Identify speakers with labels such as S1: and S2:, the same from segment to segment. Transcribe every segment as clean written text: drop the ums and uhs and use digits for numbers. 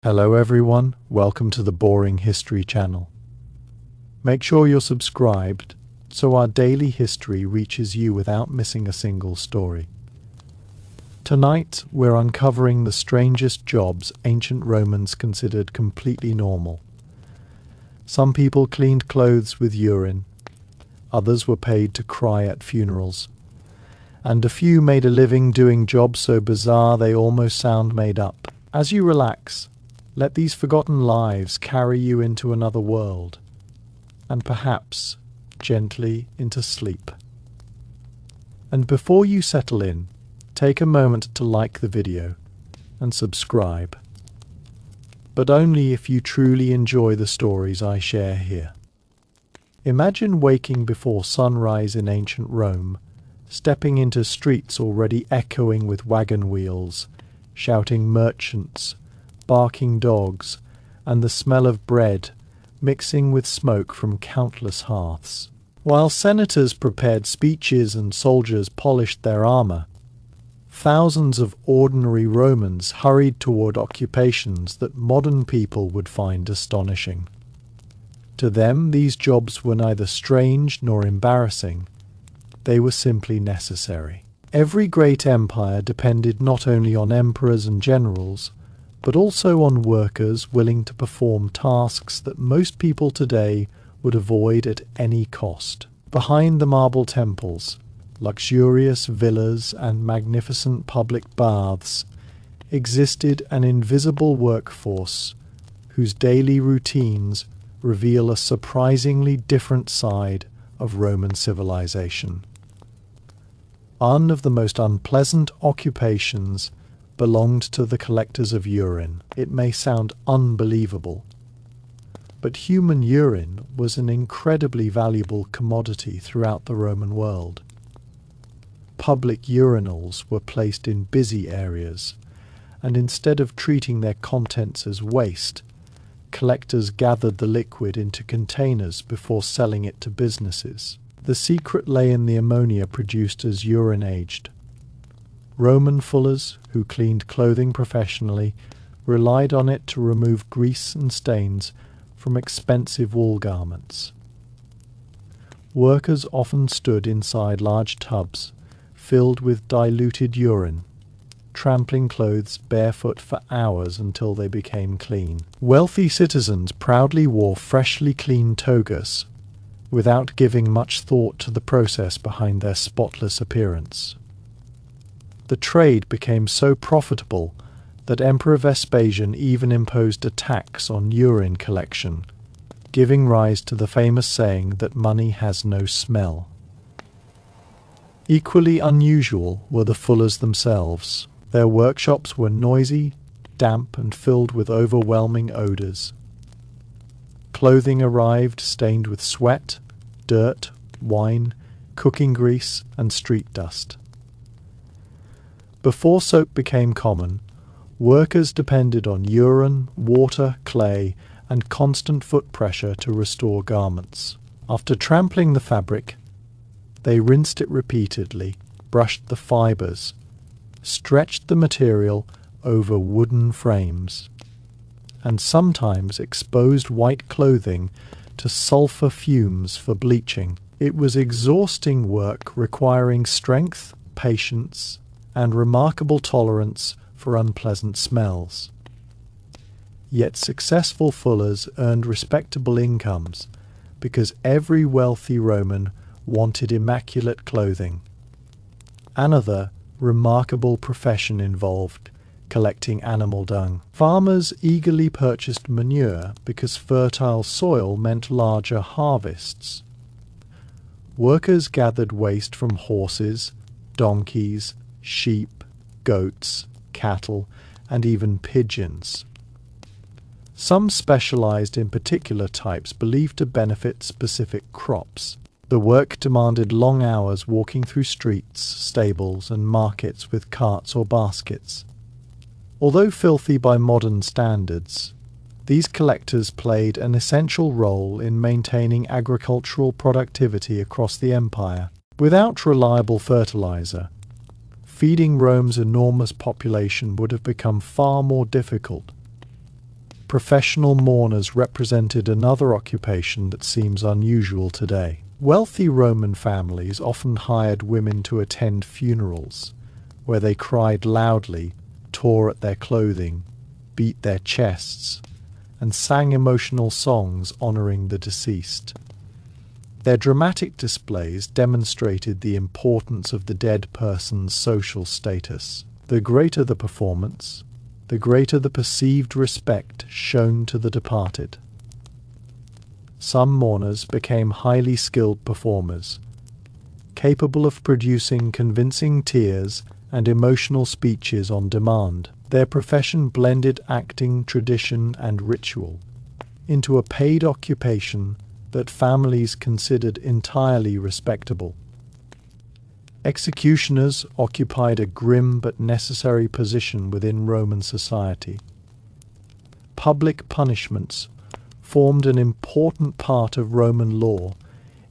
S1: Hello everyone, welcome to the Boring History channel. Make sure you're subscribed so our daily history reaches you without missing a single story. Tonight we're uncovering the strangest jobs ancient Romans considered completely normal. Some people cleaned clothes with urine, others were paid to cry at funerals, and a few made a living doing jobs so bizarre they almost sound made up. As you relax, let these forgotten lives carry you into another world, and perhaps gently into sleep. And before you settle in, take a moment to like the video and subscribe. But only if you truly enjoy the stories I share here. Imagine waking before sunrise in ancient Rome, stepping into streets already echoing with wagon wheels, shouting merchants, barking dogs, and the smell of bread mixing with smoke from countless hearths. While senators prepared speeches and soldiers polished their armor, thousands of ordinary Romans hurried toward occupations that modern people would find astonishing. To them, these jobs were neither strange nor embarrassing. They were simply necessary. Every great empire depended not only on emperors and generals, but also on workers willing to perform tasks that most people today would avoid at any cost. Behind the marble temples, luxurious villas and magnificent public baths existed an invisible workforce whose daily routines reveal a surprisingly different side of Roman civilization. One of the most unpleasant occupations belonged to the collectors of urine. It may sound unbelievable, but human urine was an incredibly valuable commodity throughout the Roman world. Public urinals were placed in busy areas, and instead of treating their contents as waste, collectors gathered the liquid into containers before selling it to businesses. The secret lay in the ammonia produced as urine aged. Roman fullers, who cleaned clothing professionally, relied on it to remove grease and stains from expensive wool garments. Workers often stood inside large tubs filled with diluted urine, trampling clothes barefoot for hours until they became clean. Wealthy citizens proudly wore freshly cleaned togas, without giving much thought to the process behind their spotless appearance. The trade became so profitable that Emperor Vespasian even imposed a tax on urine collection, giving rise to the famous saying that money has no smell. Equally unusual were the fullers themselves. Their workshops were noisy, damp, and filled with overwhelming odors. Clothing arrived stained with sweat, dirt, wine, cooking grease, and street dust. Before soap became common, workers depended on urine, water, clay, and constant foot pressure to restore garments. After trampling the fabric, they rinsed it repeatedly, brushed the fibers, stretched the material over wooden frames, and sometimes exposed white clothing to sulfur fumes for bleaching. It was exhausting work requiring strength, patience, and remarkable tolerance for unpleasant smells. Yet successful fullers earned respectable incomes because every wealthy Roman wanted immaculate clothing. Another remarkable profession involved collecting animal dung. Farmers eagerly purchased manure because fertile soil meant larger harvests. Workers gathered waste from horses, donkeys, sheep, goats, cattle, and even pigeons. Some specialized in particular types believed to benefit specific crops. The work demanded long hours walking through streets, stables, and markets with carts or baskets. Although filthy by modern standards, these collectors played an essential role in maintaining agricultural productivity across the empire. Without reliable fertilizer, feeding Rome's enormous population would have become far more difficult. Professional mourners represented another occupation that seems unusual today. Wealthy Roman families often hired women to attend funerals, where they cried loudly, tore at their clothing, beat their chests, and sang emotional songs honoring the deceased. Their dramatic displays demonstrated the importance of the dead person's social status. The greater the performance, the greater the perceived respect shown to the departed. Some mourners became highly skilled performers, capable of producing convincing tears and emotional speeches on demand. Their profession blended acting, tradition, and ritual into a paid occupation that families considered entirely respectable. Executioners occupied a grim but necessary position within Roman society. Public punishments formed an important part of Roman law,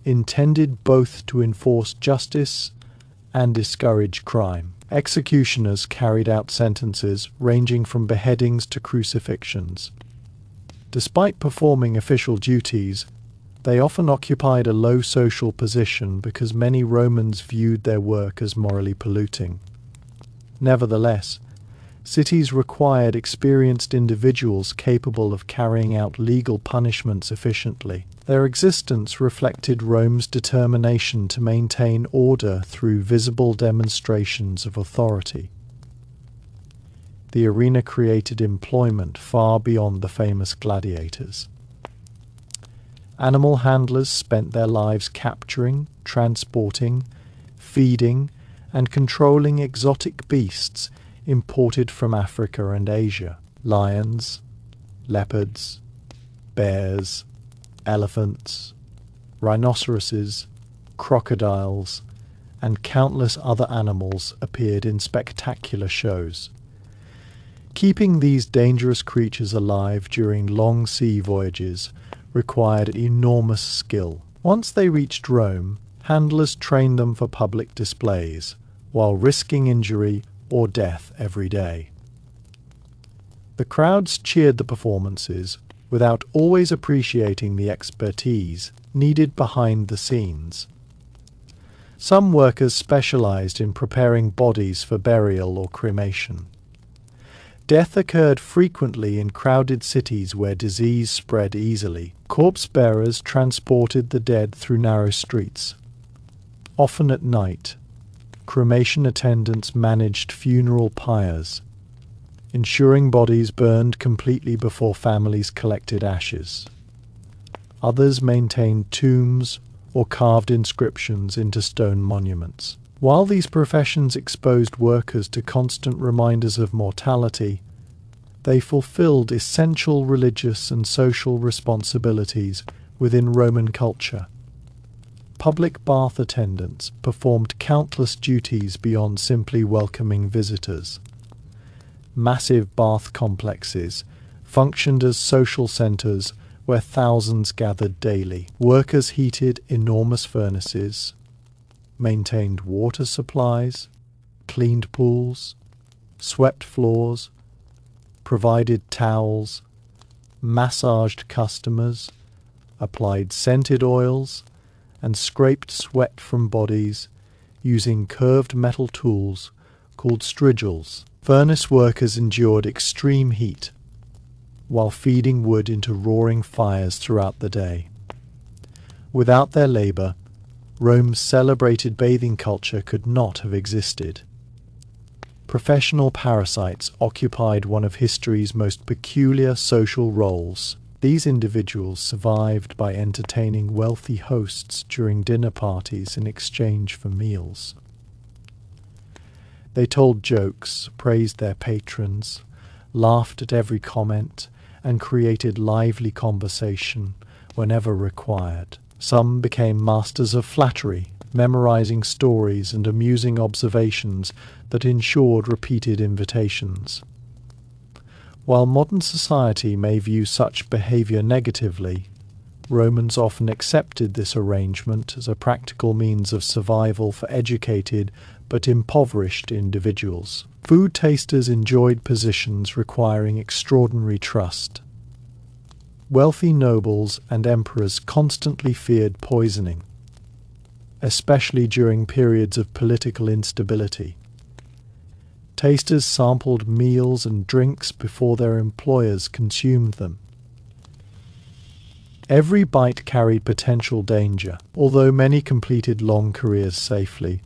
S1: intended both to enforce justice and discourage crime. Executioners carried out sentences ranging from beheadings to crucifixions. Despite performing official duties, they often occupied a low social position because many Romans viewed their work as morally polluting. Nevertheless, cities required experienced individuals capable of carrying out legal punishments efficiently. Their existence reflected Rome's determination to maintain order through visible demonstrations of authority. The arena created employment far beyond the famous gladiators. Animal handlers spent their lives capturing, transporting, feeding, and controlling exotic beasts imported from Africa and Asia. Lions, leopards, bears, elephants, rhinoceroses, crocodiles, and countless other animals appeared in spectacular shows. Keeping these dangerous creatures alive during long sea voyages required enormous skill. Once they reached Rome, handlers trained them for public displays, while risking injury or death every day. The crowds cheered the performances without always appreciating the expertise needed behind the scenes. Some workers specialized in preparing bodies for burial or cremation. Death occurred frequently in crowded cities where disease spread easily. Corpse bearers transported the dead through narrow streets. Often at night, cremation attendants managed funeral pyres, ensuring bodies burned completely before families collected ashes. Others maintained tombs or carved inscriptions into stone monuments. While these professions exposed workers to constant reminders of mortality, they fulfilled essential religious and social responsibilities within Roman culture. Public bath attendants performed countless duties beyond simply welcoming visitors. Massive bath complexes functioned as social centers where thousands gathered daily. Workers heated enormous furnaces, maintained water supplies, cleaned pools, swept floors, provided towels, massaged customers, applied scented oils, and scraped sweat from bodies using curved metal tools called strigils. Furnace workers endured extreme heat while feeding wood into roaring fires throughout the day. Without their labor, Rome's celebrated bathing culture could not have existed. Professional parasites occupied one of history's most peculiar social roles. These individuals survived by entertaining wealthy hosts during dinner parties in exchange for meals. They told jokes, praised their patrons, laughed at every comment, and created lively conversation whenever required. Some became masters of flattery, memorizing stories and amusing observations that ensured repeated invitations. While modern society may view such behavior negatively, Romans often accepted this arrangement as a practical means of survival for educated but impoverished individuals. Food tasters enjoyed positions requiring extraordinary trust. Wealthy nobles and emperors constantly feared poisoning, especially during periods of political instability. Tasters sampled meals and drinks before their employers consumed them. Every bite carried potential danger. Although many completed long careers safely,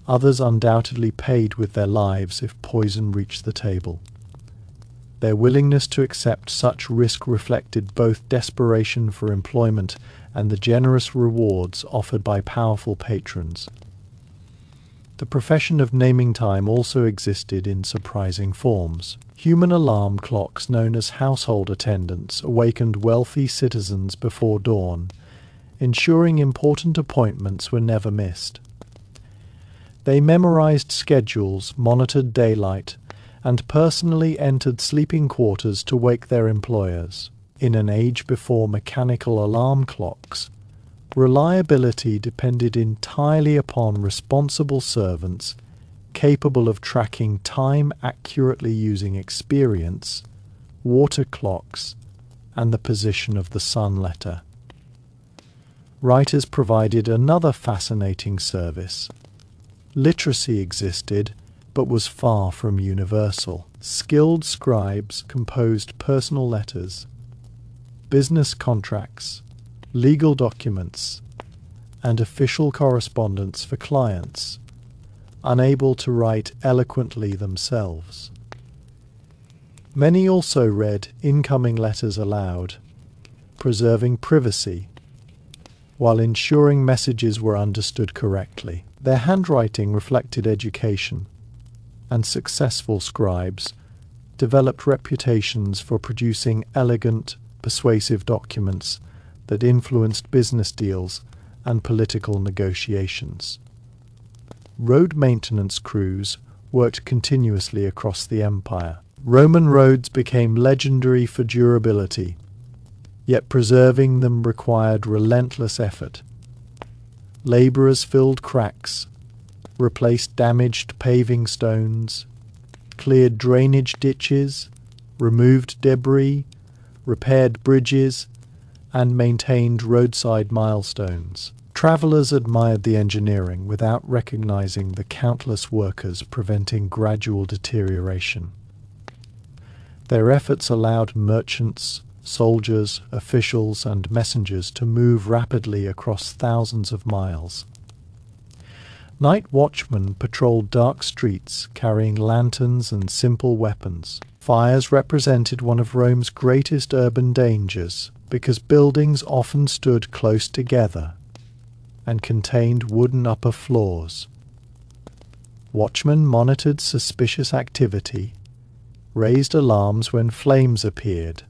S1: others undoubtedly paid with their lives if poison reached the table. Their willingness to accept such risk reflected both desperation for employment and the generous rewards offered by powerful patrons. The profession of naming time also existed in surprising forms. Human alarm clocks known as household attendants awakened wealthy citizens before dawn, ensuring important appointments were never missed. They memorized schedules, monitored daylight, and personally entered sleeping quarters to wake their employers. In an age before mechanical alarm clocks, reliability depended entirely upon responsible servants capable of tracking time accurately using experience, water clocks, and the position of the sun letter. Writers provided another fascinating service. Literacy existed, but was far from universal. Skilled scribes composed personal letters, business contracts, legal documents, and official correspondence for clients, unable to write eloquently themselves. Many also read incoming letters aloud, preserving privacy, while ensuring messages were understood correctly. Their handwriting reflected education, and successful scribes developed reputations for producing elegant, persuasive documents that influenced business deals and political negotiations. Road maintenance crews worked continuously across the empire. Roman roads became legendary for durability, yet preserving them required relentless effort. Laborers filled cracks, replaced damaged paving stones, cleared drainage ditches, removed debris, repaired bridges, and maintained roadside milestones. Travelers admired the engineering without recognizing the countless workers preventing gradual deterioration. Their efforts allowed merchants, soldiers, officials, and messengers to move rapidly across thousands of miles. Night watchmen patrolled dark streets carrying lanterns and simple weapons. Fires represented one of Rome's greatest urban dangers because buildings often stood close together and contained wooden upper floors. Watchmen monitored suspicious activity, raised alarms when flames appeared,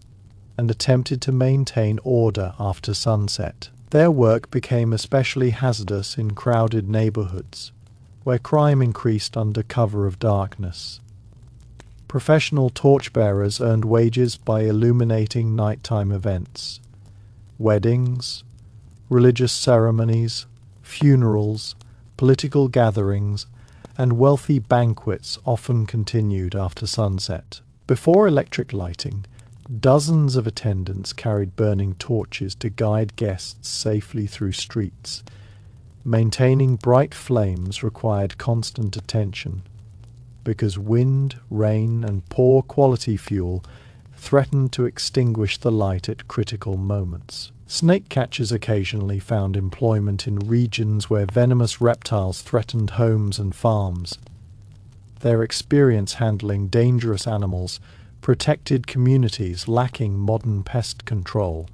S1: and attempted to maintain order after sunset. Their work became especially hazardous in crowded neighborhoods, where crime increased under cover of darkness. Professional torchbearers earned wages by illuminating nighttime events. Weddings, religious ceremonies, funerals, political gatherings, and wealthy banquets often continued after sunset. Before electric lighting, dozens of attendants carried burning torches to guide guests safely through streets. Maintaining bright flames required constant attention, because wind, rain, and poor quality fuel threatened to extinguish the light at critical moments. Snake catchers occasionally found employment in regions where venomous reptiles threatened homes and farms. Their experience handling dangerous animals protected communities lacking modern pest control.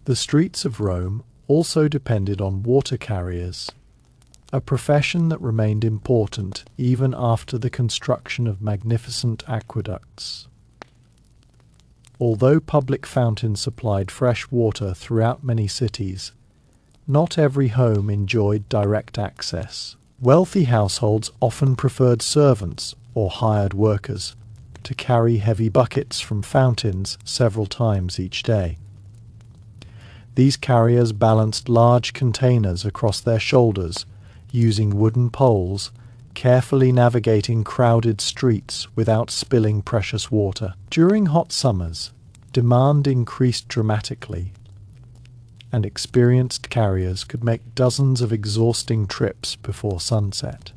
S1: The streets of Rome also depended on water carriers, a profession that remained important even after the construction of magnificent aqueducts. Although public fountains supplied fresh water throughout many cities, not every home enjoyed direct access. Wealthy households often preferred servants or hired workers to carry heavy buckets from fountains several times each day. These carriers balanced large containers across their shoulders using wooden poles, carefully navigating crowded streets without spilling precious water. During hot summers, demand increased dramatically, and experienced carriers could make dozens of exhausting trips before sunset.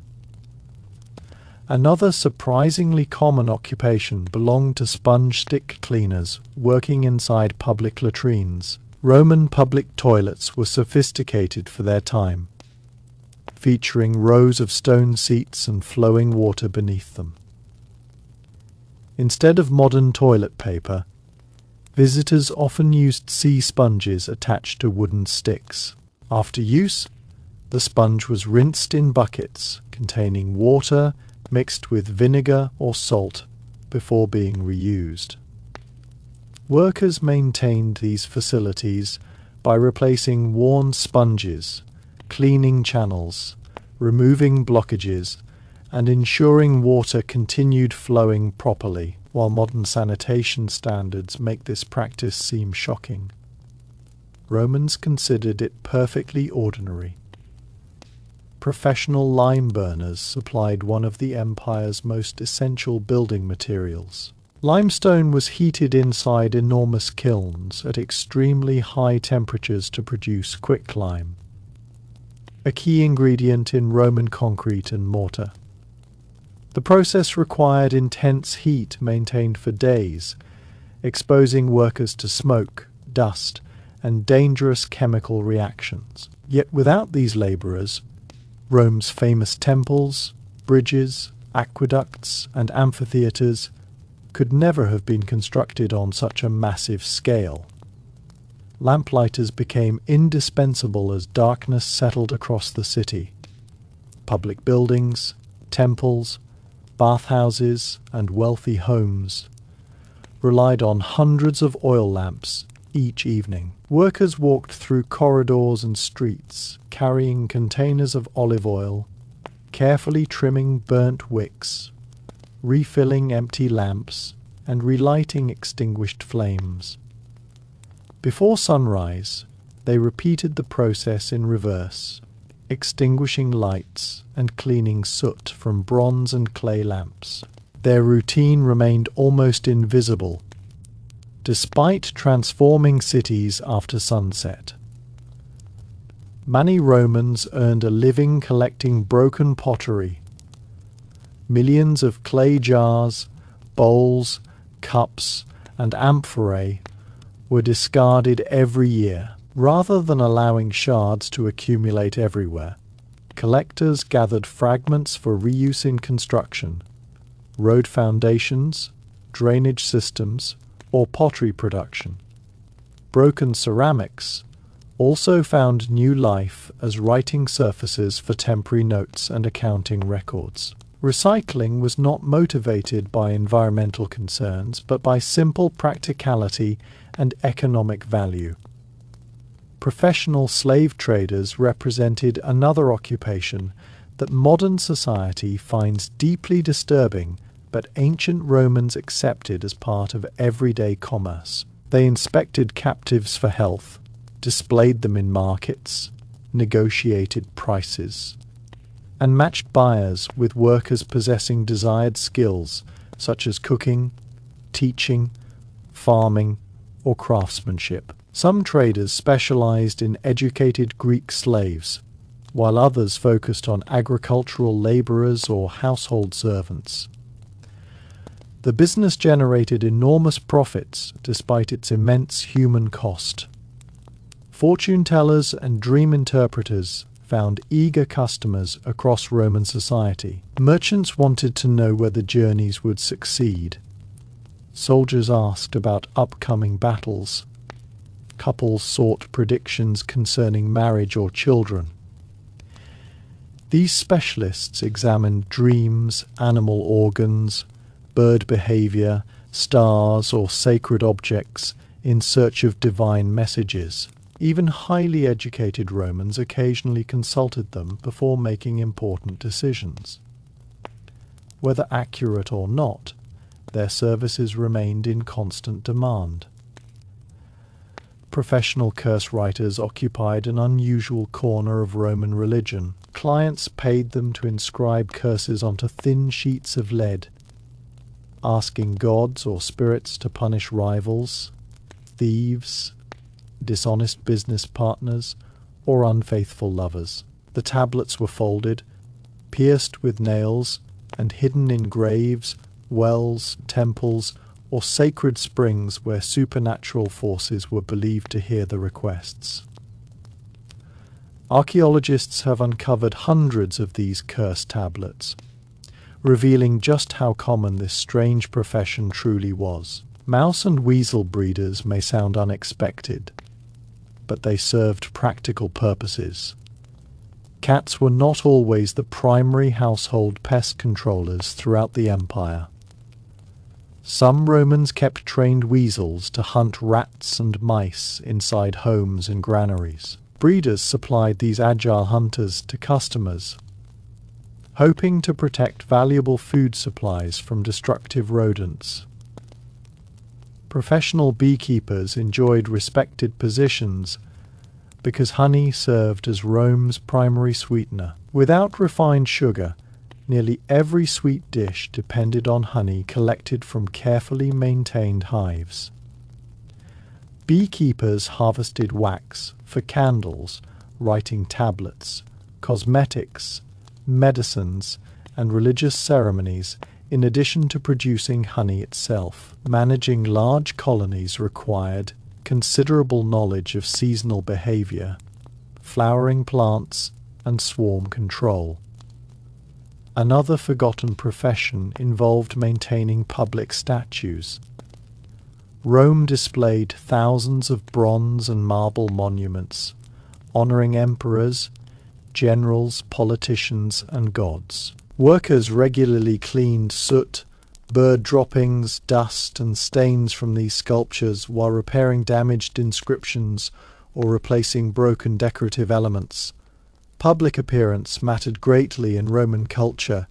S1: Another surprisingly common occupation belonged to sponge stick cleaners working inside public latrines. Roman public toilets were sophisticated for their time, featuring rows of stone seats and flowing water beneath them. Instead of modern toilet paper, visitors often used sea sponges attached to wooden sticks. After use, the sponge was rinsed in buckets containing water mixed with vinegar or salt before being reused. Workers maintained these facilities by replacing worn sponges, cleaning channels, removing blockages, and ensuring water continued flowing properly, while modern sanitation standards make this practice seem shocking. Romans considered it perfectly ordinary. Professional lime burners supplied one of the empire's most essential building materials. Limestone was heated inside enormous kilns at extremely high temperatures to produce quicklime, a key ingredient in Roman concrete and mortar. The process required intense heat maintained for days, exposing workers to smoke, dust, and dangerous chemical reactions. Yet without these labourers, Rome's famous temples, bridges, aqueducts, and amphitheatres could never have been constructed on such a massive scale. Lamplighters became indispensable as darkness settled across the city. Public buildings, temples, bathhouses, and wealthy homes relied on hundreds of oil lamps each evening. Workers walked through corridors and streets, carrying containers of olive oil, carefully trimming burnt wicks, refilling empty lamps, and relighting extinguished flames. Before sunrise, they repeated the process in reverse, extinguishing lights and cleaning soot from bronze and clay lamps. Their routine remained almost invisible, despite transforming cities after sunset. Many Romans earned a living collecting broken pottery. Millions of clay jars, bowls, cups, and amphorae were discarded every year. Rather than allowing shards to accumulate everywhere, collectors gathered fragments for reuse in construction, road foundations, drainage systems, or pottery production. Broken ceramics also found new life as writing surfaces for temporary notes and accounting records. Recycling was not motivated by environmental concerns, but by simple practicality and economic value. Professional slave traders represented another occupation that modern society finds deeply disturbing, but ancient Romans accepted as part of everyday commerce. They inspected captives for health, displayed them in markets, negotiated prices, and matched buyers with workers possessing desired skills such as cooking, teaching, farming, or craftsmanship. Some traders specialized in educated Greek slaves, while others focused on agricultural laborers or household servants. The business generated enormous profits despite its immense human cost. Fortune tellers and dream interpreters found eager customers across Roman society. Merchants wanted to know whether journeys would succeed. Soldiers asked about upcoming battles. Couples sought predictions concerning marriage or children. These specialists examined dreams, animal organs, bird behavior, stars, or sacred objects in search of divine messages. Even highly educated Romans occasionally consulted them before making important decisions. Whether accurate or not, their services remained in constant demand. Professional curse writers occupied an unusual corner of Roman religion. Clients paid them to inscribe curses onto thin sheets of lead, asking gods or spirits to punish rivals, thieves, dishonest business partners, or unfaithful lovers. The tablets were folded, pierced with nails, and hidden in graves, wells, temples, or sacred springs where supernatural forces were believed to hear the requests. Archaeologists have uncovered hundreds of these cursed tablets, revealing just how common this strange profession truly was. Mouse and weasel breeders may sound unexpected, but they served practical purposes. Cats were not always the primary household pest controllers throughout the empire. Some Romans kept trained weasels to hunt rats and mice inside homes and granaries. Breeders supplied these agile hunters to customers, hoping to protect valuable food supplies from destructive rodents. Professional beekeepers enjoyed respected positions because honey served as Rome's primary sweetener. Without refined sugar, nearly every sweet dish depended on honey collected from carefully maintained hives. Beekeepers harvested wax for candles, writing tablets, cosmetics, medicines, and religious ceremonies, in addition to producing honey itself. Managing large colonies required considerable knowledge of seasonal behavior, flowering plants, and swarm control. Another forgotten profession involved maintaining public statues. Rome displayed thousands of bronze and marble monuments, honoring emperors, generals, politicians, and gods. Workers regularly cleaned soot, bird droppings, dust, and stains from these sculptures while repairing damaged inscriptions or replacing broken decorative elements. Public appearance mattered greatly in Roman culture,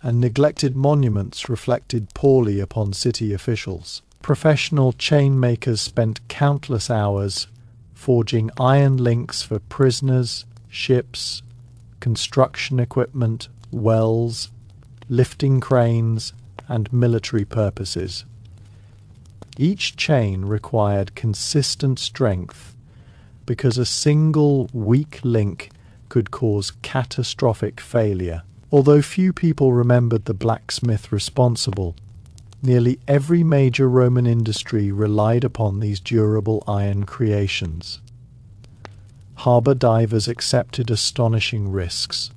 S1: and neglected monuments reflected poorly upon city officials. Professional chain makers spent countless hours forging iron links for prisoners, ships, construction equipment, wells, lifting cranes, and military purposes. Each chain required consistent strength because a single weak link could cause catastrophic failure. Although few people remembered the blacksmith responsible, nearly every major Roman industry relied upon these durable iron creations. Harbour divers accepted astonishing risks.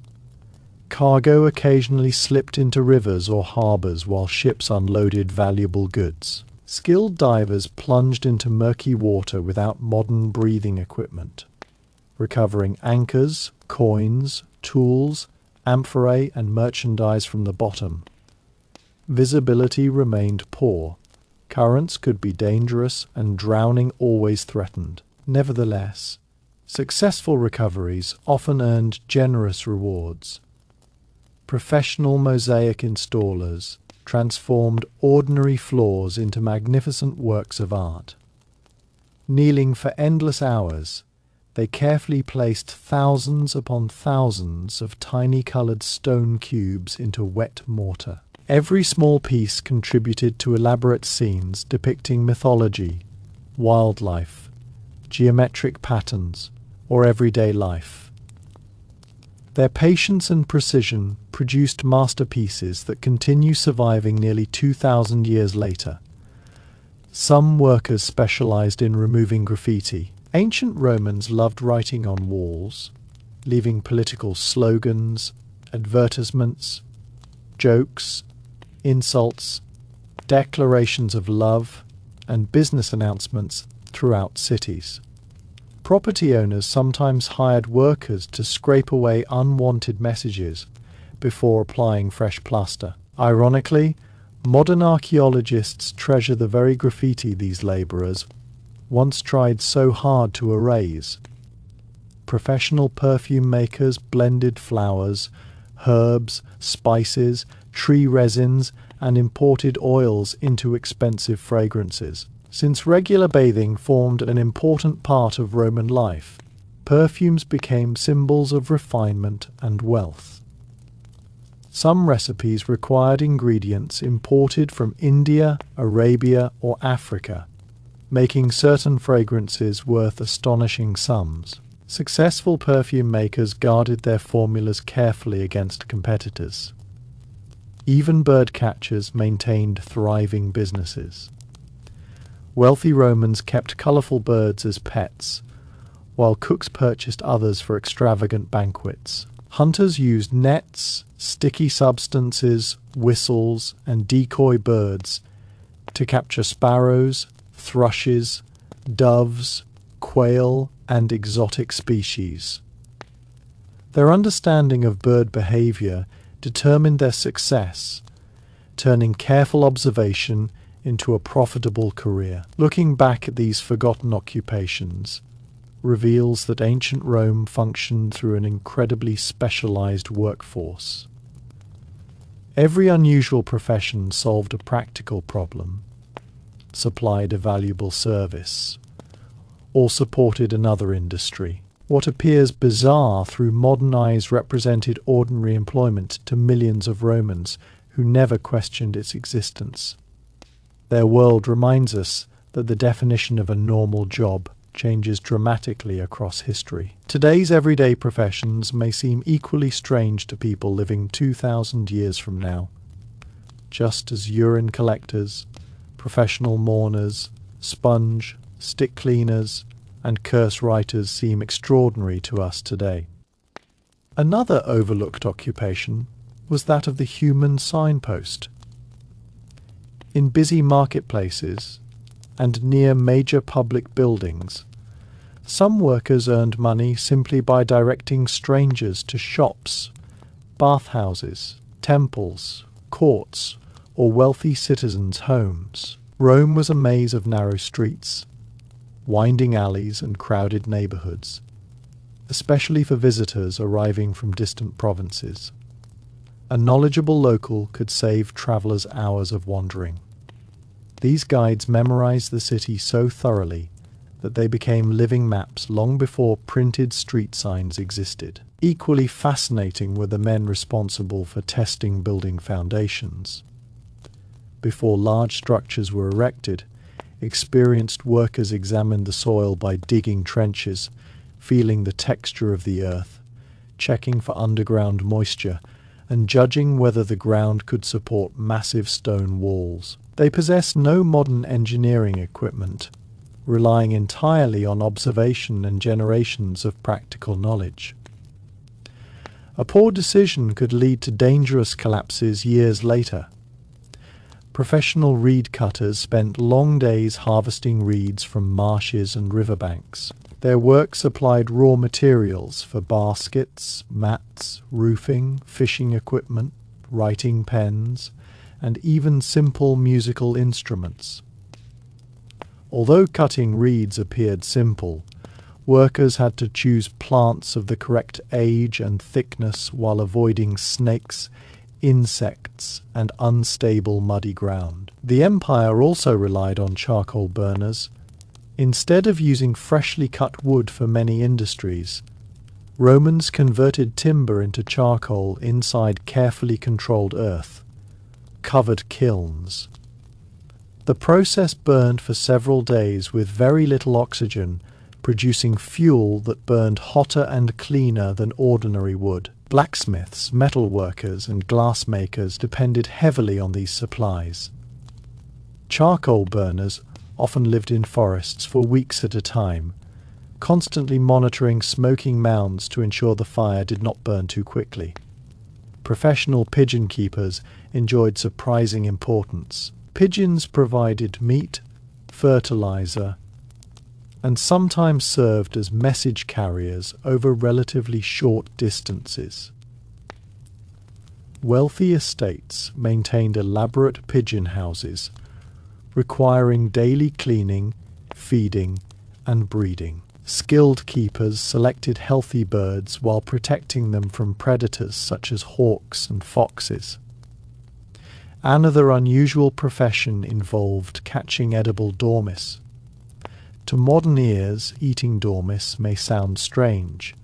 S1: Cargo occasionally slipped into rivers or harbours while ships unloaded valuable goods. Skilled divers plunged into murky water without modern breathing equipment, recovering anchors, coins, tools, amphorae, and merchandise from the bottom. Visibility remained poor. Currents could be dangerous, and drowning always threatened. Nevertheless, successful recoveries often earned generous rewards. Professional mosaic installers transformed ordinary floors into magnificent works of art. Kneeling for endless hours, they carefully placed thousands upon thousands of tiny coloured stone cubes into wet mortar. Every small piece contributed to elaborate scenes depicting mythology, wildlife, geometric patterns, or everyday life. Their patience and precision produced masterpieces that continue surviving nearly 2,000 years later. Some workers specialized in removing graffiti. Ancient Romans loved writing on walls, leaving political slogans, advertisements, jokes, insults, declarations of love, and business announcements throughout cities. Property owners sometimes hired workers to scrape away unwanted messages before applying fresh plaster. Ironically, modern archaeologists treasure the very graffiti these labourers once tried so hard to erase. Professional perfume makers blended flowers, herbs, spices, tree resins, and imported oils into expensive fragrances. Since regular bathing formed an important part of Roman life, perfumes became symbols of refinement and wealth. Some recipes required ingredients imported from India, Arabia, or Africa, making certain fragrances worth astonishing sums. Successful perfume makers guarded their formulas carefully against competitors. Even bird catchers maintained thriving businesses. Wealthy Romans kept colourful birds as pets, while cooks purchased others for extravagant banquets. Hunters used nets, sticky substances, whistles, and decoy birds to capture sparrows, thrushes, doves, quail, and exotic species. Their understanding of bird behavior determined their success, turning careful observation into a profitable career. Looking back at these forgotten occupations reveals that ancient Rome functioned through an incredibly specialized workforce. Every unusual profession solved a practical problem, supplied a valuable service, or supported another industry. What appears bizarre through modern eyes represented ordinary employment to millions of Romans who never questioned its existence. Their world reminds us that the definition of a normal job changes dramatically across history. Today's everyday professions may seem equally strange to people living 2,000 years from now, just as urine collectors, professional mourners, sponge, stick cleaners, and curse writers seem extraordinary to us today. Another overlooked occupation was that of the human signpost. In busy marketplaces and near major public buildings, some workers earned money simply by directing strangers to shops, bathhouses, temples, courts, or wealthy citizens' homes. Rome was a maze of narrow streets, winding alleys and crowded neighborhoods, especially for visitors arriving from distant provinces. A knowledgeable local could save travelers hours of wandering. These guides memorized the city so thoroughly that they became living maps long before printed street signs existed. Equally fascinating were the men responsible for testing building foundations. Before large structures were erected, experienced workers examined the soil by digging trenches, feeling the texture of the earth, checking for underground moisture, and judging whether the ground could support massive stone walls. They possessed no modern engineering equipment, relying entirely on observation and generations of practical knowledge. A poor decision could lead to dangerous collapses years later. Professional reed cutters spent long days harvesting reeds from marshes and riverbanks. Their work supplied raw materials for baskets, mats, roofing, fishing equipment, writing pens, and even simple musical instruments. Although cutting reeds appeared simple, workers had to choose plants of the correct age and thickness while avoiding snakes, insects, and unstable muddy ground. The empire also relied on charcoal burners. Instead of using freshly cut wood for many industries, Romans converted timber into charcoal inside carefully controlled earth, covered kilns. The process burned for several days with very little oxygen, producing fuel that burned hotter and cleaner than ordinary wood. Blacksmiths, metal workers, and glass makers depended heavily on these supplies. Charcoal burners often lived in forests for weeks at a time, constantly monitoring smoking mounds to ensure the fire did not burn too quickly. Professional pigeon keepers enjoyed surprising importance. Pigeons provided meat, fertilizer, and sometimes served as message carriers over relatively short distances. Wealthy estates maintained elaborate pigeon houses, requiring daily cleaning, feeding, and breeding. Skilled keepers selected healthy birds while protecting them from predators such as hawks and foxes. Another unusual profession involved catching edible dormice. To modern ears, eating dormice may sound strange,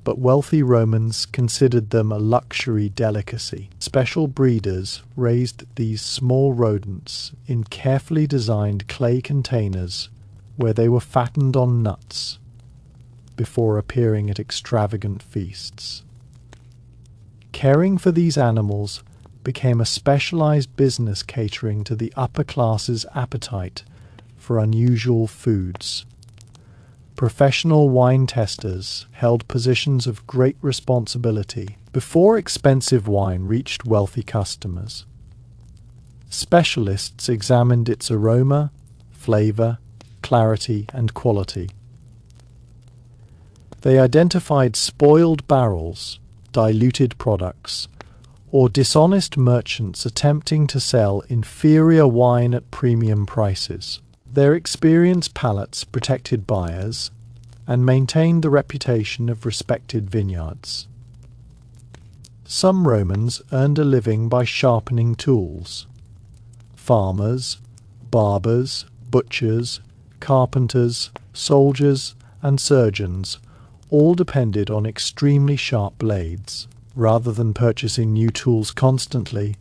S1: but wealthy Romans considered them a luxury delicacy. Special breeders raised these small rodents in carefully designed clay containers where they were fattened on nuts before appearing at extravagant feasts. Caring for these animals became a specialized business catering to the upper class's appetite for unusual foods. Professional wine testers held positions of great responsibility before expensive wine reached wealthy customers. Specialists examined its aroma, flavor, clarity, and quality. They identified spoiled barrels, diluted products, or dishonest merchants attempting to sell inferior wine at premium prices. Their experienced palates protected buyers and maintained the reputation of respected vineyards. Some Romans earned a living by sharpening tools. Farmers, barbers, butchers, carpenters, soldiers, and surgeons all depended on extremely sharp blades. Rather than purchasing new tools constantly,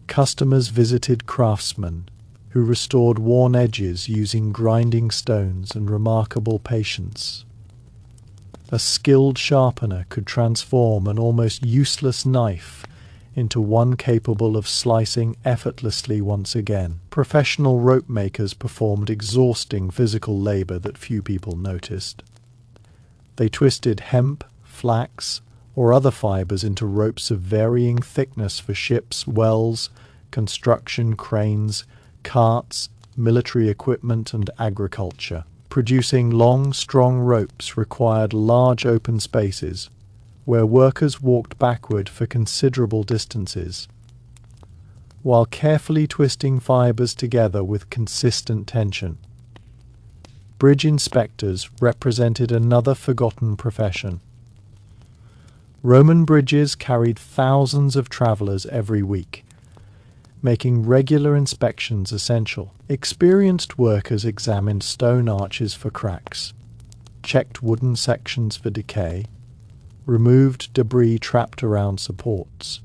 S1: customers visited craftsmen who restored worn edges using grinding stones and remarkable patience. A skilled sharpener could transform an almost useless knife into one capable of slicing effortlessly once again. Professional rope makers performed exhausting physical labor that few people noticed. They twisted hemp, flax, or other fibers into ropes of varying thickness for ships, wells, construction, cranes, carts, military equipment, and agriculture. Producing long, strong ropes required large open spaces where workers walked backward for considerable distances, while carefully twisting fibers together with consistent tension. Bridge inspectors represented another forgotten profession. Roman bridges carried thousands of travelers every week, making regular inspections essential. Experienced workers examined stone arches for cracks, checked wooden sections for decay, removed debris trapped around supports,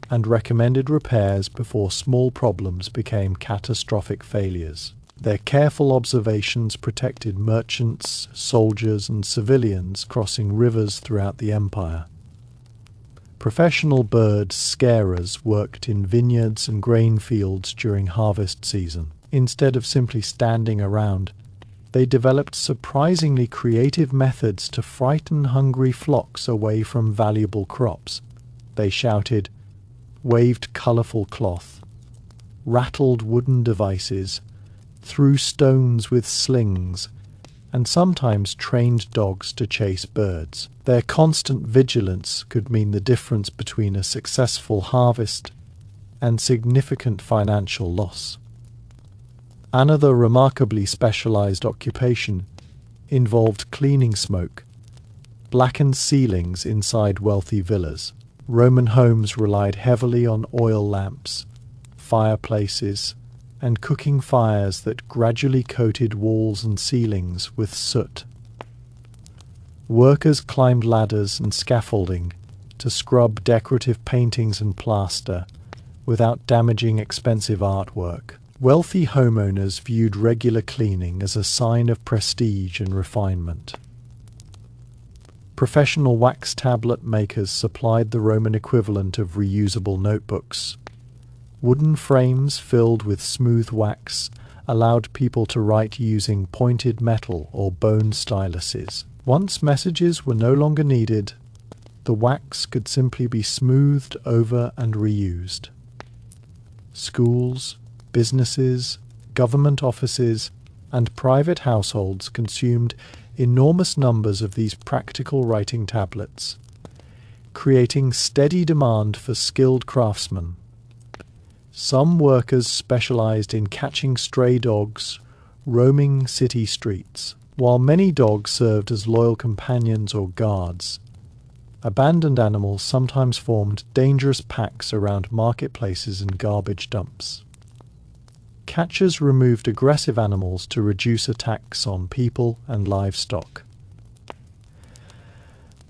S1: and recommended repairs before small problems became catastrophic failures. Their careful observations protected merchants, soldiers, and civilians crossing rivers throughout the empire. Professional bird scarers worked in vineyards and grain fields during harvest season. Instead of simply standing around, they developed surprisingly creative methods to frighten hungry flocks away from valuable crops. They shouted, waved colorful cloth, rattled wooden devices, threw stones with slings, and sometimes trained dogs to chase birds. Their constant vigilance could mean the difference between a successful harvest and significant financial loss. Another remarkably specialized occupation involved cleaning smoke, blackened ceilings inside wealthy villas. Roman homes relied heavily on oil lamps, fireplaces, and cooking fires that gradually coated walls and ceilings with soot. Workers climbed ladders and scaffolding to scrub decorative paintings and plaster without damaging expensive artwork. Wealthy homeowners viewed regular cleaning as a sign of prestige and refinement. Professional wax tablet makers supplied the Roman equivalent of reusable notebooks. Wooden frames filled with smooth wax allowed people to write using pointed metal or bone styluses. Once messages were no longer needed, the wax could simply be smoothed over and reused. Schools, businesses, government offices, and private households consumed enormous numbers of these practical writing tablets, creating steady demand for skilled craftsmen. Some workers specialized in catching stray dogs, roaming city streets, while many dogs served as loyal companions or guards. Abandoned animals sometimes formed dangerous packs around marketplaces and garbage dumps. Catchers removed aggressive animals to reduce attacks on people and livestock.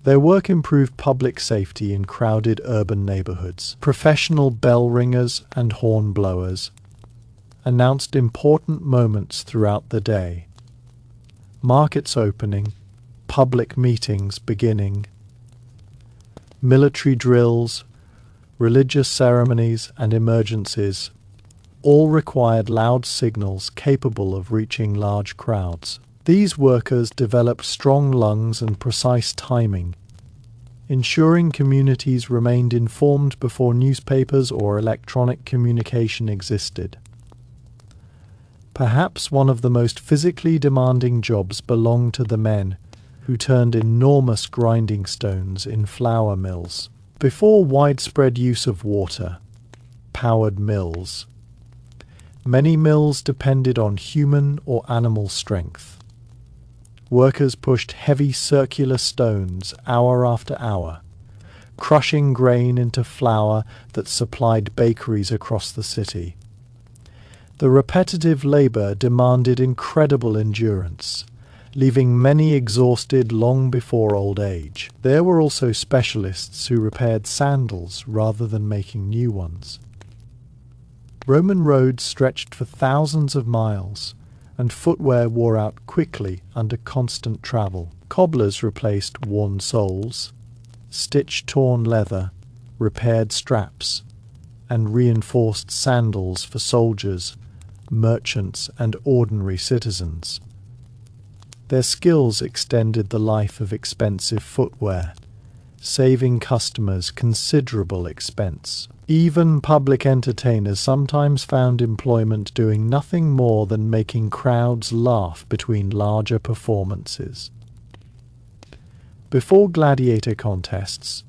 S1: Their work improved public safety in crowded urban neighborhoods. Professional bell ringers and horn blowers announced important moments throughout the day. markets opening, public meetings beginning, military drills, religious ceremonies and emergencies all required loud signals capable of reaching large crowds. These workers developed strong lungs and precise timing, ensuring communities remained informed before newspapers or electronic communication existed. Perhaps one of the most physically demanding jobs belonged to the men who turned enormous grinding stones in flour mills. Before widespread use of water-powered mills, many mills depended on human or animal strength. Workers pushed heavy circular stones hour after hour, crushing grain into flour that supplied bakeries across the city. The repetitive labor demanded incredible endurance, leaving many exhausted long before old age. There were also specialists who repaired sandals rather than making new ones. Roman roads stretched for thousands of miles, and footwear wore out quickly under constant travel. Cobblers replaced worn soles, stitched torn leather, repaired straps, and reinforced sandals for soldiers, merchants, and ordinary citizens. Their skills extended the life of expensive footwear, saving customers considerable expense. Even public entertainers sometimes found employment doing nothing more than making crowds laugh between larger performances. Before gladiator contests,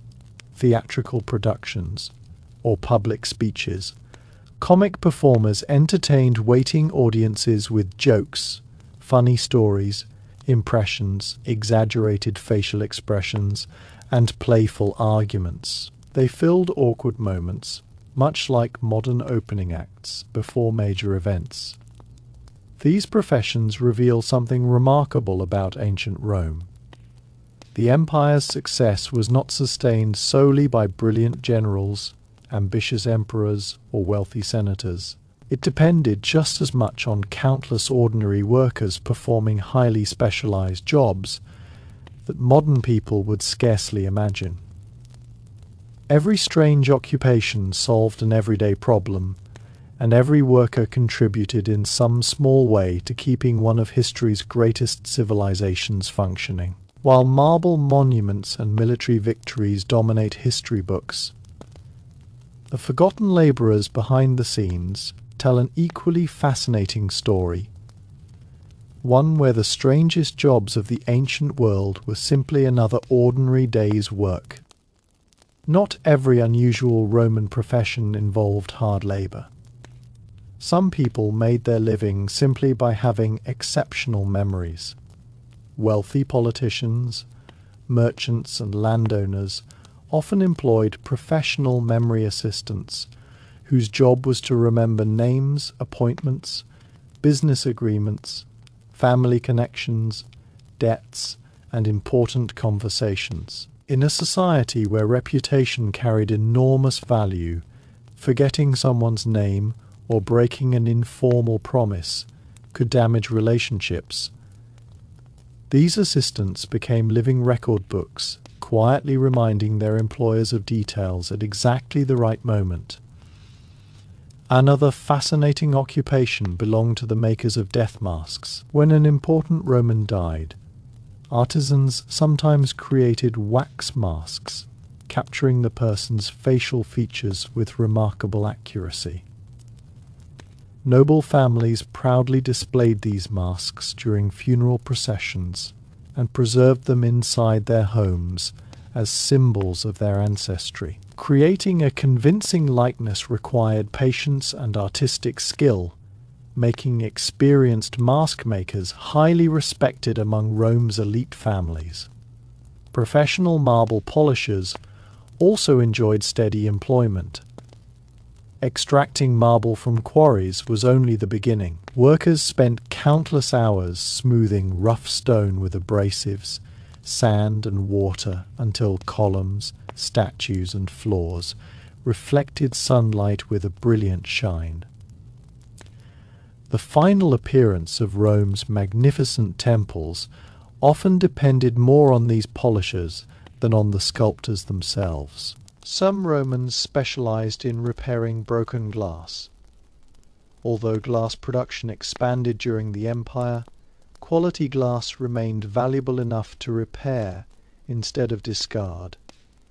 S1: theatrical productions, or public speeches, comic performers entertained waiting audiences with jokes, funny stories, impressions, exaggerated facial expressions, and playful arguments. They filled awkward moments, much like modern opening acts before major events. These professions reveal something remarkable about ancient Rome. The empire's success was not sustained solely by brilliant generals, ambitious emperors, or wealthy senators. It depended just as much on countless ordinary workers performing highly specialized jobs that modern people would scarcely imagine. Every strange occupation solved an everyday problem, and every worker contributed in some small way to keeping one of history's greatest civilizations functioning. While marble monuments and military victories dominate history books, the forgotten laborers behind the scenes tell an equally fascinating story, one where the strangest jobs of the ancient world were simply another ordinary day's work. Not every unusual Roman profession involved hard labor. Some people made their living simply by having exceptional memories. Wealthy politicians, merchants, and landowners often employed professional memory assistants whose job was to remember names, appointments, business agreements, family connections, debts, and important conversations. In a society where reputation carried enormous value, forgetting someone's name or breaking an informal promise could damage relationships. These assistants became living record books, quietly reminding their employers of details at exactly the right moment. Another fascinating occupation belonged to the makers of death masks. When an important Roman died, artisans sometimes created wax masks, capturing the person's facial features with remarkable accuracy. Noble families proudly displayed these masks during funeral processions and preserved them inside their homes as symbols of their ancestry. Creating a convincing likeness required patience and artistic skill, making experienced mask makers highly respected among Rome's elite families. Professional marble polishers also enjoyed steady employment. Extracting marble from quarries was only the beginning. Workers spent countless hours smoothing rough stone with abrasives, sand and water until columns, statues and floors reflected sunlight with a brilliant shine. The final appearance of Rome's magnificent temples often depended more on these polishers than on the sculptors themselves. Some Romans specialized in repairing broken glass. Although glass production expanded during the empire, quality glass remained valuable enough to repair instead of discard.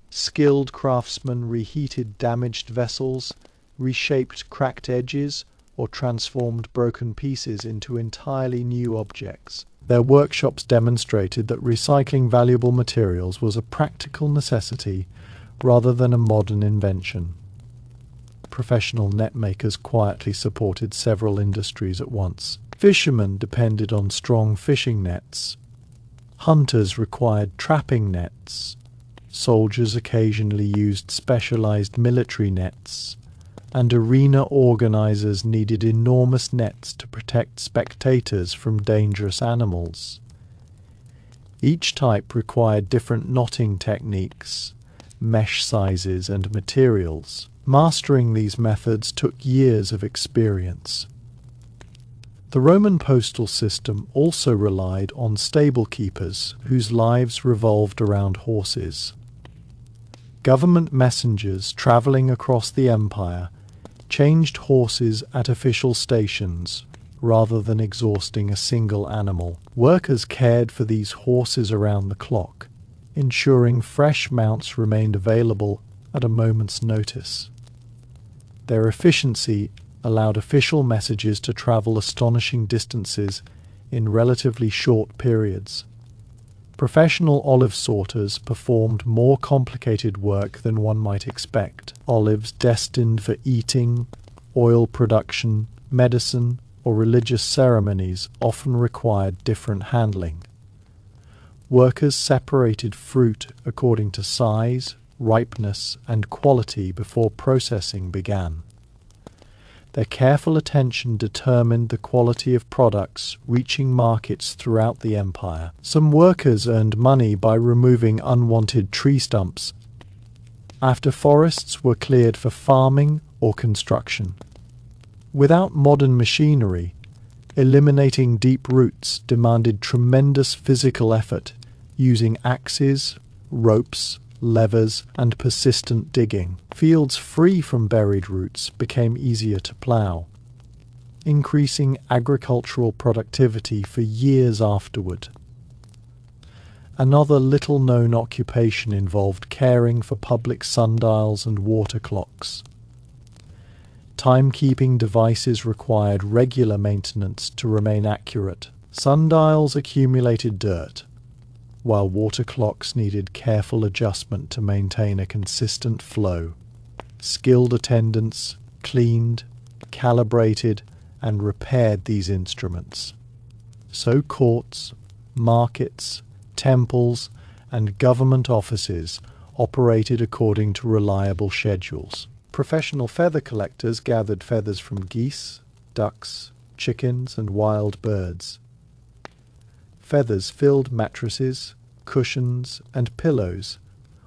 S1: Skilled craftsmen reheated damaged vessels, reshaped cracked edges, or transformed broken pieces into entirely new objects. Their workshops demonstrated that recycling valuable materials was a practical necessity rather than a modern invention. Professional net makers quietly supported several industries at once. Fishermen depended on strong fishing nets. Hunters required trapping nets. Soldiers occasionally used specialized military nets. And arena organizers needed enormous nets to protect spectators from dangerous animals. Each type required different knotting techniques, mesh sizes, and materials. Mastering these methods took years of experience. The Roman postal system also relied on stable keepers whose lives revolved around horses. Government messengers traveling across the empire changed horses at official stations rather than exhausting a single animal. Workers cared for these horses around the clock, ensuring fresh mounts remained available at a moment's notice. Their efficiency allowed official messages to travel astonishing distances in relatively short periods. Professional olive sorters performed more complicated work than one might expect. Olives destined for eating, oil production, medicine, or religious ceremonies often required different handling. Workers separated fruit according to size, ripeness, and quality before processing began. Their careful attention determined the quality of products reaching markets throughout the empire. Some workers earned money by removing unwanted tree stumps after forests were cleared for farming or construction. Without modern machinery, eliminating deep roots demanded tremendous physical effort using axes, ropes, levers, and persistent digging. Fields free from buried roots became easier to plough, increasing agricultural productivity for years afterward. Another little-known occupation involved caring for public sundials and water clocks. Timekeeping devices required regular maintenance to remain accurate. Sundials accumulated dirt, while water clocks needed careful adjustment to maintain a consistent flow. Skilled attendants cleaned, calibrated, and repaired these instruments. So courts, markets, temples, and government offices operated according to reliable schedules. Professional feather collectors gathered feathers from geese, ducks, chickens, and wild birds. Feathers filled mattresses, cushions, and pillows,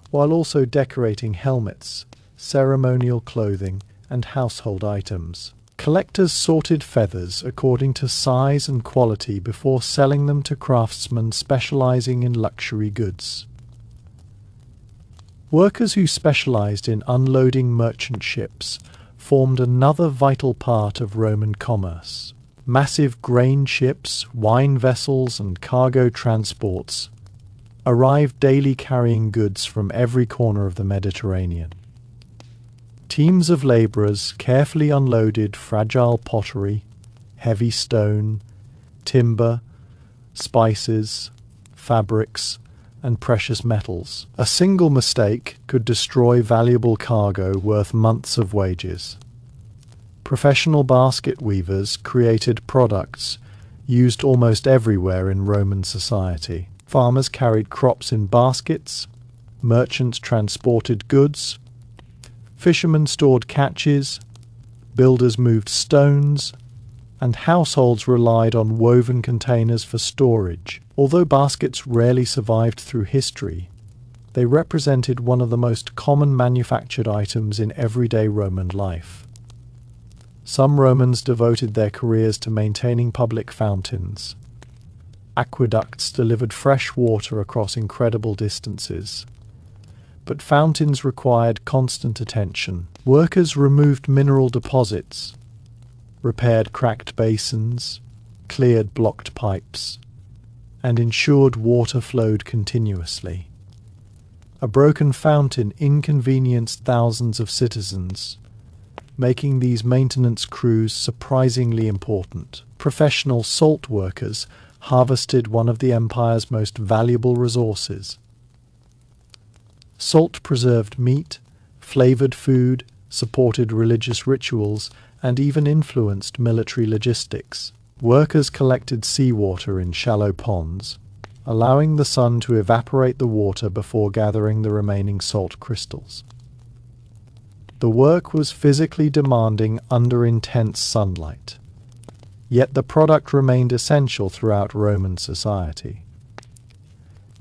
S1: while also decorating helmets, ceremonial clothing, and household items. Collectors sorted feathers according to size and quality before selling them to craftsmen specializing in luxury goods. Workers who specialized in unloading merchant ships formed another vital part of Roman commerce. Massive grain ships, wine vessels, and cargo transports arrived daily carrying goods from every corner of the Mediterranean. Teams of laborers carefully unloaded fragile pottery, heavy stone, timber, spices, fabrics, and precious metals. A single mistake could destroy valuable cargo worth months of wages. Professional basket weavers created products used almost everywhere in Roman society. Farmers carried crops in baskets, merchants transported goods, fishermen stored catches, builders moved stones, and households relied on woven containers for storage. Although baskets rarely survived through history, they represented one of the most common manufactured items in everyday Roman life. Some Romans devoted their careers to maintaining public fountains. Aqueducts delivered fresh water across incredible distances. But fountains required constant attention. Workers removed mineral deposits, repaired cracked basins, cleared blocked pipes, and ensured water flowed continuously. A broken fountain inconvenienced thousands of citizens, making these maintenance crews surprisingly important. Professional salt workers harvested one of the empire's most valuable resources. Salt preserved meat, flavored food, supported religious rituals, and even influenced military logistics. Workers collected seawater in shallow ponds, allowing the sun to evaporate the water before gathering the remaining salt crystals. The work was physically demanding under intense sunlight, yet the product remained essential throughout Roman society.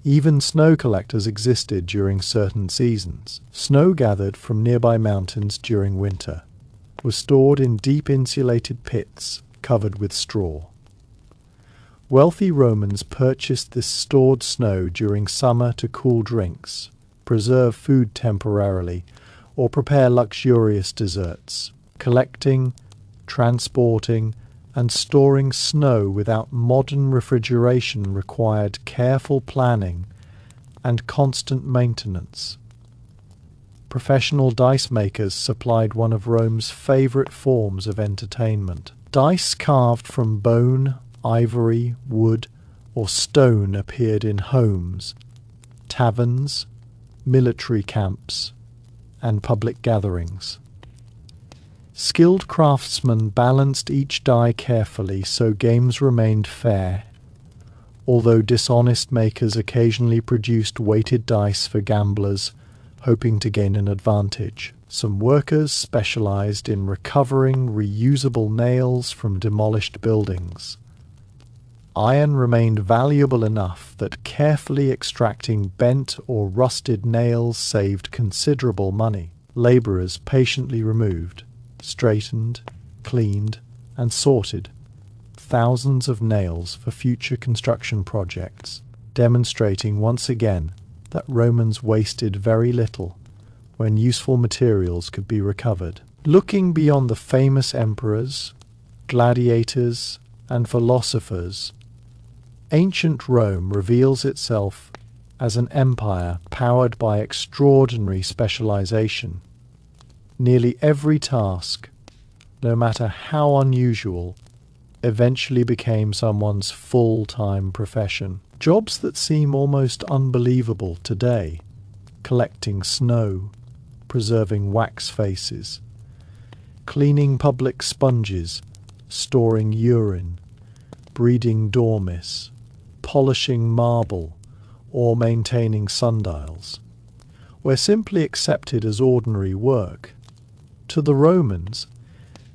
S1: Even snow collectors existed during certain seasons. Snow gathered from nearby mountains during winter was stored in deep insulated pits covered with straw. Wealthy Romans purchased this stored snow during summer to cool drinks, preserve food temporarily, or prepare luxurious desserts. Collecting, transporting, and storing snow without modern refrigeration required careful planning and constant maintenance. Professional dice makers supplied one of Rome's favorite forms of entertainment. Dice carved from bone, ivory, wood, or stone appeared in homes, taverns, military camps, and public gatherings. Skilled craftsmen balanced each die carefully so games remained fair, although dishonest makers occasionally produced weighted dice for gamblers, hoping to gain an advantage. Some workers specialized in recovering reusable nails from demolished buildings. Iron remained valuable enough that carefully extracting bent or rusted nails saved considerable money. Laborers patiently removed, straightened, cleaned, and sorted thousands of nails for future construction projects, demonstrating once again that Romans wasted very little when useful materials could be recovered. Looking beyond the famous emperors, gladiators, and philosophers, ancient Rome reveals itself as an empire powered by extraordinary specialization. Nearly every task, no matter how unusual, eventually became someone's full-time profession. Jobs that seem almost unbelievable today: collecting snow, preserving wax faces, cleaning public sponges, storing urine, breeding dormice, polishing marble, or maintaining sundials, were simply accepted as ordinary work. To the Romans,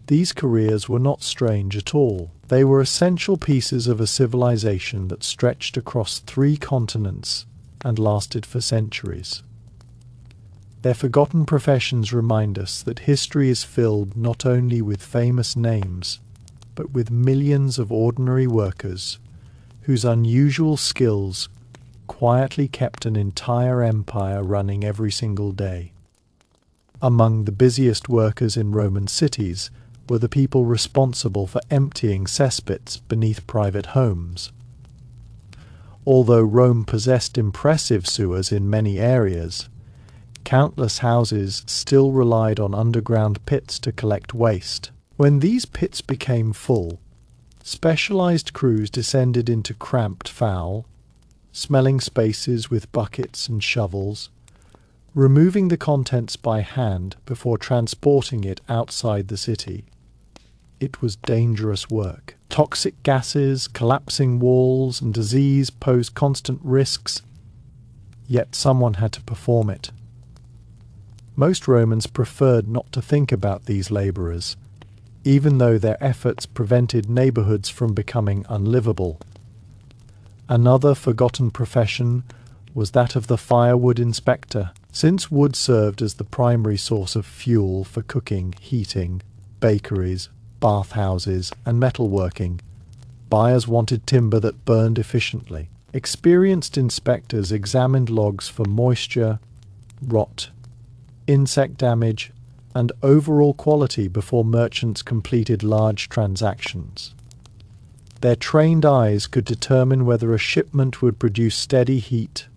S1: these careers were not strange at all. They were essential pieces of a civilization that stretched across 3 continents and lasted for centuries. Their forgotten professions remind us that history is filled not only with famous names, but with millions of ordinary workers whose unusual skills quietly kept an entire empire running every single day. Among the busiest workers in Roman cities were the people responsible for emptying cesspits beneath private homes. Although Rome possessed impressive sewers in many areas, countless houses still relied on underground pits to collect waste. When these pits became full, specialized crews descended into cramped, foul, smelling spaces with buckets and shovels, removing the contents by hand before transporting it outside the city. It was dangerous work. Toxic gases, collapsing walls, and disease posed constant risks, yet someone had to perform it. Most Romans preferred not to think about these laborers, even though their efforts prevented neighborhoods from becoming unlivable. Another forgotten profession was that of the firewood inspector. Since wood served as the primary source of fuel for cooking, heating, bakeries, bathhouses, and metalworking. Buyers wanted timber that burned efficiently. Experienced inspectors examined logs for moisture, rot, insect damage, and overall quality before merchants completed large transactions. Their trained eyes could determine whether a shipment would produce steady heat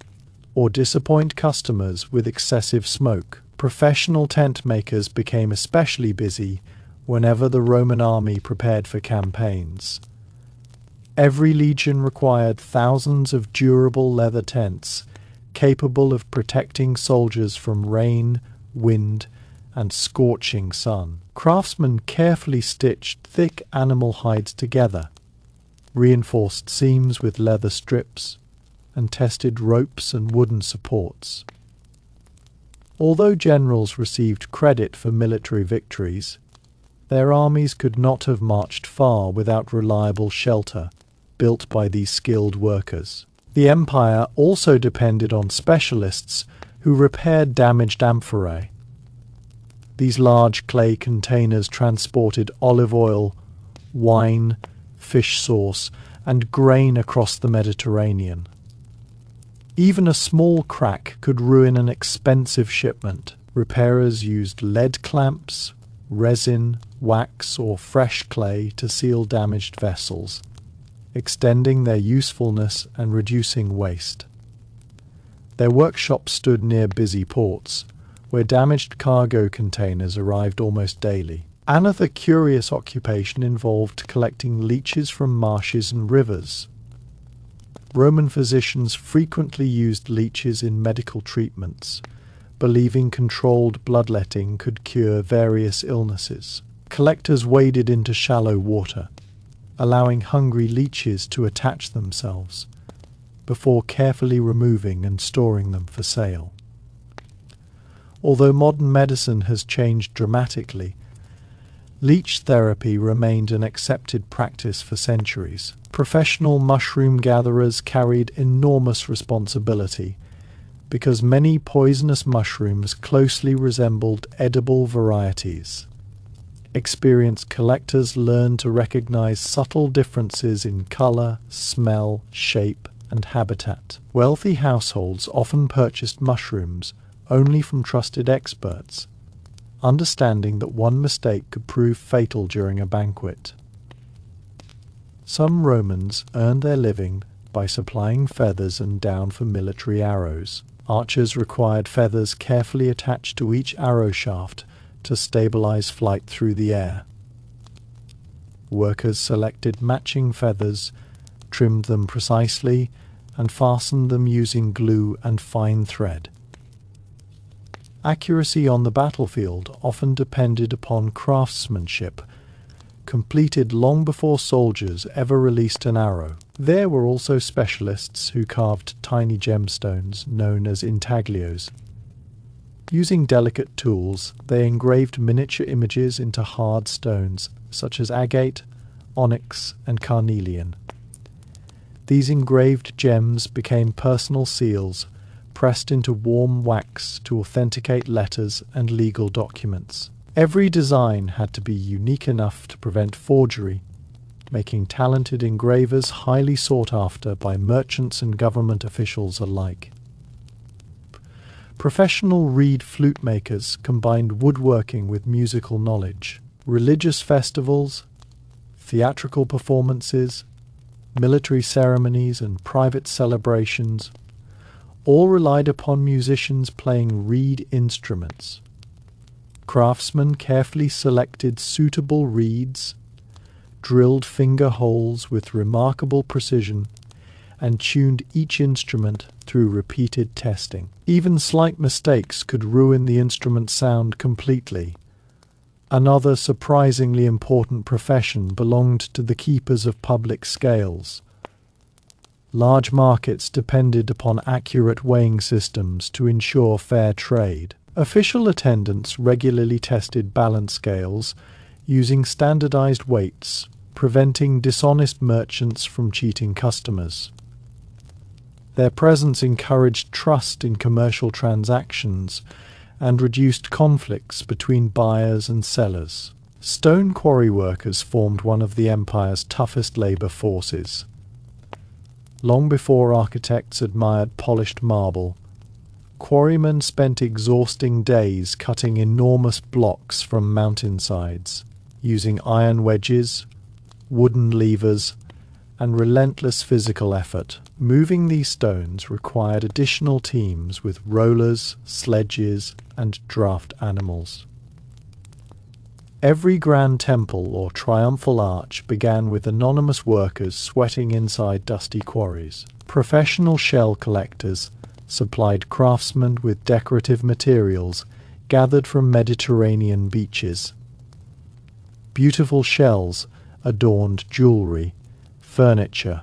S1: or disappoint customers with excessive smoke. Professional tent makers became especially busy whenever the Roman army prepared for campaigns. Every legion required thousands of durable leather tents capable of protecting soldiers from rain, wind, and scorching sun. Craftsmen carefully stitched thick animal hides together, reinforced seams with leather strips, and tested ropes and wooden supports. Although generals received credit for military victories, their armies could not have marched far without reliable shelter built by these skilled workers. The empire also depended on specialists who repaired damaged amphorae. These large clay containers transported olive oil, wine, fish sauce, and grain across the Mediterranean. Even a small crack could ruin an expensive shipment. Repairers used lead clamps, resin, wax, or fresh clay to seal damaged vessels, extending their usefulness and reducing waste. Their workshops stood near busy ports, where damaged cargo containers arrived almost daily. Another curious occupation involved collecting leeches from marshes and rivers. Roman physicians frequently used leeches in medical treatments, believing controlled bloodletting could cure various illnesses. Collectors waded into shallow water, allowing hungry leeches to attach themselves, before carefully removing and storing them for sale. Although modern medicine has changed dramatically, leech therapy remained an accepted practice for centuries. Professional mushroom gatherers carried enormous responsibility because many poisonous mushrooms closely resembled edible varieties. Experienced collectors learned to recognize subtle differences in color, smell, shape, and habitat. Wealthy households often purchased mushrooms only from trusted experts, understanding that one mistake could prove fatal during a banquet. Some Romans earned their living by supplying feathers and down for military arrows. Archers required feathers carefully attached to each arrow shaft to stabilize flight through the air. Workers selected matching feathers, trimmed them precisely, and fastened them using glue and fine thread. Accuracy on the battlefield often depended upon craftsmanship, completed long before soldiers ever released an arrow. There were also specialists who carved tiny gemstones known as intaglios. Using delicate tools, they engraved miniature images into hard stones such as agate, onyx, and carnelian. These engraved gems became personal seals, pressed into warm wax to authenticate letters and legal documents. Every design had to be unique enough to prevent forgery, making talented engravers highly sought after by merchants and government officials alike. Professional reed flute makers combined woodworking with musical knowledge. Religious festivals, theatrical performances, military ceremonies, and private celebrations all relied upon musicians playing reed instruments. Craftsmen carefully selected suitable reeds, drilled finger holes with remarkable precision, and tuned each instrument through repeated testing. Even slight mistakes could ruin the instrument's sound completely. Another surprisingly important profession belonged to the keepers of public scales. Large markets depended upon accurate weighing systems to ensure fair trade. Official attendants regularly tested balance scales using standardized weights, preventing dishonest merchants from cheating customers. Their presence encouraged trust in commercial transactions and reduced conflicts between buyers and sellers. Stone quarry workers formed one of the empire's toughest labour forces. Long before architects admired polished marble, quarrymen spent exhausting days cutting enormous blocks from mountainsides, using iron wedges, wooden levers, and relentless physical effort. Moving these stones required additional teams with rollers, sledges, and draft animals. Every grand temple or triumphal arch began with anonymous workers sweating inside dusty quarries. Professional shell collectors supplied craftsmen with decorative materials gathered from Mediterranean beaches. Beautiful shells adorned jewelry, furniture,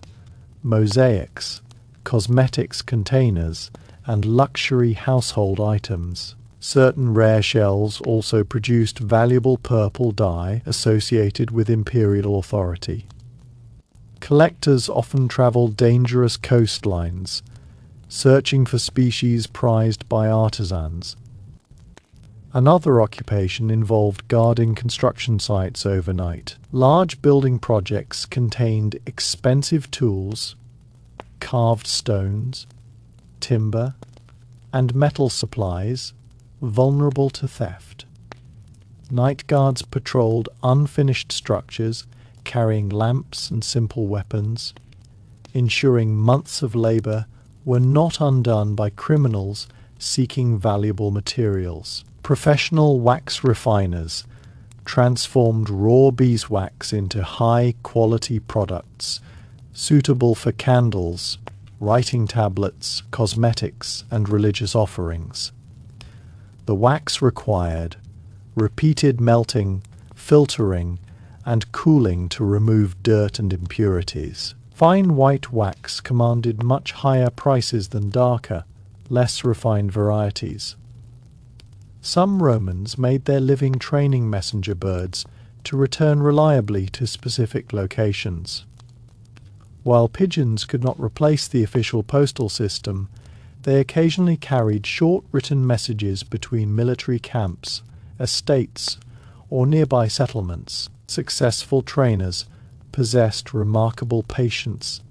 S1: mosaics, cosmetics containers, and luxury household items. Certain rare shells also produced valuable purple dye associated with imperial authority. Collectors often traveled dangerous coastlines, searching for species prized by artisans. Another occupation involved guarding construction sites overnight. Large building projects contained expensive tools, carved stones, timber, and metal supplies vulnerable to theft. Night guards patrolled unfinished structures, carrying lamps and simple weapons, ensuring months of labour were not undone by criminals seeking valuable materials. Professional wax refiners transformed raw beeswax into high-quality products suitable for candles, writing tablets, cosmetics, and religious offerings. The wax required repeated melting, filtering, and cooling to remove dirt and impurities. Fine white wax commanded much higher prices than darker, less refined varieties. Some Romans made their living training messenger birds to return reliably to specific locations. While pigeons could not replace the official postal system, they occasionally carried short written messages between military camps, estates, or nearby settlements. Successful trainers possessed remarkable patience,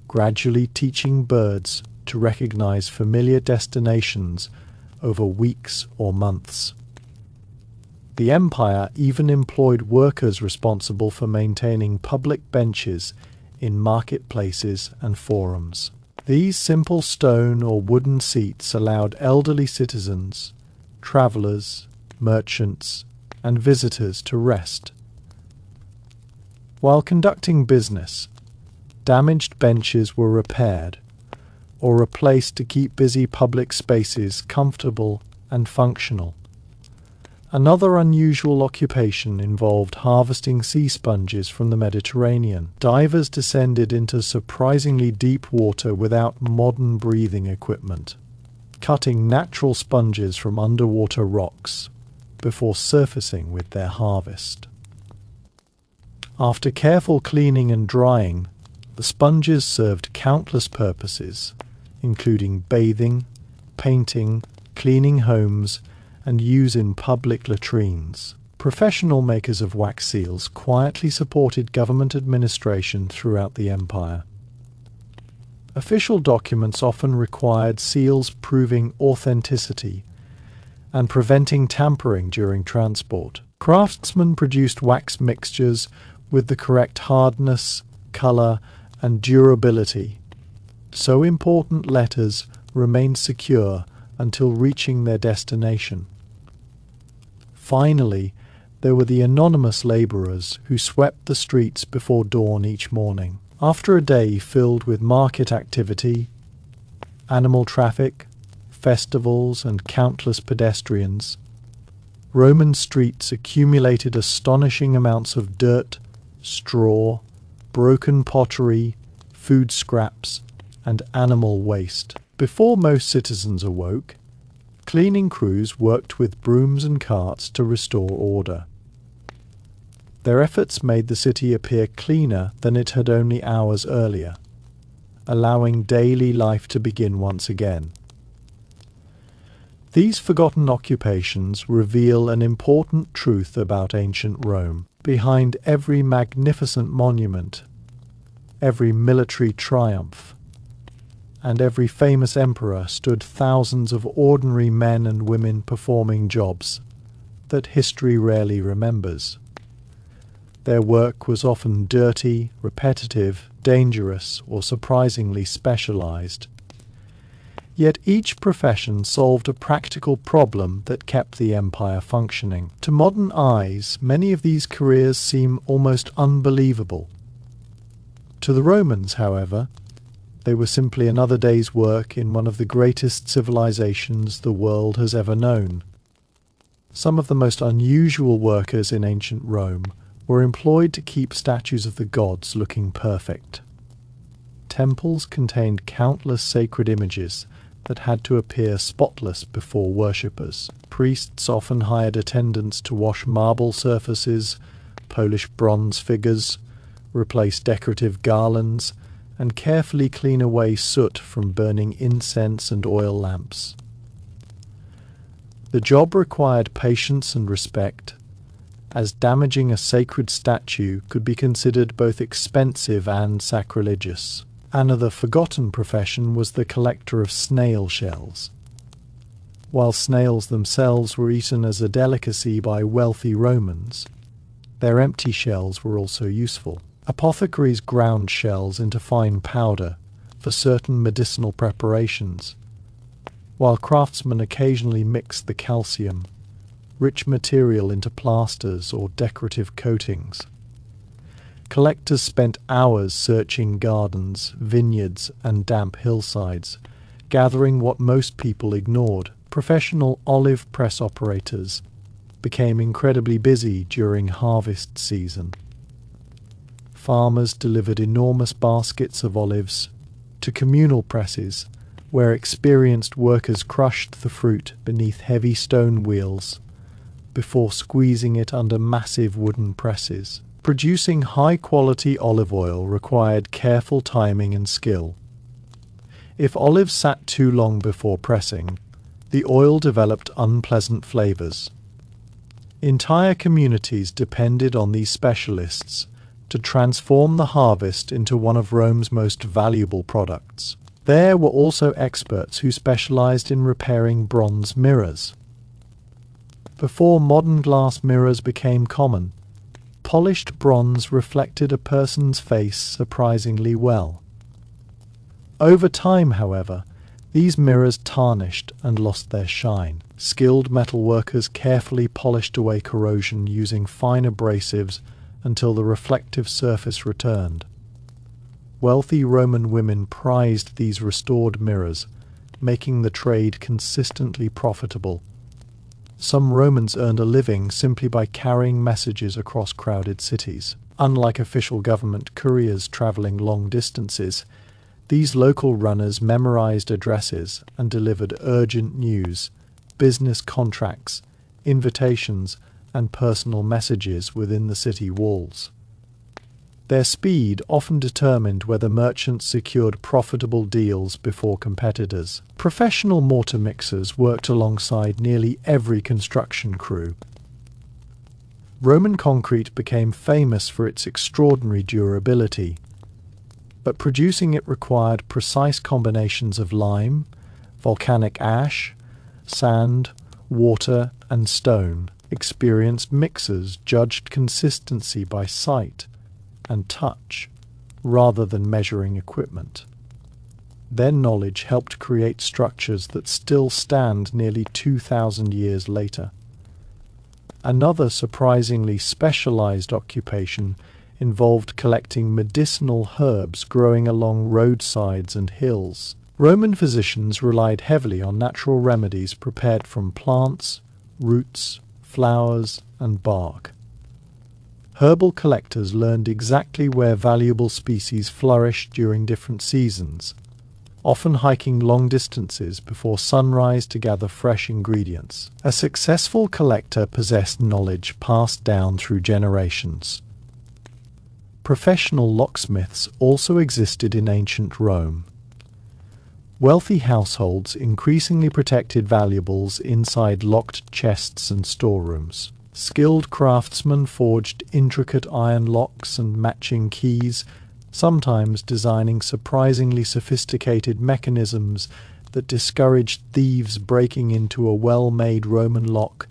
S1: gradually teaching birds to recognize familiar destinations over weeks or months. The empire even employed workers responsible for maintaining public benches in marketplaces and forums. These simple stone or wooden seats allowed elderly citizens, travelers, merchants, and visitors to rest. While conducting business, damaged benches were repaired or replaced to keep busy public spaces comfortable and functional. Another unusual occupation involved harvesting sea sponges from the Mediterranean. Divers descended into surprisingly deep water without modern breathing equipment, cutting natural sponges from underwater rocks before surfacing with their harvest. After careful cleaning and drying, the sponges served countless purposes, including bathing, painting, cleaning homes, and use in public latrines. Professional makers of wax seals quietly supported government administration throughout the empire. Official documents often required seals proving authenticity and preventing tampering during transport. Craftsmen produced wax mixtures with the correct hardness, color, and durability, so important letters remained secure until reaching their destination. Finally, there were the anonymous labourers who swept the streets before dawn each morning. After a day filled with market activity, animal traffic, festivals, and countless pedestrians, Roman streets accumulated astonishing amounts of dirt, straw, broken pottery, food scraps, and animal waste. Before most citizens awoke, cleaning crews worked with brooms and carts to restore order. Their efforts made the city appear cleaner than it had only hours earlier, allowing daily life to begin once again. These forgotten occupations reveal an important truth about ancient Rome. Behind every magnificent monument, every military triumph, and every famous emperor stood thousands of ordinary men and women performing jobs that history rarely remembers. Their work was often dirty, repetitive, dangerous, or surprisingly specialized. Yet each profession solved a practical problem that kept the empire functioning. To modern eyes, many of these careers seem almost unbelievable. To the Romans, however, they were simply another day's work in one of the greatest civilizations the world has ever known. Some of the most unusual workers in ancient Rome were employed to keep statues of the gods looking perfect. Temples contained countless sacred images that had to appear spotless before worshippers. Priests often hired attendants to wash marble surfaces, polish bronze figures, replace decorative garlands, and carefully clean away soot from burning incense and oil lamps. The job required patience and respect, as damaging a sacred statue could be considered both expensive and sacrilegious. Another forgotten profession was the collector of snail shells. While snails themselves were eaten as a delicacy by wealthy Romans, their empty shells were also useful. Apothecaries ground shells into fine powder for certain medicinal preparations, while craftsmen occasionally mixed the calcium, rich material, into plasters or decorative coatings. Collectors spent hours searching gardens, vineyards, and damp hillsides, gathering what most people ignored. Professional olive press operators became incredibly busy during harvest season. Farmers delivered enormous baskets of olives to communal presses, where experienced workers crushed the fruit beneath heavy stone wheels before squeezing it under massive wooden presses. Producing high-quality olive oil required careful timing and skill. If olives sat too long before pressing, the oil developed unpleasant flavors. Entire communities depended on these specialists to transform the harvest into one of Rome's most valuable products. There were also experts who specialized in repairing bronze mirrors. Before modern glass mirrors became common, polished bronze reflected a person's face surprisingly well. Over time, however, these mirrors tarnished and lost their shine. Skilled metal workers carefully polished away corrosion using fine abrasives until the reflective surface returned. Wealthy Roman women prized these restored mirrors, making the trade consistently profitable. Some Romans earned a living simply by carrying messages across crowded cities. Unlike official government couriers traveling long distances, these local runners memorized addresses and delivered urgent news, business contracts, invitations, and personal messages within the city walls. Their speed often determined whether merchants secured profitable deals before competitors. Professional mortar mixers worked alongside nearly every construction crew. Roman concrete became famous for its extraordinary durability, but producing it required precise combinations of lime, volcanic ash, sand, water, and stone. Experienced mixers judged consistency by sight and touch, rather than measuring equipment. Their knowledge helped create structures that still stand nearly 2,000 years later. Another surprisingly specialized occupation involved collecting medicinal herbs growing along roadsides and hills. Roman physicians relied heavily on natural remedies prepared from plants, roots, flowers, and bark. Herbal collectors learned exactly where valuable species flourished during different seasons, often hiking long distances before sunrise to gather fresh ingredients. A successful collector possessed knowledge passed down through generations. Professional locksmiths also existed in ancient Rome. Wealthy households increasingly protected valuables inside locked chests and storerooms. Skilled craftsmen forged intricate iron locks and matching keys, sometimes designing surprisingly sophisticated mechanisms that discouraged thieves. Breaking into a well-made Roman lock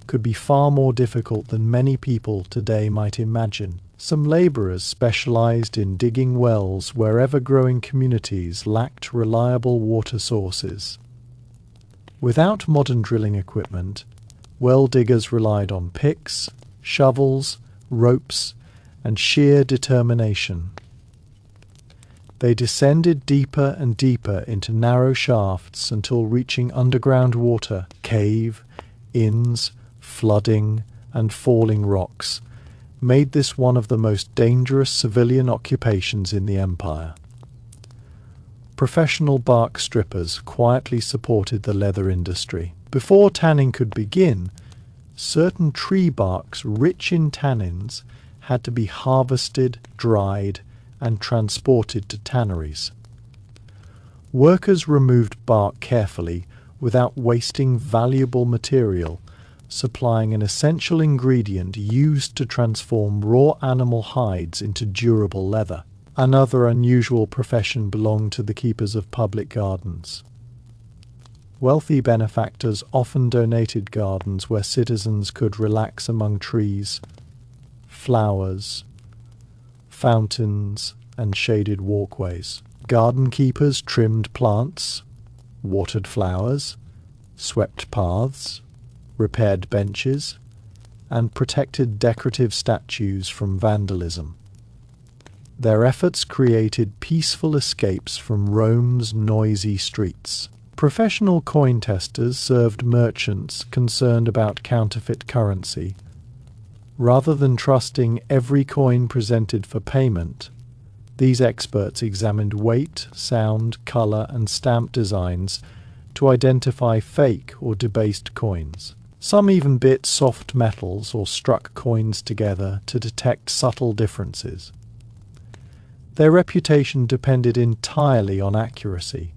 S1: could be far more difficult than many people today might imagine. Some laborers specialized in digging wells wherever growing communities lacked reliable water sources. Without modern drilling equipment, well diggers relied on picks, shovels, ropes, and sheer determination. They descended deeper and deeper into narrow shafts until reaching underground water, cave, inns, flooding, and falling rocks made this one of the most dangerous civilian occupations in the empire. Professional bark strippers quietly supported the leather industry. Before tanning could begin, certain tree barks rich in tannins had to be harvested, dried, and transported to tanneries. Workers removed bark carefully without wasting valuable material, supplying an essential ingredient used to transform raw animal hides into durable leather. Another unusual profession belonged to the keepers of public gardens. Wealthy benefactors often donated gardens where citizens could relax among trees, flowers, fountains, and shaded walkways. Garden keepers trimmed plants, watered flowers, swept paths, repaired benches, and protected decorative statues from vandalism. Their efforts created peaceful escapes from Rome's noisy streets. Professional coin testers served merchants concerned about counterfeit currency. Rather than trusting every coin presented for payment, these experts examined weight, sound, color, and stamp designs to identify fake or debased coins. Some even bit soft metals or struck coins together to detect subtle differences. Their reputation depended entirely on accuracy.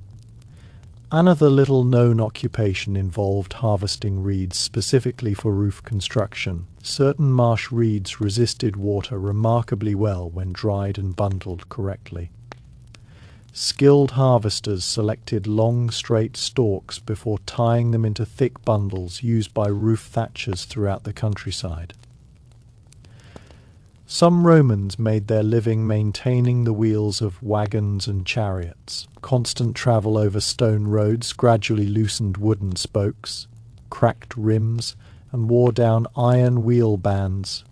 S1: Another little-known occupation involved harvesting reeds specifically for roof construction. Certain marsh reeds resisted water remarkably well when dried and bundled correctly. Skilled harvesters selected long, straight stalks before tying them into thick bundles used by roof thatchers throughout the countryside. Some Romans made their living maintaining the wheels of wagons and chariots. Constant travel over stone roads gradually loosened wooden spokes, cracked rims, and wore down iron wheel bands.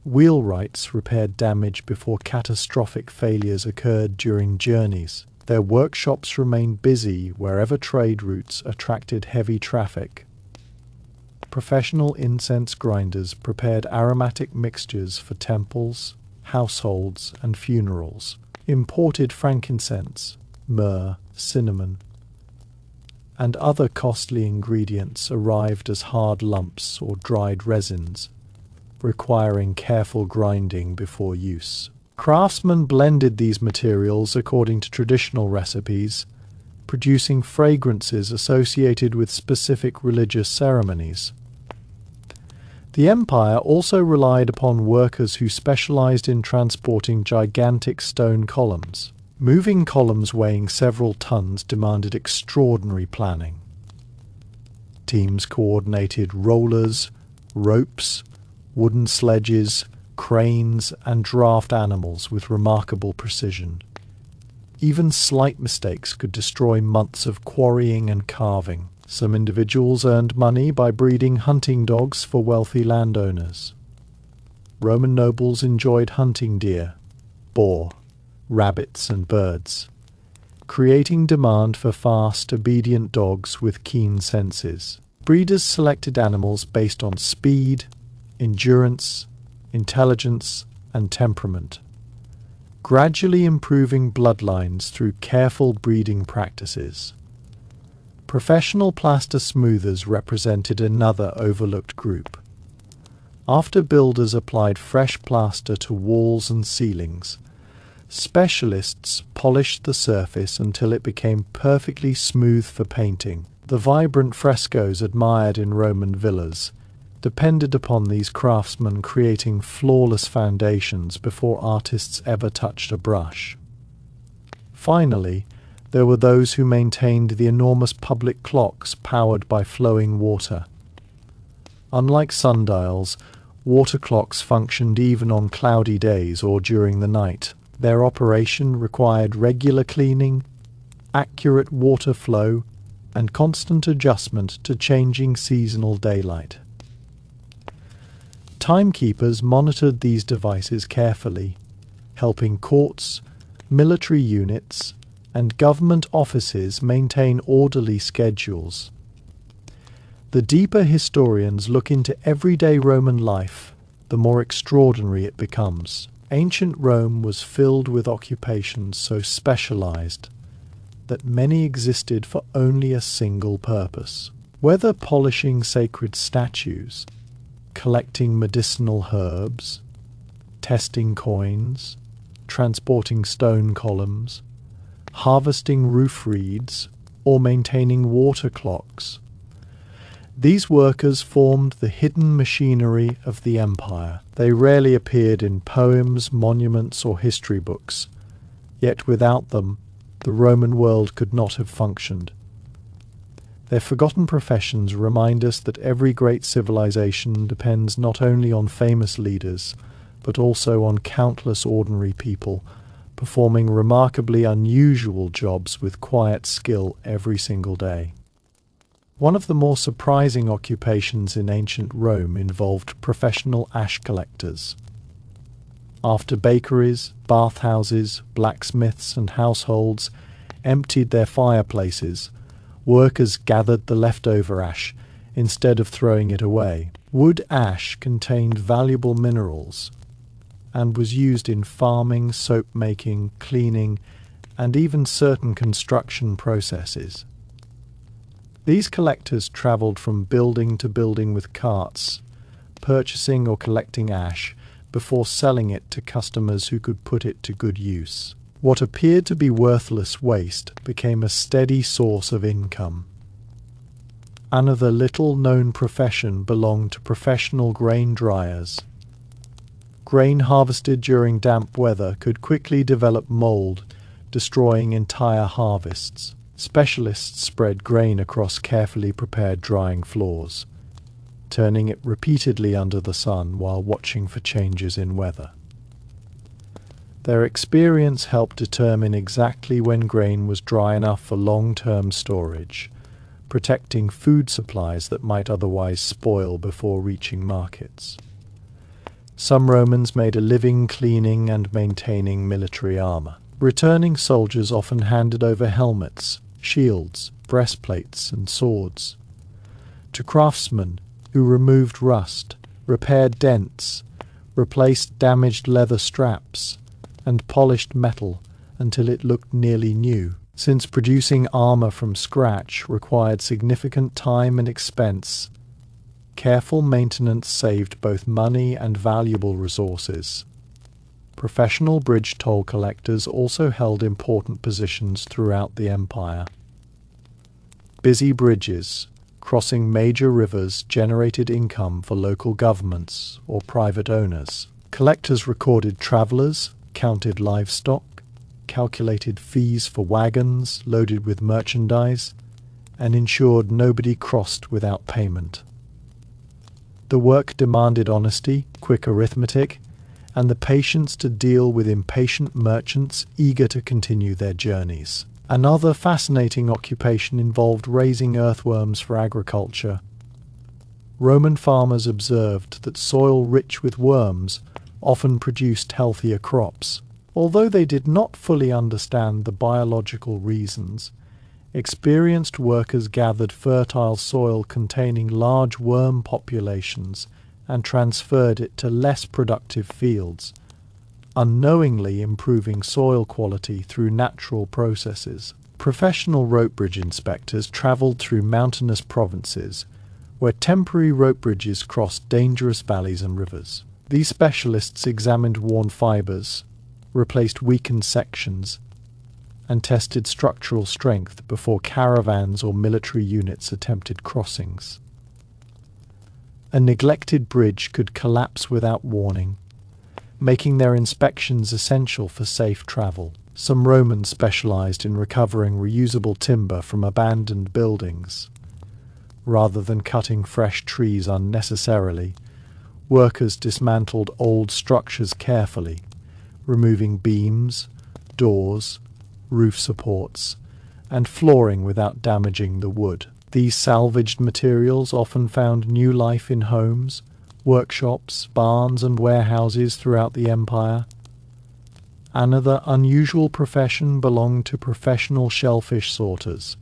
S1: Wheelwrights repaired damage before catastrophic failures occurred during journeys. Their workshops remained busy wherever trade routes attracted heavy traffic. Professional incense grinders prepared aromatic mixtures for temples, households, and funerals. Imported frankincense, myrrh, cinnamon, and other costly ingredients arrived as hard lumps or dried resins, requiring careful grinding before use. Craftsmen blended these materials according to traditional recipes, producing fragrances associated with specific religious ceremonies. The empire also relied upon workers who specialized in transporting gigantic stone columns. Moving columns weighing several tons demanded extraordinary planning. Teams coordinated rollers, ropes, wooden sledges, cranes, and draft animals with remarkable precision. Even slight mistakes could destroy months of quarrying and carving. Some individuals earned money by breeding hunting dogs for wealthy landowners. Roman nobles enjoyed hunting deer, boar, rabbits, and birds, creating demand for fast, obedient dogs with keen senses. Breeders selected animals based on speed, endurance, intelligence, and temperament, gradually improving bloodlines through careful breeding practices. Professional plaster smoothers represented another overlooked group. After builders applied fresh plaster to walls and ceilings, Specialists polished the surface until it became perfectly smooth for painting. The vibrant frescoes admired in Roman villas depended upon these craftsmen creating flawless foundations before artists ever touched a brush. Finally, there were those who maintained the enormous public clocks powered by flowing water. Unlike sundials, water clocks functioned even on cloudy days or during the night. Their operation required regular cleaning, accurate water flow, and constant adjustment to changing seasonal daylight. Timekeepers monitored these devices carefully, helping courts, military units, and government offices maintain orderly schedules. The deeper historians look into everyday Roman life, the more extraordinary it becomes. Ancient Rome was filled with occupations so specialized that many existed for only a single purpose. Whether polishing sacred statues, collecting medicinal herbs, testing coins, transporting stone columns, harvesting roof reeds, or maintaining water clocks, these workers formed the hidden machinery of the empire. They rarely appeared in poems, monuments, or history books, yet without them, the Roman world could not have functioned. Their forgotten professions remind us that every great civilization depends not only on famous leaders, but also on countless ordinary people, performing remarkably unusual jobs with quiet skill every single day. One of the more surprising occupations in ancient Rome involved professional ash collectors. After bakeries, bathhouses, blacksmiths, and households emptied their fireplaces, workers gathered the leftover ash instead of throwing it away. Wood ash contained valuable minerals and was used in farming, soap making, cleaning, and even certain construction processes. These collectors travelled from building to building with carts, purchasing or collecting ash before selling it to customers who could put it to good use. What appeared to be worthless waste became a steady source of income. Another little-known profession belonged to professional grain dryers. Grain harvested during damp weather could quickly develop mold, destroying entire harvests. Specialists spread grain across carefully prepared drying floors, turning it repeatedly under the sun while watching for changes in weather. Their experience helped determine exactly when grain was dry enough for long-term storage, protecting food supplies that might otherwise spoil before reaching markets. Some Romans made a living cleaning and maintaining military armor. Returning soldiers often handed over helmets, shields, breastplates, and swords to craftsmen who removed rust, repaired dents, replaced damaged leather straps, and polished metal until it looked nearly new. Since producing armor from scratch required significant time and expense, careful maintenance saved both money and valuable resources. Professional bridge toll collectors also held important positions throughout the empire. Busy bridges crossing major rivers generated income for local governments or private owners. Collectors recorded travelers, counted livestock, calculated fees for wagons loaded with merchandise, and ensured nobody crossed without payment. The work demanded honesty, quick arithmetic, and the patience to deal with impatient merchants eager to continue their journeys. Another fascinating occupation involved raising earthworms for agriculture. Roman farmers observed that soil rich with worms often produced healthier crops. Although they did not fully understand the biological reasons, experienced workers gathered fertile soil containing large worm populations and transferred it to less productive fields, unknowingly improving soil quality through natural processes. Professional rope bridge inspectors travelled through mountainous provinces where temporary rope bridges crossed dangerous valleys and rivers. These specialists examined worn fibres, replaced weakened sections, and tested structural strength before caravans or military units attempted crossings. A neglected bridge could collapse without warning, making their inspections essential for safe travel. Some Romans specialized in recovering reusable timber from abandoned buildings. Rather than cutting fresh trees unnecessarily, workers dismantled old structures carefully, removing beams, doors, roof supports, and flooring without damaging the wood. These salvaged materials often found new life in homes, workshops, barns, and warehouses throughout the empire. Another unusual profession belonged to professional shellfish sorters.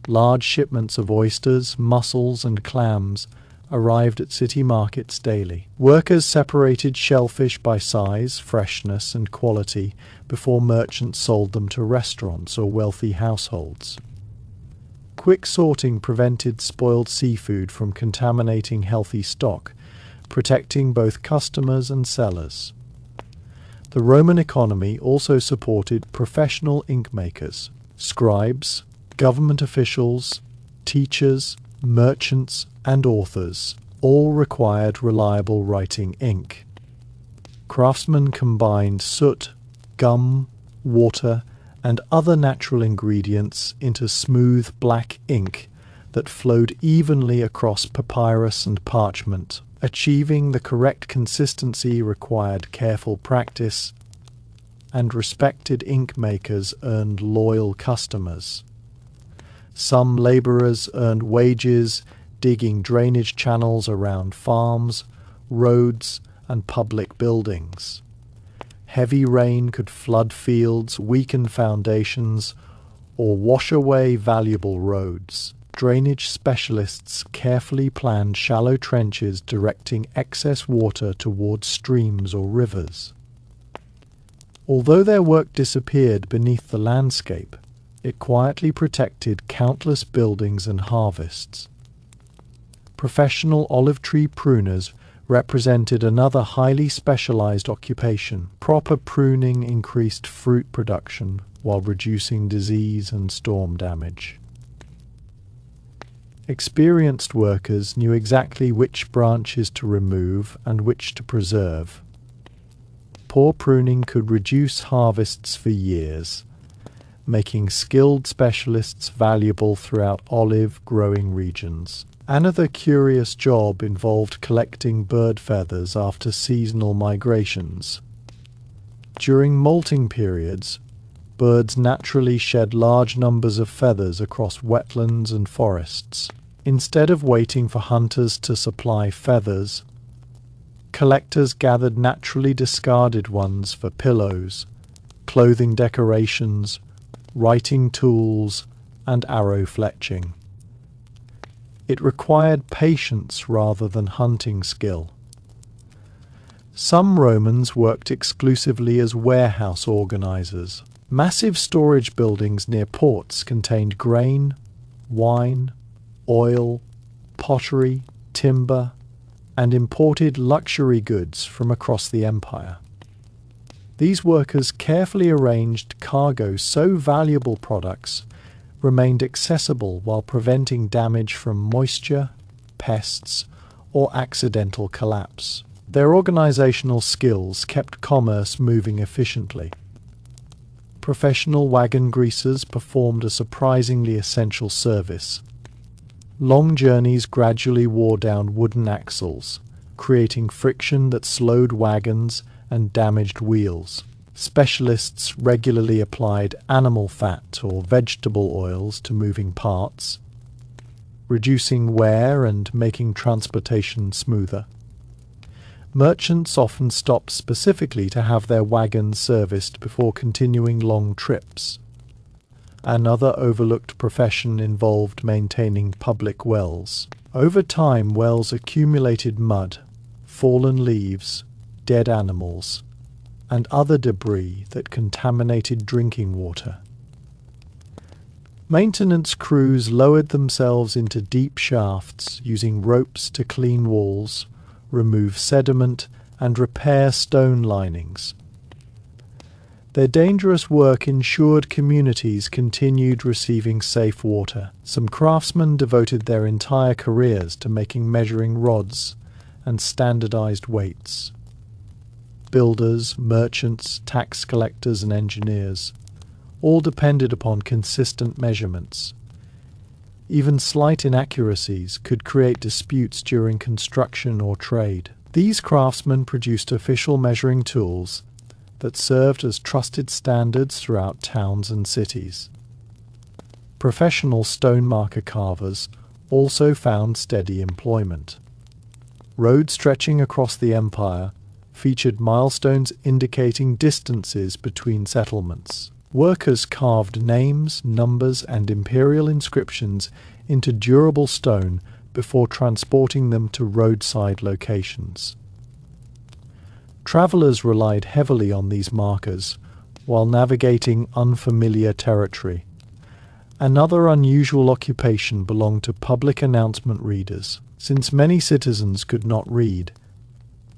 S1: Large shipments of oysters, mussels, and clams arrived at city markets daily. Workers separated shellfish by size, freshness, and quality before merchants sold them to restaurants or wealthy households. Quick sorting prevented spoiled seafood from contaminating healthy stock, protecting both customers and sellers. The Roman economy also supported professional ink makers, scribes, government officials, teachers, merchants, and authors. All required reliable writing ink. Craftsmen combined soot, gum, water, and other natural ingredients into smooth black ink that flowed evenly across papyrus and parchment. Achieving the correct consistency required careful practice, and respected ink makers earned loyal customers. Some laborers earned wages digging drainage channels around farms, roads, and public buildings. Heavy rain could flood fields, weaken foundations, or wash away valuable roads. Drainage specialists carefully planned shallow trenches directing excess water towards streams or rivers. Although their work disappeared beneath the landscape, it quietly protected countless buildings and harvests. Professional olive tree pruners represented another highly specialized occupation. Proper pruning increased fruit production while reducing disease and storm damage. Experienced workers knew exactly which branches to remove and which to preserve. Poor pruning could reduce harvests for years, making skilled specialists valuable throughout olive-growing regions. Another curious job involved collecting bird feathers after seasonal migrations. During molting periods, birds naturally shed large numbers of feathers across wetlands and forests. Instead of waiting for hunters to supply feathers, collectors gathered naturally discarded ones for pillows, clothing decorations, writing tools, and arrow fletching. It required patience rather than hunting skill. Some Romans worked exclusively as warehouse organizers. Massive storage buildings near ports contained grain, wine, oil, pottery, timber, and imported luxury goods from across the empire. These workers carefully arranged cargo so valuable products remained accessible while preventing damage from moisture, pests, or accidental collapse. Their organizational skills kept commerce moving efficiently. Professional wagon greasers performed a surprisingly essential service. Long journeys gradually wore down wooden axles, creating friction that slowed wagons and damaged wheels. Specialists regularly applied animal fat or vegetable oils to moving parts, reducing wear and making transportation smoother. Merchants often stopped specifically to have their wagons serviced before continuing long trips. Another overlooked profession involved maintaining public wells. Over time, wells accumulated mud, fallen leaves, dead animals, and other debris that contaminated drinking water. Maintenance crews lowered themselves into deep shafts using ropes to clean walls, remove sediment, and repair stone linings. Their dangerous work ensured communities continued receiving safe water. Some craftsmen devoted their entire careers to making measuring rods and standardized weights. Builders, merchants, tax collectors, and engineers all depended upon consistent measurements. Even slight inaccuracies could create disputes during construction or trade. These craftsmen produced official measuring tools that served as trusted standards throughout towns and cities. Professional stone marker carvers also found steady employment. Roads stretching across the empire featured milestones indicating distances between settlements. Workers carved names, numbers, and imperial inscriptions into durable stone before transporting them to roadside locations. Travelers relied heavily on these markers while navigating unfamiliar territory. Another unusual occupation belonged to public announcement readers. Since many citizens could not read,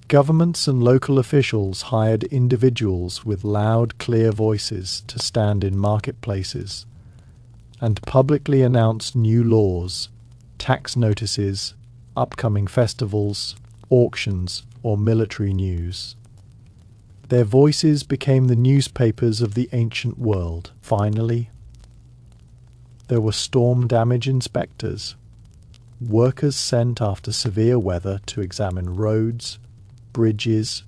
S1: governments and local officials hired individuals with loud, clear voices to stand in marketplaces and publicly announce new laws, tax notices, upcoming festivals, auctions, or military news. Their voices became the newspapers of the ancient world. Finally, there were storm damage inspectors, workers sent after severe weather to examine roads, bridges,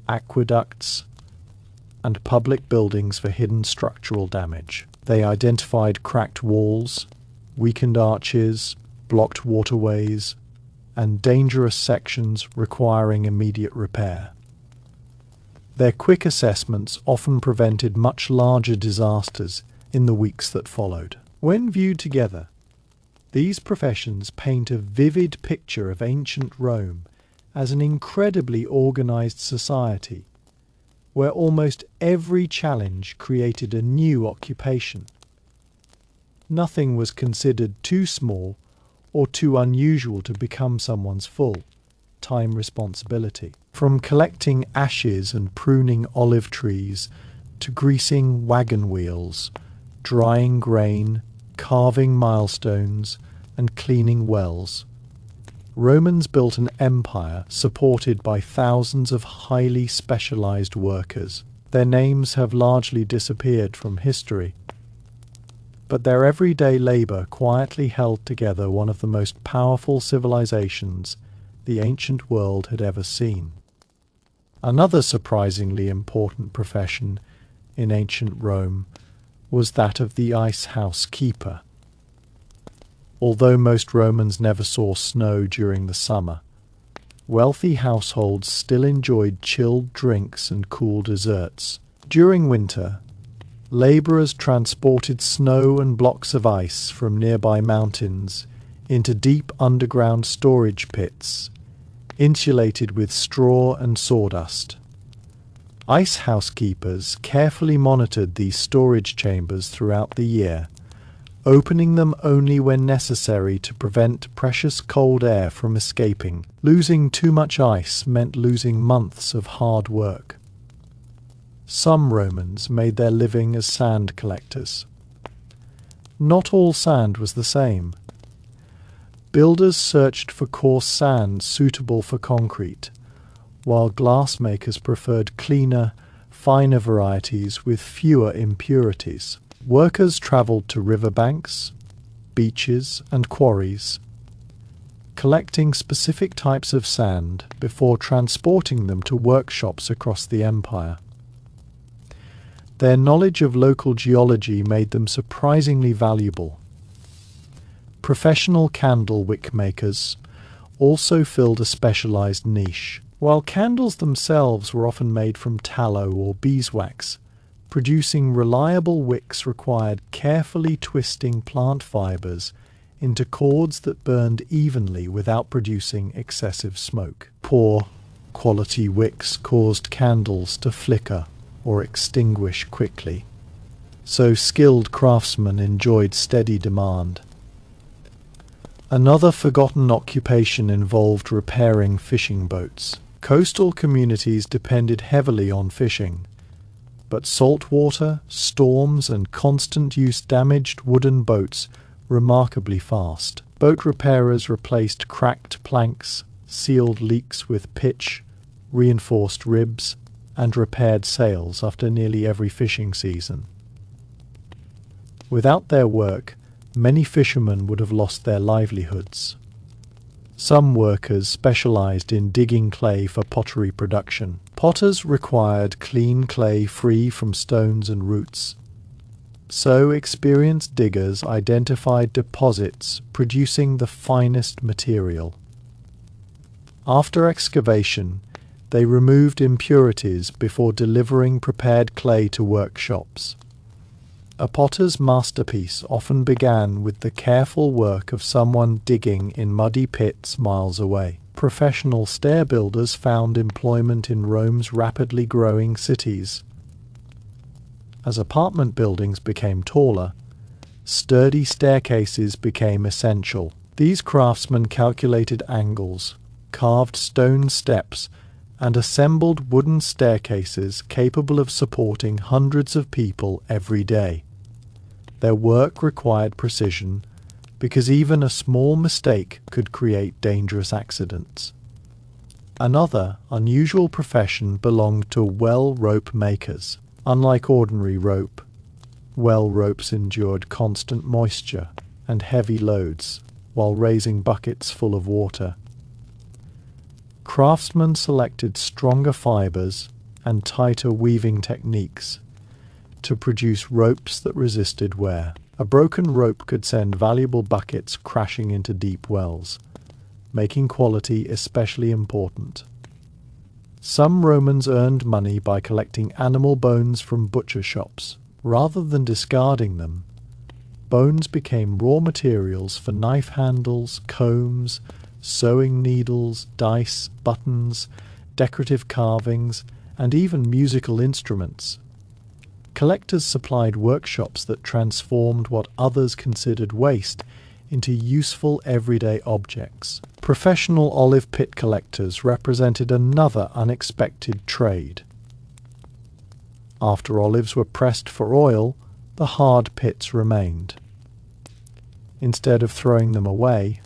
S1: aqueducts, and public buildings for hidden structural damage. They identified cracked walls, weakened arches, blocked waterways, and dangerous sections requiring immediate repair. Their quick assessments often prevented much larger disasters in the weeks that followed. When viewed together, these professions paint a vivid picture of ancient Rome as an incredibly organized society, where almost every challenge created a new occupation. Nothing was considered too small or too unusual to become someone's full-time responsibility. From collecting ashes and pruning olive trees to greasing wagon wheels, drying grain, carving milestones, and cleaning wells, Romans built an empire supported by thousands of highly specialized workers. Their names have largely disappeared from history, but their everyday labor quietly held together one of the most powerful civilizations the ancient world had ever seen. Another surprisingly important profession in ancient Rome was that of the ice house keeper. Although most Romans never saw snow during the summer, wealthy households still enjoyed chilled drinks and cool desserts. During winter, laborers transported snow and blocks of ice from nearby mountains into deep underground storage pits, insulated with straw and sawdust. Ice housekeepers carefully monitored these storage chambers throughout the year, opening them only when necessary to prevent precious cold air from escaping. Losing too much ice meant losing months of hard work. Some Romans made their living as sand collectors. Not all sand was the same. Builders searched for coarse sand suitable for concrete, while glassmakers preferred cleaner, finer varieties with fewer impurities. Workers traveled to riverbanks, beaches, and quarries, collecting specific types of sand before transporting them to workshops across the empire. Their knowledge of local geology made them surprisingly valuable. Professional candle wick makers also filled a specialized niche. While candles themselves were often made from tallow or beeswax, producing reliable wicks required carefully twisting plant fibers into cords that burned evenly without producing excessive smoke. Poor quality wicks caused candles to flicker or extinguish quickly, so skilled craftsmen enjoyed steady demand. Another forgotten occupation involved repairing fishing boats. Coastal communities depended heavily on fishing, but salt water, storms, and constant use damaged wooden boats remarkably fast. Boat repairers replaced cracked planks, sealed leaks with pitch, reinforced ribs, and repaired sails after nearly every fishing season. Without their work, many fishermen would have lost their livelihoods. Some workers specialized in digging clay for pottery production. Potters required clean clay free from stones and roots. So experienced diggers identified deposits producing the finest material. After excavation, they removed impurities before delivering prepared clay to workshops. A potter's masterpiece often began with the careful work of someone digging in muddy pits miles away. Professional stair builders found employment in Rome's rapidly growing cities. As apartment buildings became taller, sturdy staircases became essential. These craftsmen calculated angles, carved stone steps, and assembled wooden staircases capable of supporting hundreds of people every day. Their work required precision because even a small mistake could create dangerous accidents. Another unusual profession belonged to well rope makers. Unlike ordinary rope, well ropes endured constant moisture and heavy loads while raising buckets full of water. Craftsmen selected stronger fibers and tighter weaving techniques to produce ropes that resisted wear. A broken rope could send valuable buckets crashing into deep wells, making quality especially important. Some Romans earned money by collecting animal bones from butcher shops. Rather than discarding them, bones became raw materials for knife handles, combs, sewing needles, dice, buttons, decorative carvings, and even musical instruments. Collectors supplied workshops that transformed what others considered waste into useful everyday objects. Professional olive pit collectors represented another unexpected trade. After olives were pressed for oil, the hard pits remained. Instead of throwing them away,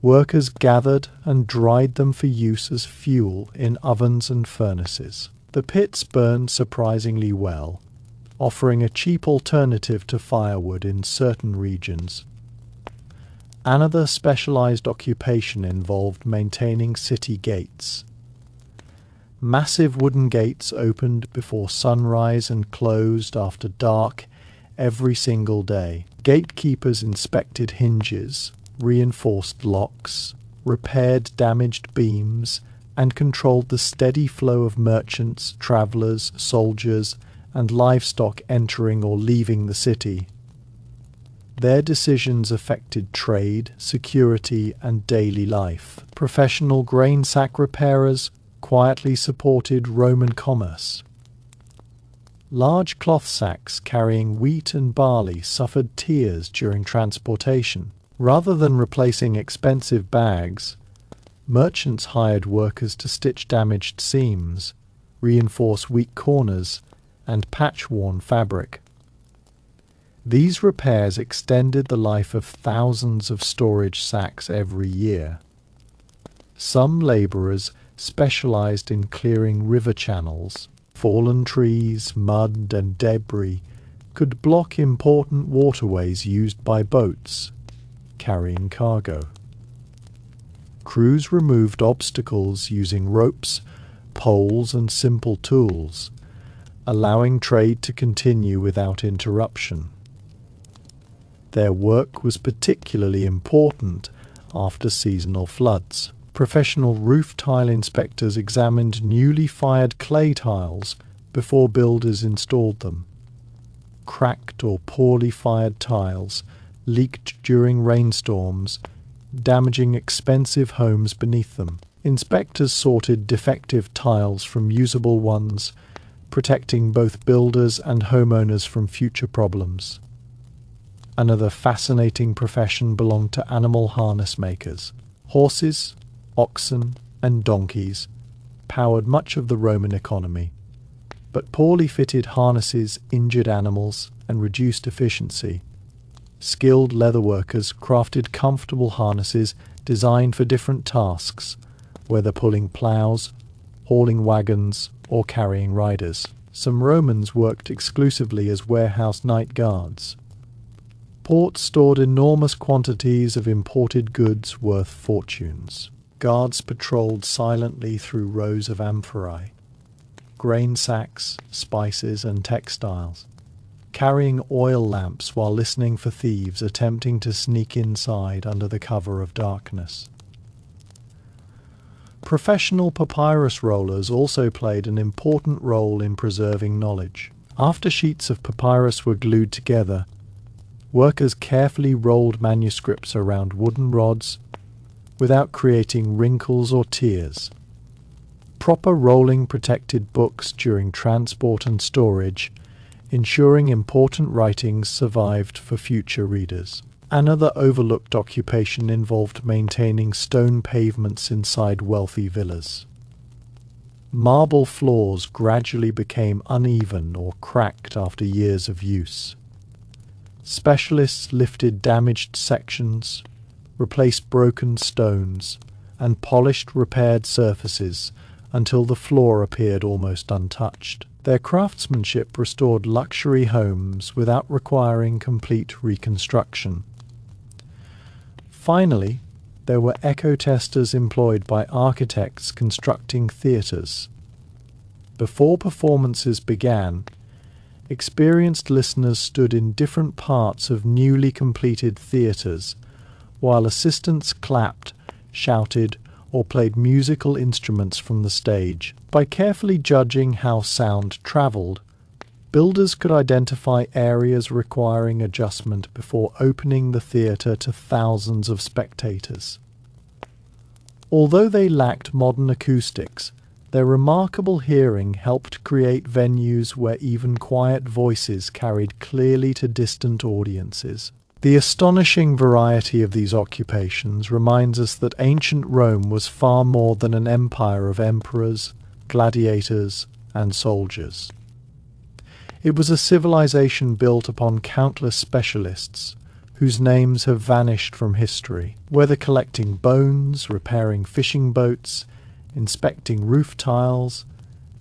S1: workers gathered and dried them for use as fuel in ovens and furnaces. The pits burned surprisingly well, offering a cheap alternative to firewood in certain regions. Another specialized occupation involved maintaining city gates. Massive wooden gates opened before sunrise and closed after dark every single day. Gatekeepers inspected hinges, reinforced locks, repaired damaged beams, and controlled the steady flow of merchants, travelers, soldiers, and livestock entering or leaving the city. Their decisions affected trade, security, and daily life. Professional grain sack repairers quietly supported Roman commerce. Large cloth sacks carrying wheat and barley suffered tears during transportation. Rather than replacing expensive bags, merchants hired workers to stitch damaged seams, reinforce weak corners, and patch worn fabric. These repairs extended the life of thousands of storage sacks every year. Some laborers specialized in clearing river channels. Fallen trees, mud, and debris could block important waterways used by boats carrying cargo. Crews removed obstacles using ropes, poles, and simple tools, allowing trade to continue without interruption. Their work was particularly important after seasonal floods. Professional roof tile inspectors examined newly fired clay tiles before builders installed them. Cracked or poorly fired tiles leaked during rainstorms, damaging expensive homes beneath them. Inspectors sorted defective tiles from usable ones, protecting both builders and homeowners from future problems. Another fascinating profession belonged to animal harness makers. Horses, oxen, and donkeys powered much of the Roman economy. but poorly fitted harnesses injured animals and reduced efficiency. Skilled leatherworkers crafted comfortable harnesses designed for different tasks, whether pulling plows, hauling wagons, or carrying riders. Some Romans worked exclusively as warehouse night guards. Ports stored enormous quantities of imported goods worth fortunes. Guards patrolled silently through rows of amphorae, grain sacks, spices, and textiles, carrying oil lamps while listening for thieves attempting to sneak inside under the cover of darkness. Professional papyrus rollers also played an important role in preserving knowledge. After sheets of papyrus were glued together, workers carefully rolled manuscripts around wooden rods without creating wrinkles or tears. Proper rolling protected books during transport and storage, ensuring important writings survived for future readers. Another overlooked occupation involved maintaining stone pavements inside wealthy villas. Marble floors gradually became uneven or cracked after years of use. Specialists lifted damaged sections, replaced broken stones, and polished repaired surfaces until the floor appeared almost untouched. Their craftsmanship restored luxury homes without requiring complete reconstruction. Finally, there were echo testers employed by architects constructing theatres. Before performances began, experienced listeners stood in different parts of newly completed theatres, while assistants clapped, shouted, or played musical instruments from the stage. By carefully judging how sound travelled, builders could identify areas requiring adjustment before opening the theatre to thousands of spectators. Although they lacked modern acoustics, their remarkable hearing helped create venues where even quiet voices carried clearly to distant audiences. The astonishing variety of these occupations reminds us that ancient Rome was far more than an empire of emperors, gladiators, and soldiers. It was a civilization built upon countless specialists, whose names have vanished from history. Whether collecting bones, repairing fishing boats, inspecting roof tiles,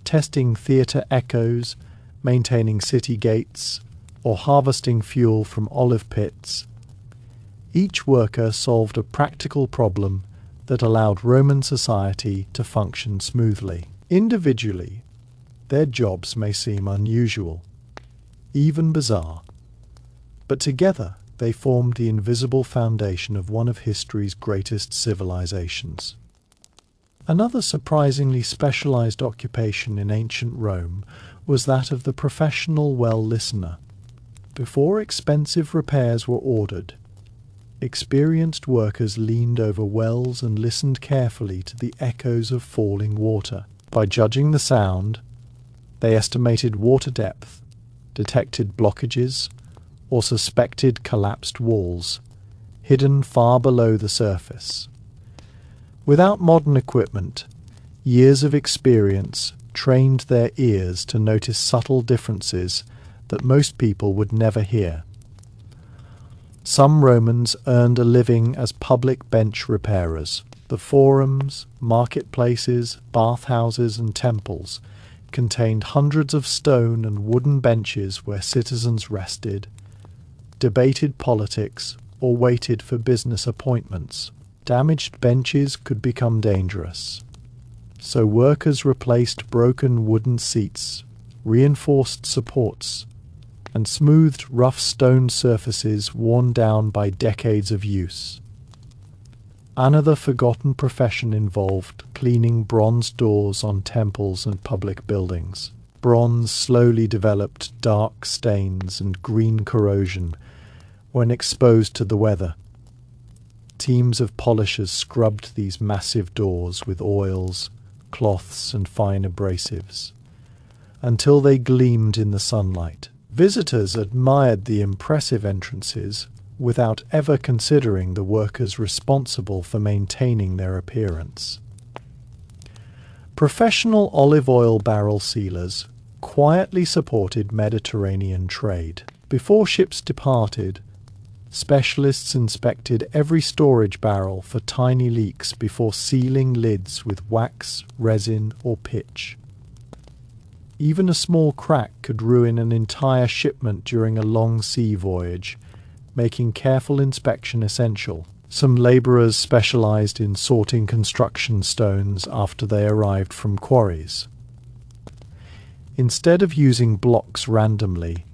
S1: testing theatre echoes, maintaining city gates, or harvesting fuel from olive pits, each worker solved a practical problem that allowed Roman society to function smoothly. Individually, their jobs may seem unusual, even bizarre, but together they formed the invisible foundation of one of history's greatest civilizations. Another surprisingly specialized occupation in ancient Rome was that of the professional well listener. Before expensive repairs were ordered, experienced workers leaned over wells and listened carefully to the echoes of falling water. By judging the sound, they estimated water depth, detected blockages, or suspected collapsed walls, hidden far below the surface. Without modern equipment, years of experience trained their ears to notice subtle differences that most people would never hear. Some Romans earned a living as public bench repairers. The forums, marketplaces, bathhouses, and temples contained hundreds of stone and wooden benches where citizens rested, debated politics, or waited for business appointments. Damaged benches could become dangerous, so workers replaced broken wooden seats, reinforced supports, and smoothed rough stone surfaces worn down by decades of use. Another forgotten profession involved cleaning bronze doors on temples and public buildings. Bronze slowly developed dark stains and green corrosion when exposed to the weather. Teams of polishers scrubbed these massive doors with oils, cloths, and fine abrasives, until they gleamed in the sunlight. Visitors admired the impressive entrances without ever considering the workers responsible for maintaining their appearance. Professional olive oil barrel sealers quietly supported Mediterranean trade. Before ships departed, specialists inspected every storage barrel for tiny leaks before sealing lids with wax, resin, or pitch. Even a small crack could ruin an entire shipment during a long sea voyage, making careful inspection essential. Some labourers specialised in sorting construction stones after they arrived from quarries. Instead of using blocks randomly,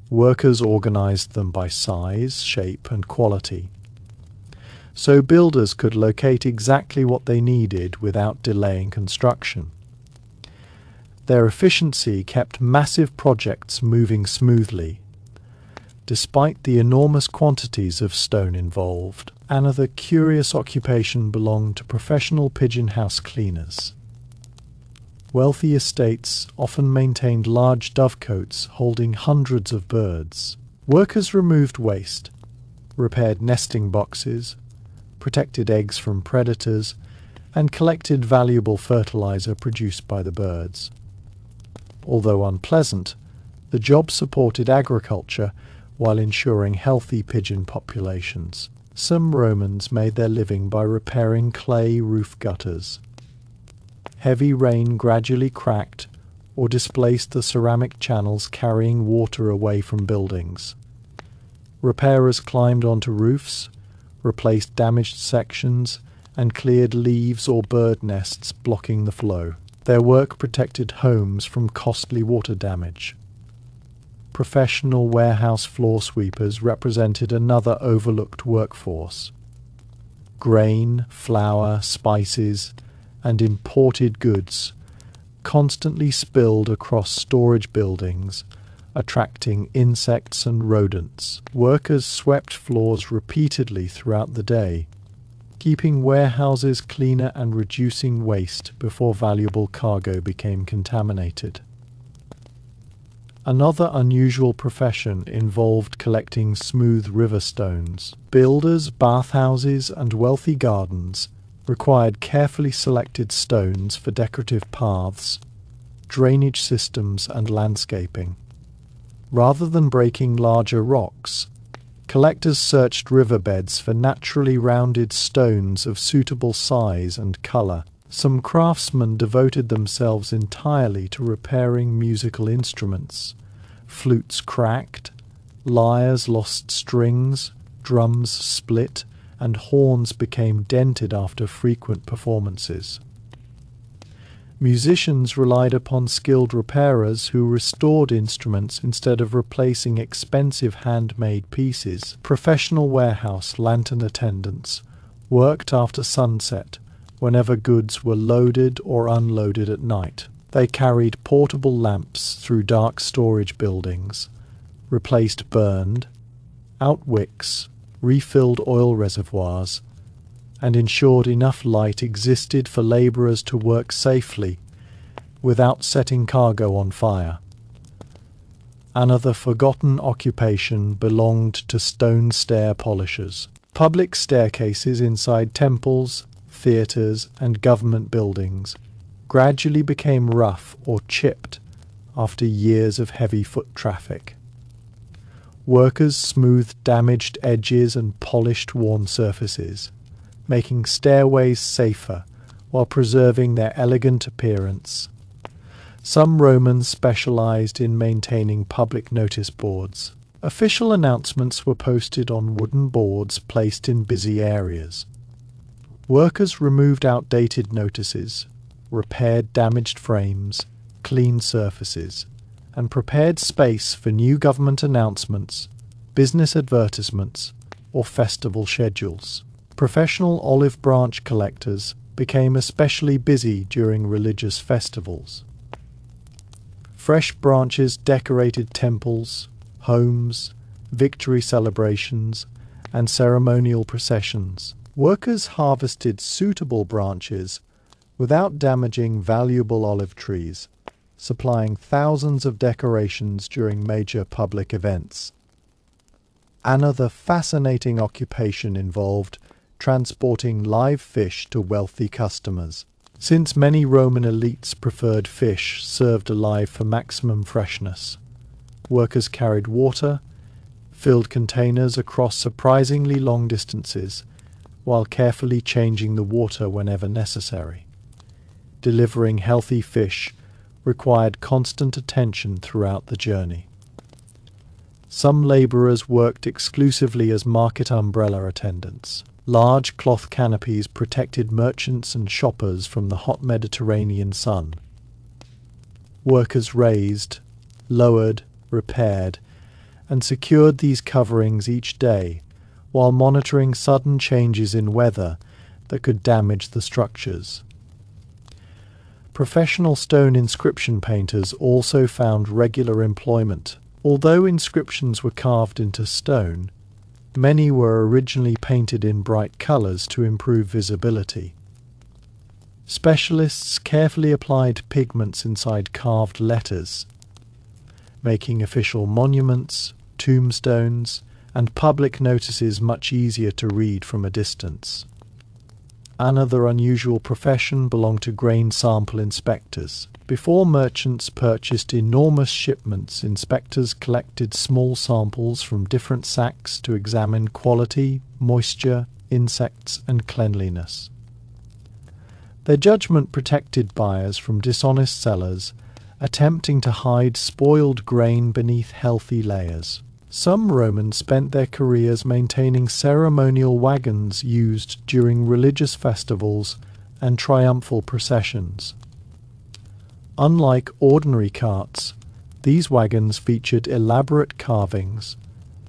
S1: workers organised them by size, shape and quality. So builders could locate exactly what they needed without delaying construction. Their efficiency kept massive projects moving smoothly, despite the enormous quantities of stone involved. Another curious occupation belonged to professional pigeon house cleaners. Wealthy estates often maintained large dovecotes holding hundreds of birds. Workers removed waste, repaired nesting boxes, protected eggs from predators, and collected valuable fertilizer produced by the birds. Although unpleasant, the job supported agriculture while ensuring healthy pigeon populations. Some Romans made their living by repairing clay roof gutters. Heavy rain gradually cracked or displaced the ceramic channels carrying water away from buildings. Repairers climbed onto roofs, replaced damaged sections, and cleared leaves or bird nests blocking the flow. Their work protected homes from costly water damage. Professional warehouse floor sweepers represented another overlooked workforce. Grain, flour, spices, and imported goods constantly spilled across storage buildings, attracting insects and rodents. Workers swept floors repeatedly throughout the day, keeping warehouses cleaner and reducing waste before valuable cargo became contaminated. Another unusual profession involved collecting smooth river stones. Builders, bathhouses, and wealthy gardens required carefully selected stones for decorative paths, drainage systems, and landscaping. Rather than breaking larger rocks, collectors searched riverbeds for naturally rounded stones of suitable size and colour. Some craftsmen devoted themselves entirely to repairing musical instruments. Flutes cracked, lyres lost strings, drums split, and horns became dented after frequent performances. Musicians relied upon skilled repairers who restored instruments instead of replacing expensive handmade pieces. Professional warehouse lantern attendants worked after sunset whenever goods were loaded or unloaded at night. They carried portable lamps through dark storage buildings, replaced burned, out wicks, refilled oil reservoirs, and ensured enough light existed for labourers to work safely without setting cargo on fire. Another forgotten occupation belonged to stone stair polishers. Public staircases inside temples, theatres, and government buildings gradually became rough or chipped after years of heavy foot traffic. Workers smoothed damaged edges and polished worn surfaces, making stairways safer while preserving their elegant appearance. Some Romans specialized in maintaining public notice boards. Official announcements were posted on wooden boards placed in busy areas. Workers removed outdated notices, repaired damaged frames, cleaned surfaces, and prepared space for new government announcements, business advertisements, or festival schedules. Professional olive branch collectors became especially busy during religious festivals. Fresh branches decorated temples, homes, victory celebrations, and ceremonial processions. Workers harvested suitable branches without damaging valuable olive trees, supplying thousands of decorations during major public events. Another fascinating occupation involved transporting live fish to wealthy customers. Since many Roman elites preferred fish served alive for maximum freshness, workers carried water, filled containers across surprisingly long distances, while carefully changing the water whenever necessary. Delivering healthy fish required constant attention throughout the journey. Some labourers worked exclusively as market umbrella attendants. Large cloth canopies protected merchants and shoppers from the hot Mediterranean sun. Workers raised, lowered, repaired, and secured these coverings each day, while monitoring sudden changes in weather that could damage the structures. Professional stone inscription painters also found regular employment. Although inscriptions were carved into stone, many were originally painted in bright colours to improve visibility. Specialists carefully applied pigments inside carved letters, making official monuments, tombstones, and public notices much easier to read from a distance. Another unusual profession belonged to grain sample inspectors. Before merchants purchased enormous shipments, inspectors collected small samples from different sacks to examine quality, moisture, insects, and cleanliness. Their judgment protected buyers from dishonest sellers attempting to hide spoiled grain beneath healthy layers. Some Romans spent their careers maintaining ceremonial wagons used during religious festivals and triumphal processions. Unlike ordinary carts, these wagons featured elaborate carvings,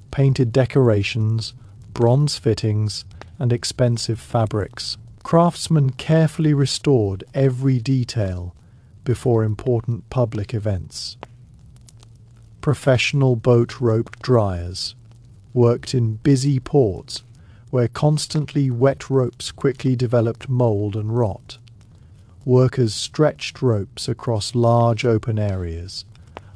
S1: painted decorations, bronze fittings, and expensive fabrics. Craftsmen carefully restored every detail before important public events. Professional boat rope dryers worked in busy ports where constantly wet ropes quickly developed mold and rot. Workers stretched ropes across large open areas,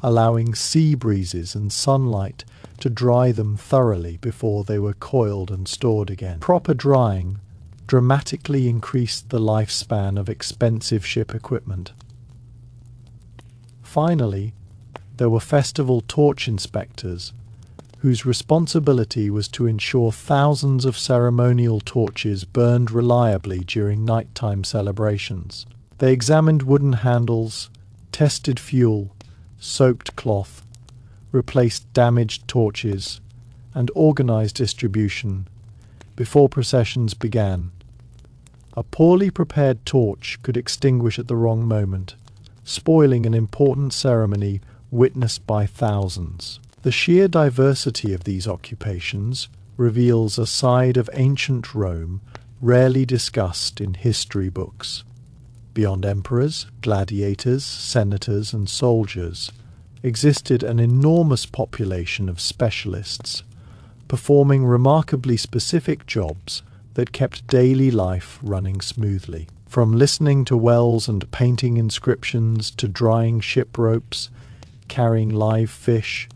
S1: allowing sea breezes and sunlight to dry them thoroughly before they were coiled and stored again. Proper drying dramatically increased the lifespan of expensive ship equipment. Finally, there were festival torch inspectors, whose responsibility was to ensure thousands of ceremonial torches burned reliably during nighttime celebrations. They examined wooden handles, tested fuel, soaked cloth, replaced damaged torches, and organized distribution before processions began. A poorly prepared torch could extinguish at the wrong moment, spoiling an important ceremony witnessed by thousands. The sheer diversity of these occupations reveals a side of ancient Rome rarely discussed in history books. Beyond emperors, gladiators, senators, and soldiers, existed an enormous population of specialists, performing remarkably specific jobs that kept daily life running smoothly. From listening to wells and painting inscriptions to drying ship ropes, carrying live fish,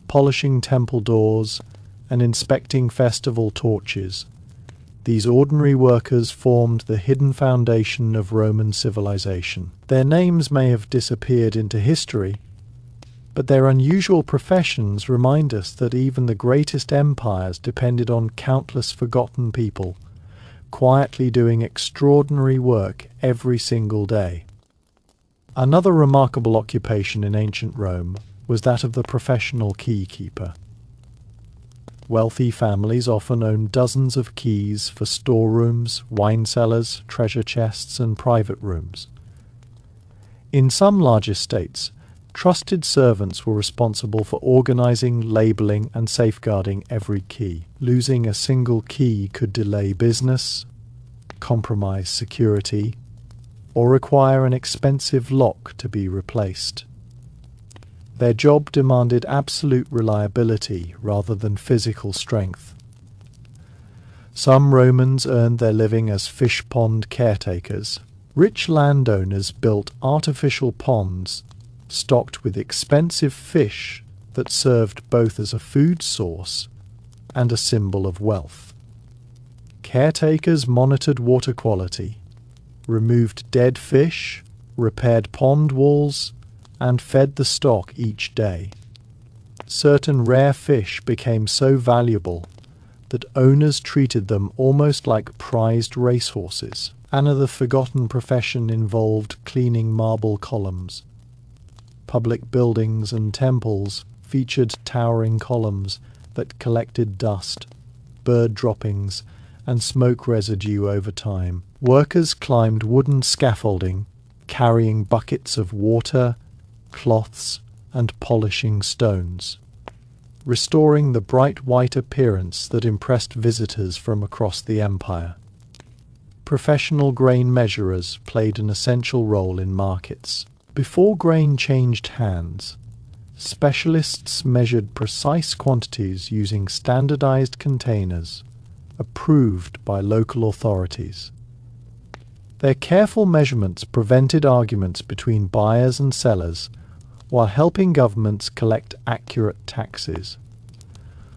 S1: polishing temple doors, and inspecting festival torches, these ordinary workers formed the hidden foundation of Roman civilization. Their names may have disappeared into history, but their unusual professions remind us that even the greatest empires depended on countless forgotten people, quietly doing extraordinary work every single day. Another remarkable occupation in ancient Rome was that of the professional key keeper. Wealthy families often owned dozens of keys for storerooms, wine cellars, treasure chests, and private rooms. In some large estates, trusted servants were responsible for organizing, labeling, and safeguarding every key. Losing a single key could delay business, compromise security, or require an expensive lock to be replaced. Their job demanded absolute reliability rather than physical strength. Some Romans earned their living as fish pond caretakers. Rich landowners built artificial ponds stocked with expensive fish that served both as a food source and a symbol of wealth. Caretakers monitored water quality, removed dead fish, repaired pond walls, and fed the stock each day. Certain rare fish became so valuable that owners treated them almost like prized racehorses. Another forgotten profession involved cleaning marble columns. Public buildings and temples featured towering columns that collected dust, bird droppings, and smoke residue over time. Workers climbed wooden scaffolding, carrying buckets of water, cloths, and polishing stones, restoring the bright white appearance that impressed visitors from across the empire. Professional grain measurers played an essential role in markets. Before grain changed hands, specialists measured precise quantities using standardized containers approved by local authorities. Their careful measurements prevented arguments between buyers and sellers while helping governments collect accurate taxes.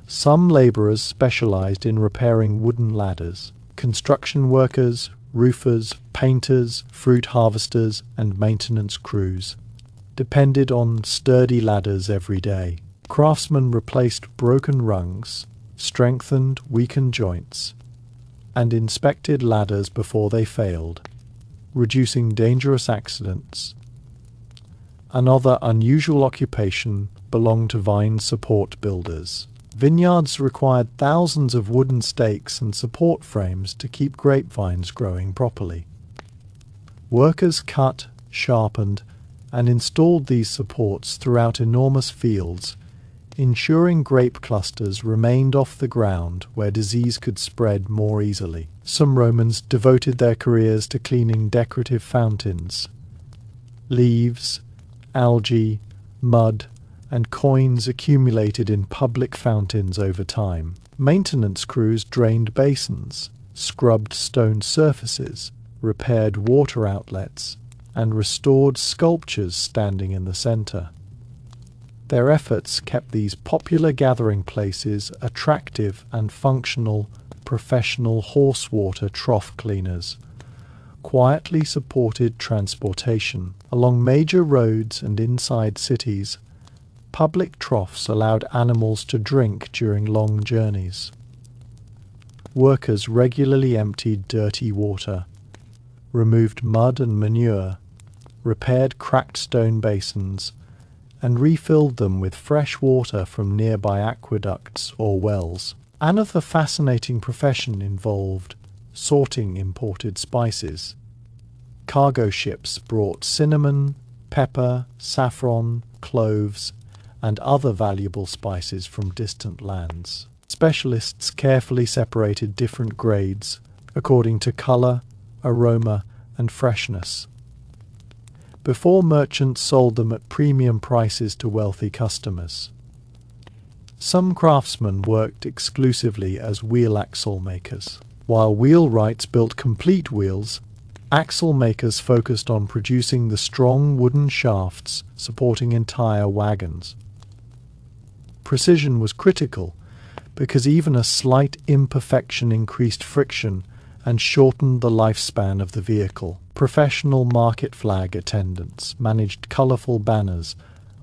S1: Some laborers specialized in repairing wooden ladders. Construction workers, roofers, painters, fruit harvesters, and maintenance crews depended on sturdy ladders every day. Craftsmen replaced broken rungs, strengthened weakened joints, and inspected ladders before they failed, reducing dangerous accidents. Another unusual occupation belonged to vine support builders. Vineyards required thousands of wooden stakes and support frames to keep grapevines growing properly. Workers cut, sharpened, and installed these supports throughout enormous fields, ensuring grape clusters remained off the ground where disease could spread more easily. Some Romans devoted their careers to cleaning decorative fountains. Leaves, algae, mud, and coins accumulated in public fountains over time. Maintenance crews drained basins, scrubbed stone surfaces, repaired water outlets, and restored sculptures standing in the center. Their efforts kept these popular gathering places attractive and functional. Professional horse water trough cleaners quietly supported transportation. Along major roads and inside cities, public troughs allowed animals to drink during long journeys. Workers regularly emptied dirty water, removed mud and manure, repaired cracked stone basins, and refilled them with fresh water from nearby aqueducts or wells. Another fascinating profession involved sorting imported spices. Cargo ships brought cinnamon, pepper, saffron, cloves, and other valuable spices from distant lands. Specialists carefully separated different grades according to color, aroma, and freshness before merchants sold them at premium prices to wealthy customers. Some craftsmen worked exclusively as wheel axle makers. While wheelwrights built complete wheels, axle makers focused on producing the strong wooden shafts supporting entire wagons. Precision was critical because even a slight imperfection increased friction and shortened the lifespan of the vehicle. Professional market flag attendants managed colorful banners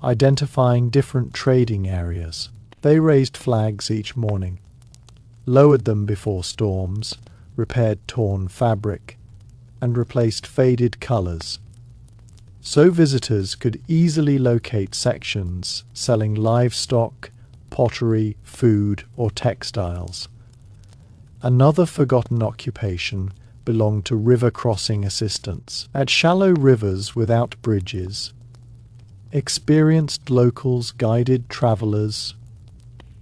S1: identifying different trading areas. They raised flags each morning, lowered them before storms, repaired torn fabric, and replaced faded colors, so visitors could easily locate sections selling livestock, pottery, food, or textiles. Another forgotten occupation belonged to river crossing assistants. At shallow rivers without bridges, experienced locals guided travelers,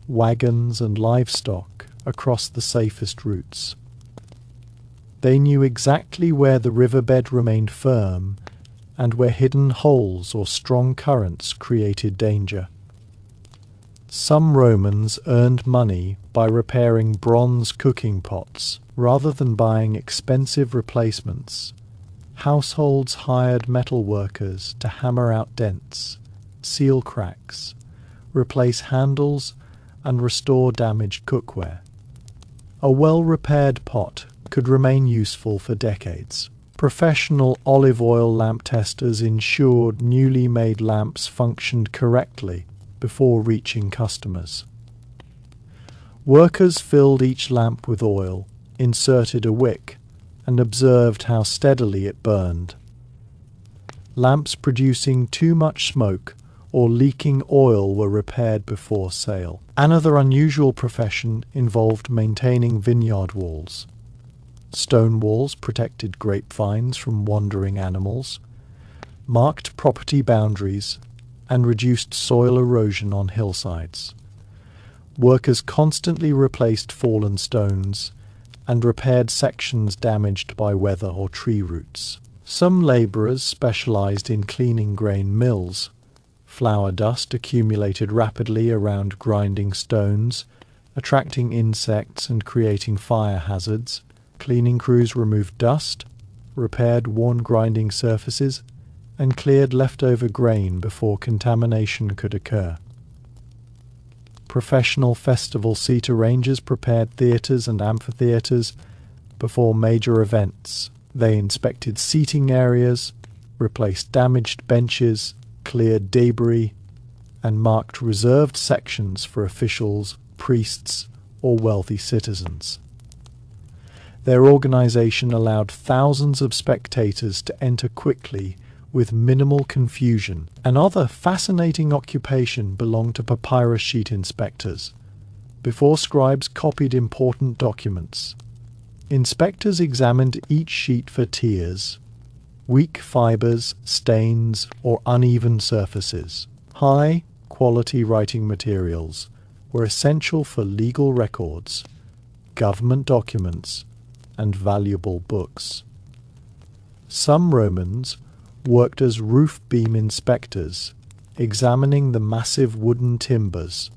S1: wagons, and livestock across the safest routes. They knew exactly where the riverbed remained firm and where hidden holes or strong currents created danger. Some Romans earned money by repairing bronze cooking pots rather than buying expensive replacements. Households hired metal workers to hammer out dents, seal cracks, replace handles, and restore damaged cookware. A well-repaired pot could remain useful for decades. Professional olive oil lamp testers ensured newly made lamps functioned correctly before reaching customers. Workers filled each lamp with oil, inserted a wick, and observed how steadily it burned. Lamps producing too much smoke or leaking oil were repaired before sale. Another unusual profession involved maintaining vineyard walls. Stone walls protected grapevines from wandering animals, marked property boundaries, and reduced soil erosion on hillsides. Workers constantly replaced fallen stones and repaired sections damaged by weather or tree roots. Some labourers specialised in cleaning grain mills. Flour dust accumulated rapidly around grinding stones, attracting insects and creating fire hazards. Cleaning crews removed dust, repaired worn grinding surfaces, and cleared leftover grain before contamination could occur. Professional festival seat arrangers prepared theatres and amphitheatres before major events. They inspected seating areas, replaced damaged benches, cleared debris, and marked reserved sections for officials, priests, or wealthy citizens. Their organisation allowed thousands of spectators to enter quickly with minimal confusion. Another fascinating occupation belonged to papyrus sheet inspectors. Before scribes copied important documents, inspectors examined each sheet for tears, weak fibres, stains, or uneven surfaces. High-quality writing materials were essential for legal records, government documents, and valuable books. Some Romans worked as roof beam inspectors, examining the massive wooden timbers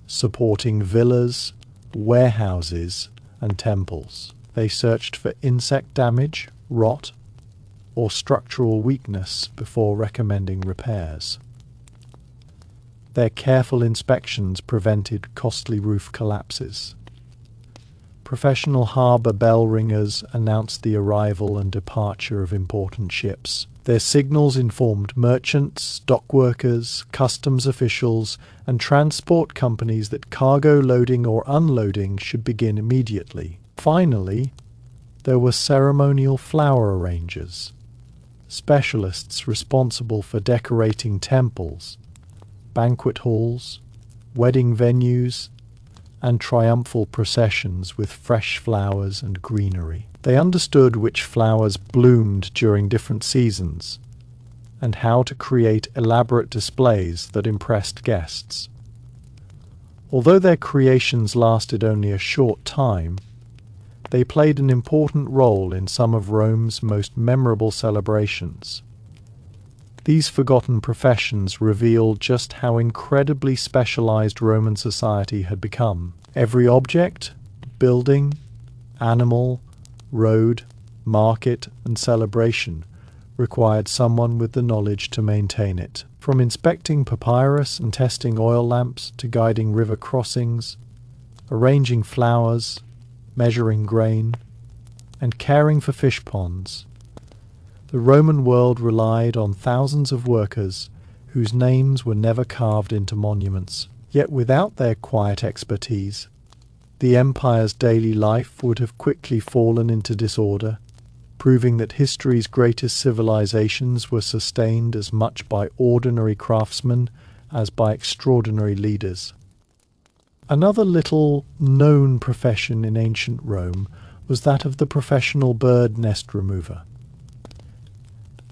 S1: supporting villas, warehouses, and temples. They searched for insect damage, rot, or structural weakness before recommending repairs. Their careful inspections prevented costly roof collapses. Professional harbour bell ringers announced the arrival and departure of important ships. Their signals informed merchants, dock workers, customs officials, and transport companies that cargo loading or unloading should begin immediately. Finally, there were ceremonial flower arrangers, specialists responsible for decorating temples, banquet halls, wedding venues, and triumphal processions with fresh flowers and greenery. They understood which flowers bloomed during different seasons and how to create elaborate displays that impressed guests. Although their creations lasted only a short time, they played an important role in some of Rome's most memorable celebrations. These forgotten professions revealed just how incredibly specialized Roman society had become. Every object, building, animal, road, market, and celebration required someone with the knowledge to maintain it. From inspecting papyrus and testing oil lamps to guiding river crossings, arranging flowers, measuring grain, and caring for fish ponds, the Roman world relied on thousands of workers whose names were never carved into monuments. Yet without their quiet expertise, the empire's daily life would have quickly fallen into disorder, proving that history's greatest civilizations were sustained as much by ordinary craftsmen as by extraordinary leaders. Another little-known profession in ancient Rome was that of the professional bird nest remover.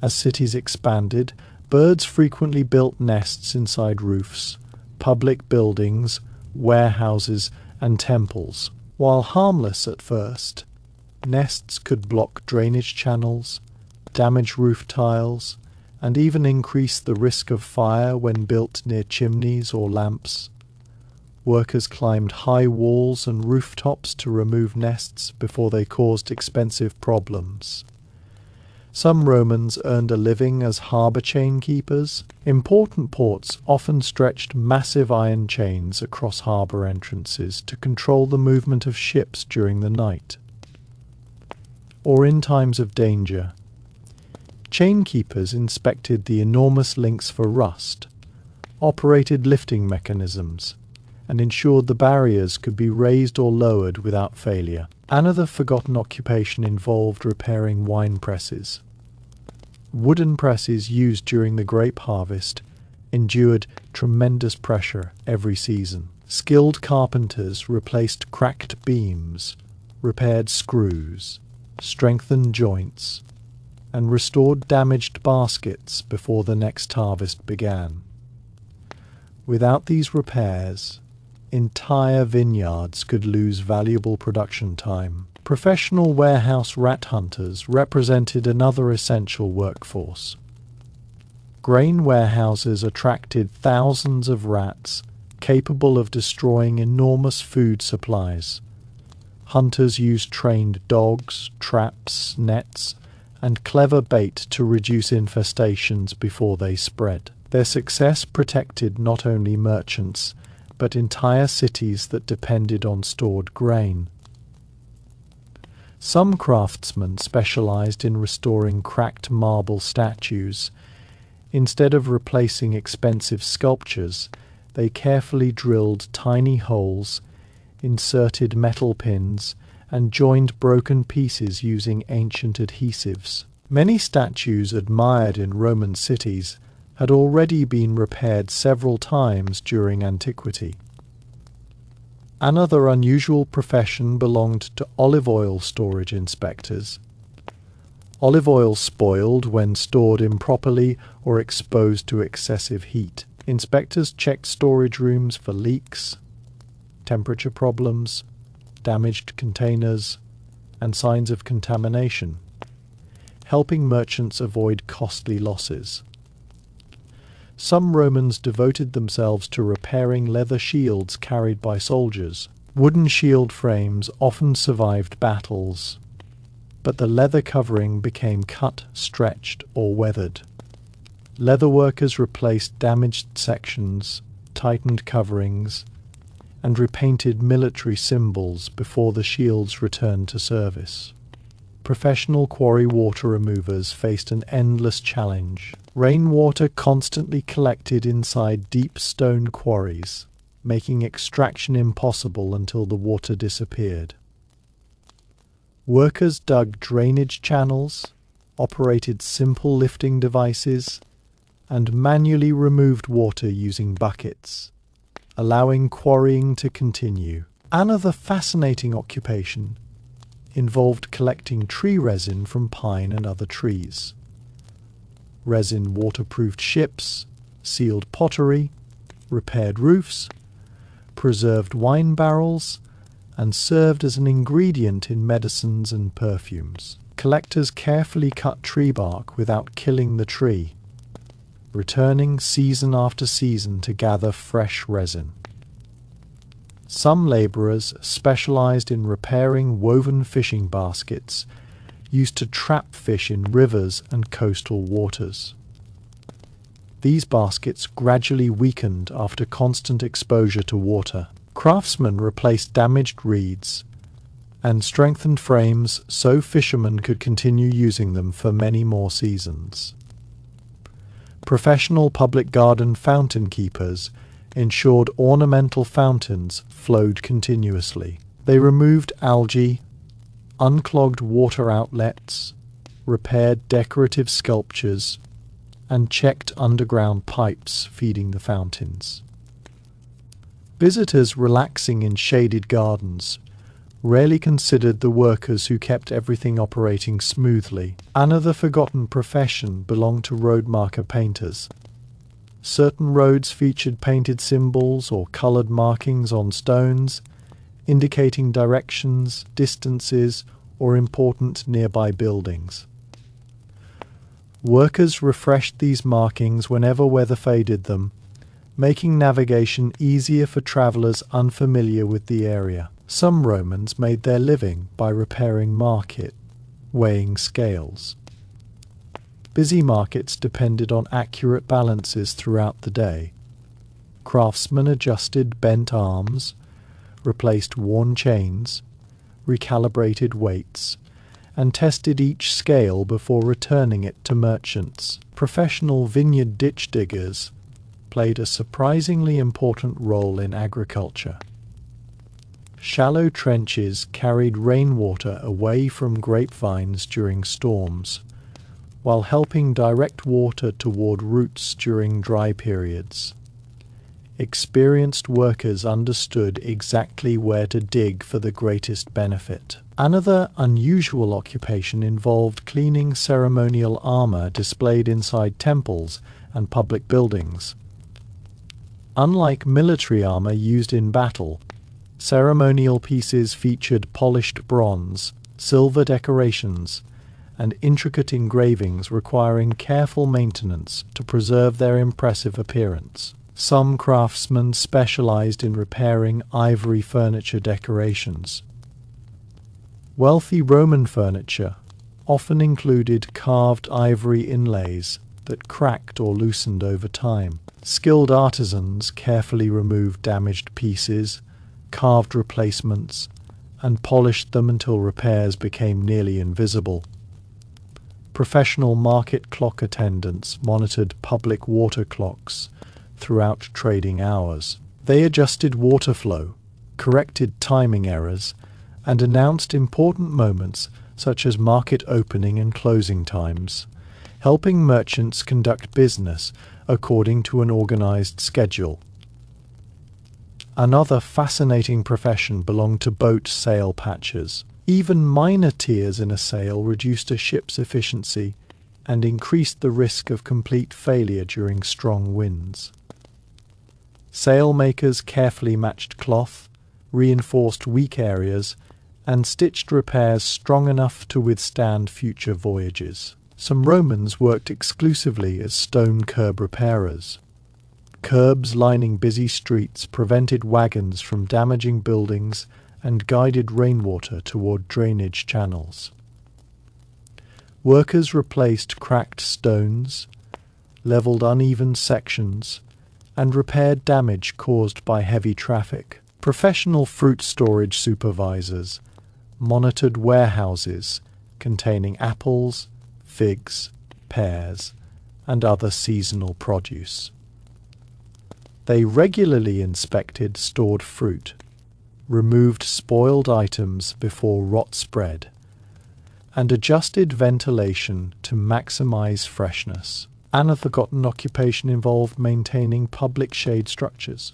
S1: As cities expanded, birds frequently built nests inside roofs, public buildings, warehouses, and temples. While harmless at first, nests could block drainage channels, damage roof tiles, and even increase the risk of fire when built near chimneys or lamps. Workers climbed high walls and rooftops to remove nests before they caused expensive problems. Some Romans earned a living as harbour chain keepers. Important ports often stretched massive iron chains across harbour entrances to control the movement of ships during the night. Or in times of danger, Chainkeepers inspected the enormous links for rust, operated lifting mechanisms, and ensured the barriers could be raised or lowered without failure. Another forgotten occupation involved repairing wine presses. Wooden presses used during the grape harvest endured tremendous pressure every season. Skilled carpenters replaced cracked beams, repaired screws, strengthened joints, and restored damaged baskets before the next harvest began. Without these repairs, entire vineyards could lose valuable production time. Professional warehouse rat hunters represented another essential workforce. Grain warehouses attracted thousands of rats capable of destroying enormous food supplies. Hunters used trained dogs, traps, nets, and clever bait to reduce infestations before they spread. Their success protected not only merchants, but entire cities that depended on stored grain. Some craftsmen specialized in restoring cracked marble statues. Instead of replacing expensive sculptures, they carefully drilled tiny holes, inserted metal pins, and joined broken pieces using ancient adhesives. Many statues admired in Roman cities had already been repaired several times during antiquity. Another unusual profession belonged to olive oil storage inspectors. Olive oil spoiled when stored improperly or exposed to excessive heat. Inspectors checked storage rooms for leaks, temperature problems, damaged containers, and signs of contamination, helping merchants avoid costly losses. Some Romans devoted themselves to repairing leather shields carried by soldiers. Wooden shield frames often survived battles, but the leather covering became cut, stretched, or weathered. Leather workers replaced damaged sections, tightened coverings, and repainted military symbols before the shields returned to service. Professional quarry water removers faced an endless challenge. Rainwater constantly collected inside deep stone quarries, making extraction impossible until the water disappeared. Workers dug drainage channels, operated simple lifting devices, and manually removed water using buckets, allowing quarrying to continue. Another fascinating occupation involved collecting tree resin from pine and other trees. Resin waterproofed ships, sealed pottery, repaired roofs, preserved wine barrels, and served as an ingredient in medicines and perfumes. Collectors carefully cut tree bark without killing the tree, returning season after season to gather fresh resin. Some laborers specialized in repairing woven fishing baskets used to trap fish in rivers and coastal waters. These baskets gradually weakened after constant exposure to water. Craftsmen replaced damaged reeds and strengthened frames so fishermen could continue using them for many more seasons. Professional public garden fountain keepers ensured ornamental fountains flowed continuously. They removed algae, unclogged water outlets, repaired decorative sculptures, and checked underground pipes feeding the fountains. Visitors relaxing in shaded gardens rarely considered the workers who kept everything operating smoothly. Another forgotten profession belonged to road marker painters. Certain roads featured painted symbols or colored markings on stones, indicating directions, distances, or important nearby buildings. Workers refreshed these markings whenever weather faded them, making navigation easier for travelers unfamiliar with the area. Some Romans made their living by repairing market, weighing scales. Busy markets depended on accurate balances throughout the day. Craftsmen adjusted bent arms, replaced worn chains, recalibrated weights, and tested each scale before returning it to merchants. Professional vineyard ditch diggers played a surprisingly important role in agriculture. Shallow trenches carried rainwater away from grapevines during storms, while helping direct water toward roots during dry periods. Experienced workers understood exactly where to dig for the greatest benefit. Another unusual occupation involved cleaning ceremonial armor displayed inside temples and public buildings. Unlike military armor used in battle, ceremonial pieces featured polished bronze, silver decorations, and intricate engravings requiring careful maintenance to preserve their impressive appearance. Some craftsmen specialized in repairing ivory furniture decorations. Wealthy Roman furniture often included carved ivory inlays that cracked or loosened over time. Skilled artisans carefully removed damaged pieces, carved replacements, and polished them until repairs became nearly invisible. Professional market clock attendants monitored public water clocks throughout trading hours. They adjusted water flow, corrected timing errors, and announced important moments such as market opening and closing times, helping merchants conduct business according to an organized schedule. Another fascinating profession belonged to boat sail patchers. Even minor tears in a sail reduced a ship's efficiency and increased the risk of complete failure during strong winds. Sailmakers carefully matched cloth, reinforced weak areas, and stitched repairs strong enough to withstand future voyages. Some Romans worked exclusively as stone curb repairers. Curbs lining busy streets prevented wagons from damaging buildings and guided rainwater toward drainage channels. Workers replaced cracked stones, leveled uneven sections, and repaired damage caused by heavy traffic. Professional fruit storage supervisors monitored warehouses containing apples, figs, pears, and other seasonal produce. They regularly inspected stored fruit, removed spoiled items before rot spread, and adjusted ventilation to maximize freshness. Another forgotten occupation involved maintaining public shade structures.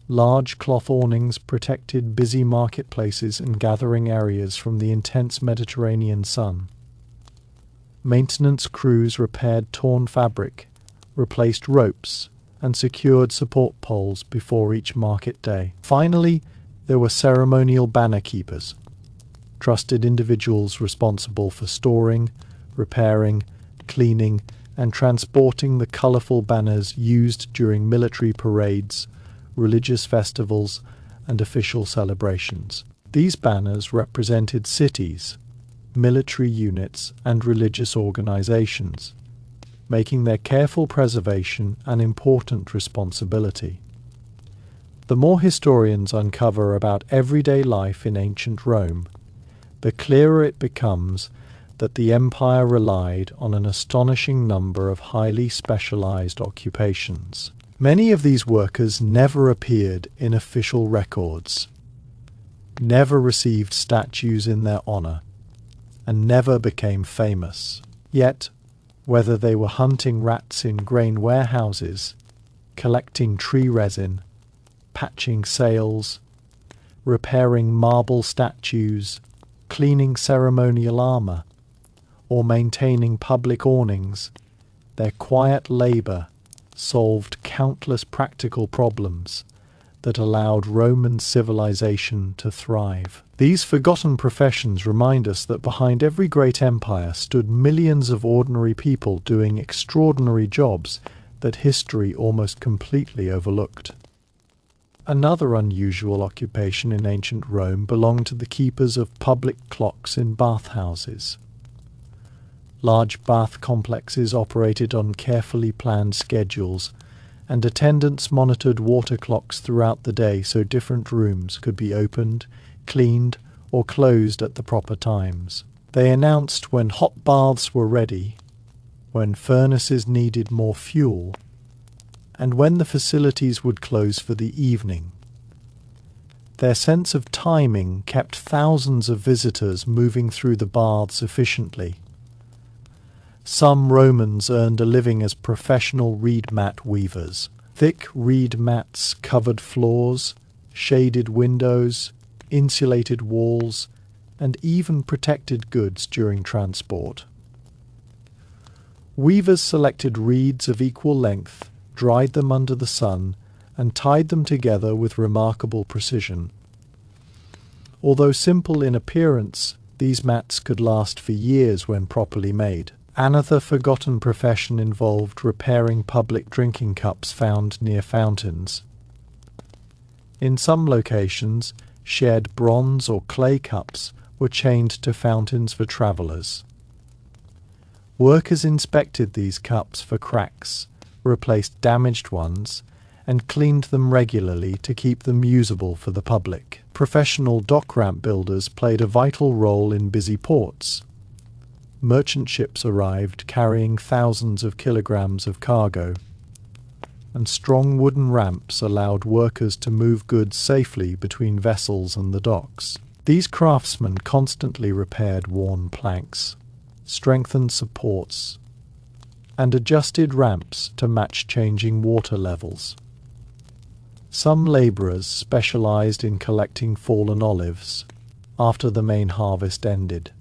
S1: Large cloth awnings protected busy marketplaces and gathering areas from the intense Mediterranean sun. Maintenance crews repaired torn fabric, replaced ropes, and secured support poles before each market day. Finally, there were ceremonial banner keepers, trusted individuals responsible for storing, repairing, cleaning, and transporting the colorful banners used during military parades, religious festivals, and official celebrations. These banners represented cities, military units, and religious organizations, making their careful preservation an important responsibility. The more historians uncover about everyday life in ancient Rome, the clearer it becomes that the empire relied on an astonishing number of highly specialized occupations. Many of these workers never appeared in official records, never received statues in their honor, and never became famous. Yet, whether they were hunting rats in grain warehouses, collecting tree resin, patching sails, repairing marble statues, cleaning ceremonial armor, or maintaining public awnings, their quiet labor solved countless practical problems that allowed Roman civilization to thrive. These forgotten professions remind us that behind every great empire stood millions of ordinary people doing extraordinary jobs that history almost completely overlooked. Another unusual occupation in ancient Rome belonged to the keepers of public clocks in bathhouses. Large bath complexes operated on carefully planned schedules, and attendants monitored water clocks throughout the day so different rooms could be opened, cleaned, or closed at the proper times. They announced when hot baths were ready, when furnaces needed more fuel, and when the facilities would close for the evening. Their sense of timing kept thousands of visitors moving through the baths efficiently. Some Romans earned a living as professional reed mat weavers. Thick reed mats covered floors, shaded windows, insulated walls, and even protected goods during transport. Weavers selected reeds of equal length, dried them under the sun, and tied them together with remarkable precision. Although simple in appearance, these mats could last for years when properly made. Another forgotten profession involved repairing public drinking cups found near fountains. In some locations, shared bronze or clay cups were chained to fountains for travellers. Workers inspected these cups for cracks, replaced damaged ones, and cleaned them regularly to keep them usable for the public. Professional dock ramp builders played a vital role in busy ports. Merchant ships arrived carrying thousands of kilograms of cargo, and strong wooden ramps allowed workers to move goods safely between vessels and the docks. These craftsmen constantly repaired worn planks, strengthened supports, and adjusted ramps to match changing water levels. Some labourers specialised in collecting fallen olives after the main harvest ended,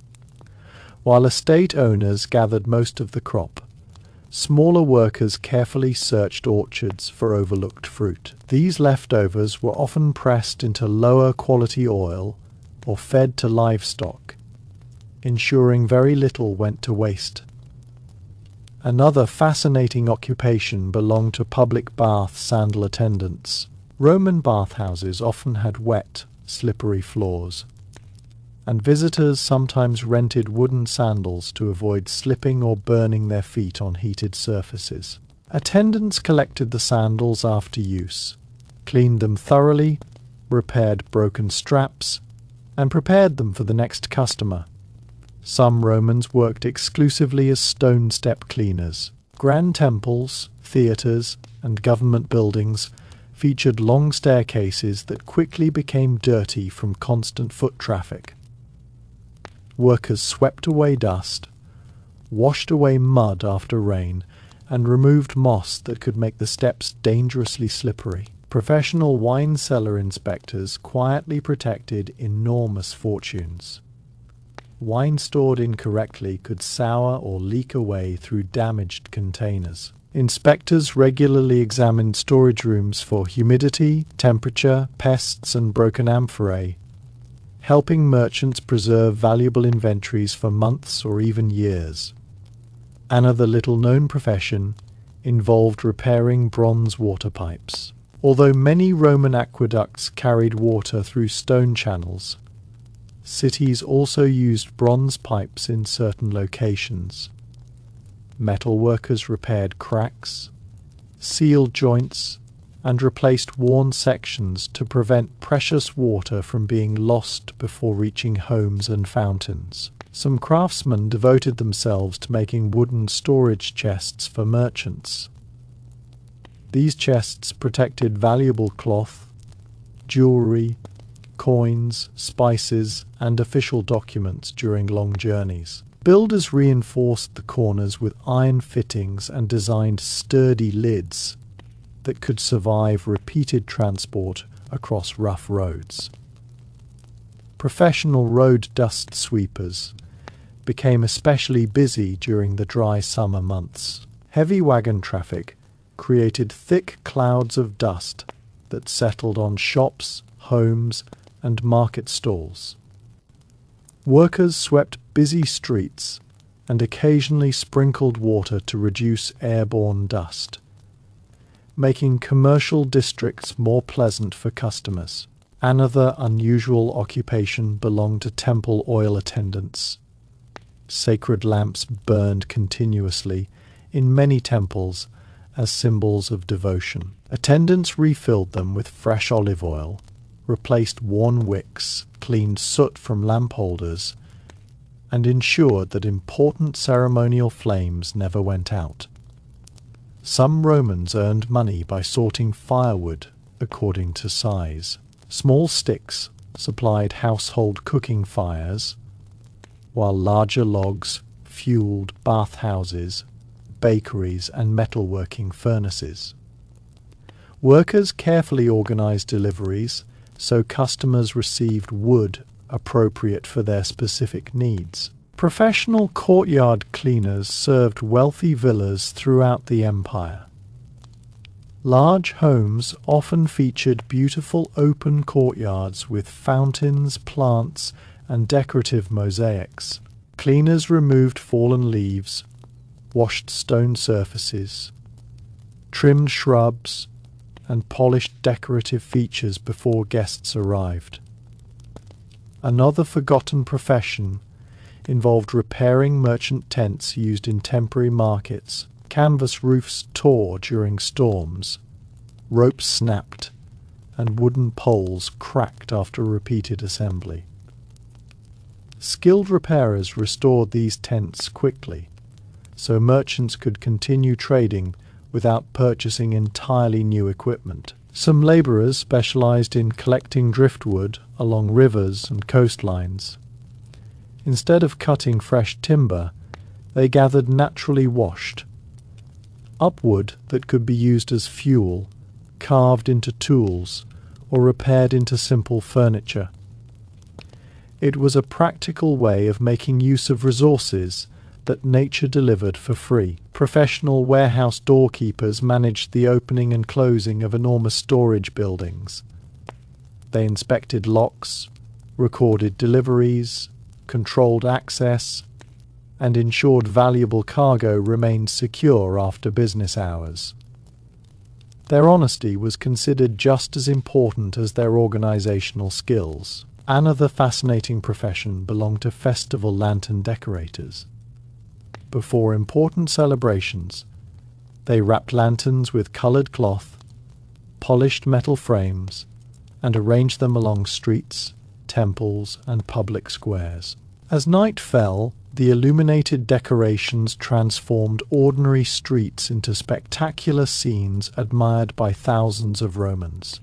S1: while estate owners gathered most of the crop. Smaller workers carefully searched orchards for overlooked fruit. These leftovers were often pressed into lower quality oil or fed to livestock, ensuring very little went to waste. Another fascinating occupation belonged to public bath sandal attendants. Roman bathhouses often had wet, slippery floors, and visitors sometimes rented wooden sandals to avoid slipping or burning their feet on heated surfaces. Attendants collected the sandals after use, cleaned them thoroughly, repaired broken straps, and prepared them for the next customer. Some Romans worked exclusively as stone step cleaners. Grand temples, theatres, and government buildings featured long staircases that quickly became dirty from constant foot traffic. Workers swept away dust, washed away mud after rain, and removed moss that could make the steps dangerously slippery. Professional wine cellar inspectors quietly protected enormous fortunes. Wine stored incorrectly could sour or leak away through damaged containers. Inspectors regularly examined storage rooms for humidity, temperature, pests, and broken amphorae, helping merchants preserve valuable inventories for months or even years. Another little-known profession involved repairing bronze water pipes. Although many Roman aqueducts carried water through stone channels, cities also used bronze pipes in certain locations. Metal workers repaired cracks, sealed joints, and replaced worn sections to prevent precious water from being lost before reaching homes and fountains. Some craftsmen devoted themselves to making wooden storage chests for merchants. These chests protected valuable cloth, jewellery, coins, spices, and official documents during long journeys. Builders reinforced the corners with iron fittings and designed sturdy lids that could survive repeated transport across rough roads. Professional road dust sweepers became especially busy during the dry summer months. Heavy wagon traffic created thick clouds of dust that settled on shops, homes, and market stalls. Workers swept busy streets and occasionally sprinkled water to reduce airborne dust, making commercial districts more pleasant for customers. Another unusual occupation belonged to temple oil attendants. Sacred lamps burned continuously in many temples as symbols of devotion. Attendants refilled them with fresh olive oil, replaced worn wicks, cleaned soot from lamp holders, and ensured that important ceremonial flames never went out. Some Romans earned money by sorting firewood according to size. Small sticks supplied household cooking fires, while larger logs fueled bathhouses, bakeries, and metalworking furnaces. Workers carefully organized deliveries so customers received wood appropriate for their specific needs. Professional courtyard cleaners served wealthy villas throughout the empire. Large homes often featured beautiful open courtyards with fountains, plants, and decorative mosaics. Cleaners removed fallen leaves, washed stone surfaces, trimmed shrubs, and polished decorative features before guests arrived. Another forgotten profession involved repairing merchant tents used in temporary markets. Canvas roofs tore during storms, ropes snapped, and wooden poles cracked after repeated assembly. Skilled repairers restored these tents quickly, so merchants could continue trading without purchasing entirely new equipment. Some laborers specialized in collecting driftwood along rivers and coastlines. Instead of cutting fresh timber, they gathered naturally washed up wood that could be used as fuel, carved into tools, or repaired into simple furniture. It was a practical way of making use of resources that nature delivered for free. Professional warehouse doorkeepers managed the opening and closing of enormous storage buildings. They inspected locks, recorded deliveries, controlled access, and ensured valuable cargo remained secure after business hours. Their honesty was considered just as important as their organizational skills. Another fascinating profession belonged to festival lantern decorators. Before important celebrations, they wrapped lanterns with colored cloth, polished metal frames, and arranged them along streets, temples, and public squares. As night fell, the illuminated decorations transformed ordinary streets into spectacular scenes admired by thousands of Romans.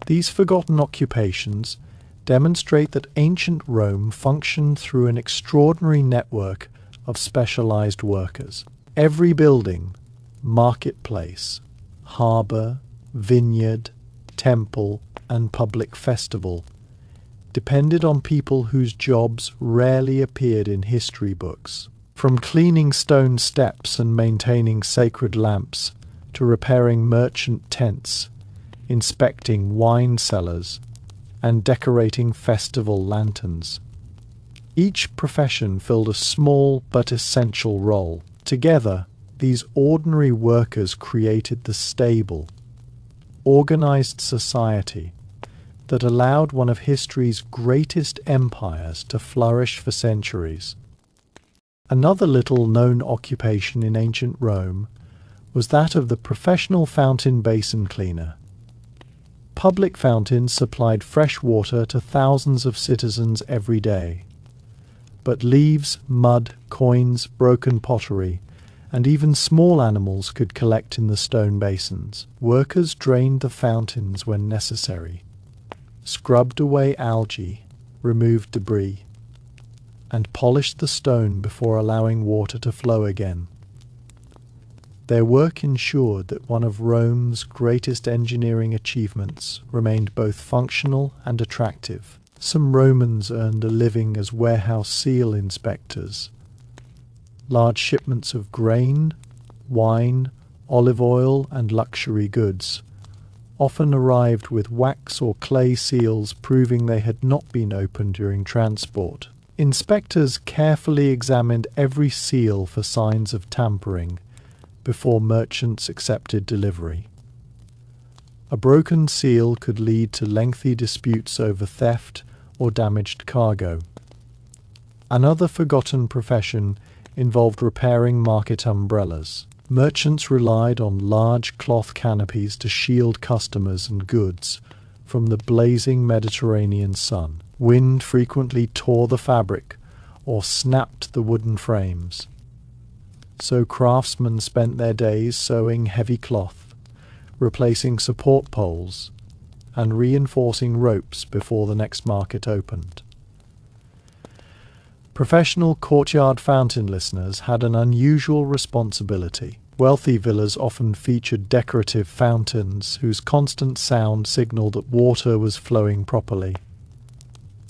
S1: These forgotten occupations demonstrate that ancient Rome functioned through an extraordinary network of specialized workers. Every building, marketplace, harbor, vineyard, temple, and public festival depended on people whose jobs rarely appeared in history books. From cleaning stone steps and maintaining sacred lamps to repairing merchant tents, inspecting wine cellars, and decorating festival lanterns. Each profession filled a small but essential role. Together, these ordinary workers created the stable, organized society that allowed one of history's greatest empires to flourish for centuries. Another little-known occupation in ancient Rome was that of the professional fountain basin cleaner. Public fountains supplied fresh water to thousands of citizens every day. But leaves, mud, coins, broken pottery, and even small animals could collect in the stone basins. Workers drained the fountains when necessary, scrubbed away algae, removed debris, and polished the stone before allowing water to flow again. Their work ensured that one of Rome's greatest engineering achievements remained both functional and attractive. Some Romans earned a living as warehouse seal inspectors. Large shipments of grain, wine, olive oil, and luxury goods often arrived with wax or clay seals proving they had not been opened during transport. Inspectors carefully examined every seal for signs of tampering before merchants accepted delivery. A broken seal could lead to lengthy disputes over theft or damaged cargo. Another forgotten profession involved repairing market umbrellas. Merchants relied on large cloth canopies to shield customers and goods from the blazing Mediterranean sun. Wind frequently tore the fabric, or snapped the wooden frames. So craftsmen spent their days sewing heavy cloth, replacing support poles, and reinforcing ropes before the next market opened. Professional courtyard fountain listeners had an unusual responsibility. Wealthy villas often featured decorative fountains whose constant sound signaled that water was flowing properly.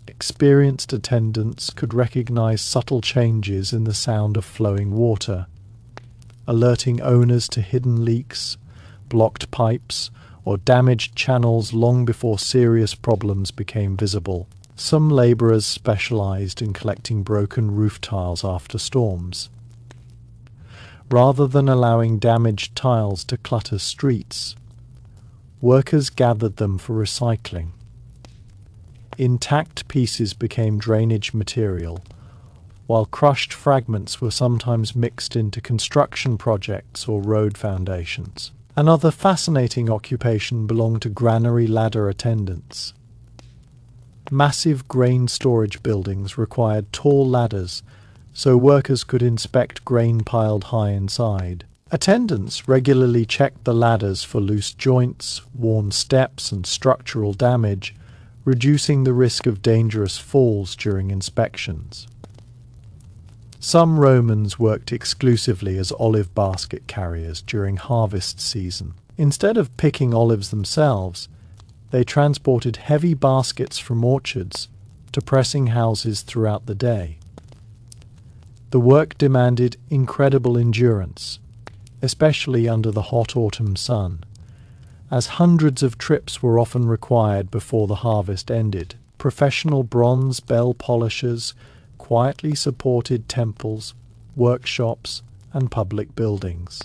S1: Experienced attendants could recognize subtle changes in the sound of flowing water, alerting owners to hidden leaks, blocked pipes, or damaged channels long before serious problems became visible. Some labourers specialised in collecting broken roof tiles after storms. Rather than allowing damaged tiles to clutter streets, workers gathered them for recycling. Intact pieces became drainage material, while crushed fragments were sometimes mixed into construction projects or road foundations. Another fascinating occupation belonged to granary ladder attendants. Massive grain storage buildings required tall ladders so workers could inspect grain piled high inside. Attendants regularly checked the ladders for loose joints, worn steps, and structural damage, reducing the risk of dangerous falls during inspections. Some Romans worked exclusively as olive basket carriers during harvest season. Instead of picking olives themselves, they transported heavy baskets from orchards to pressing houses throughout the day. The work demanded incredible endurance, especially under the hot autumn sun, as hundreds of trips were often required before the harvest ended. Professional bronze bell polishers quietly supported temples, workshops, and public buildings.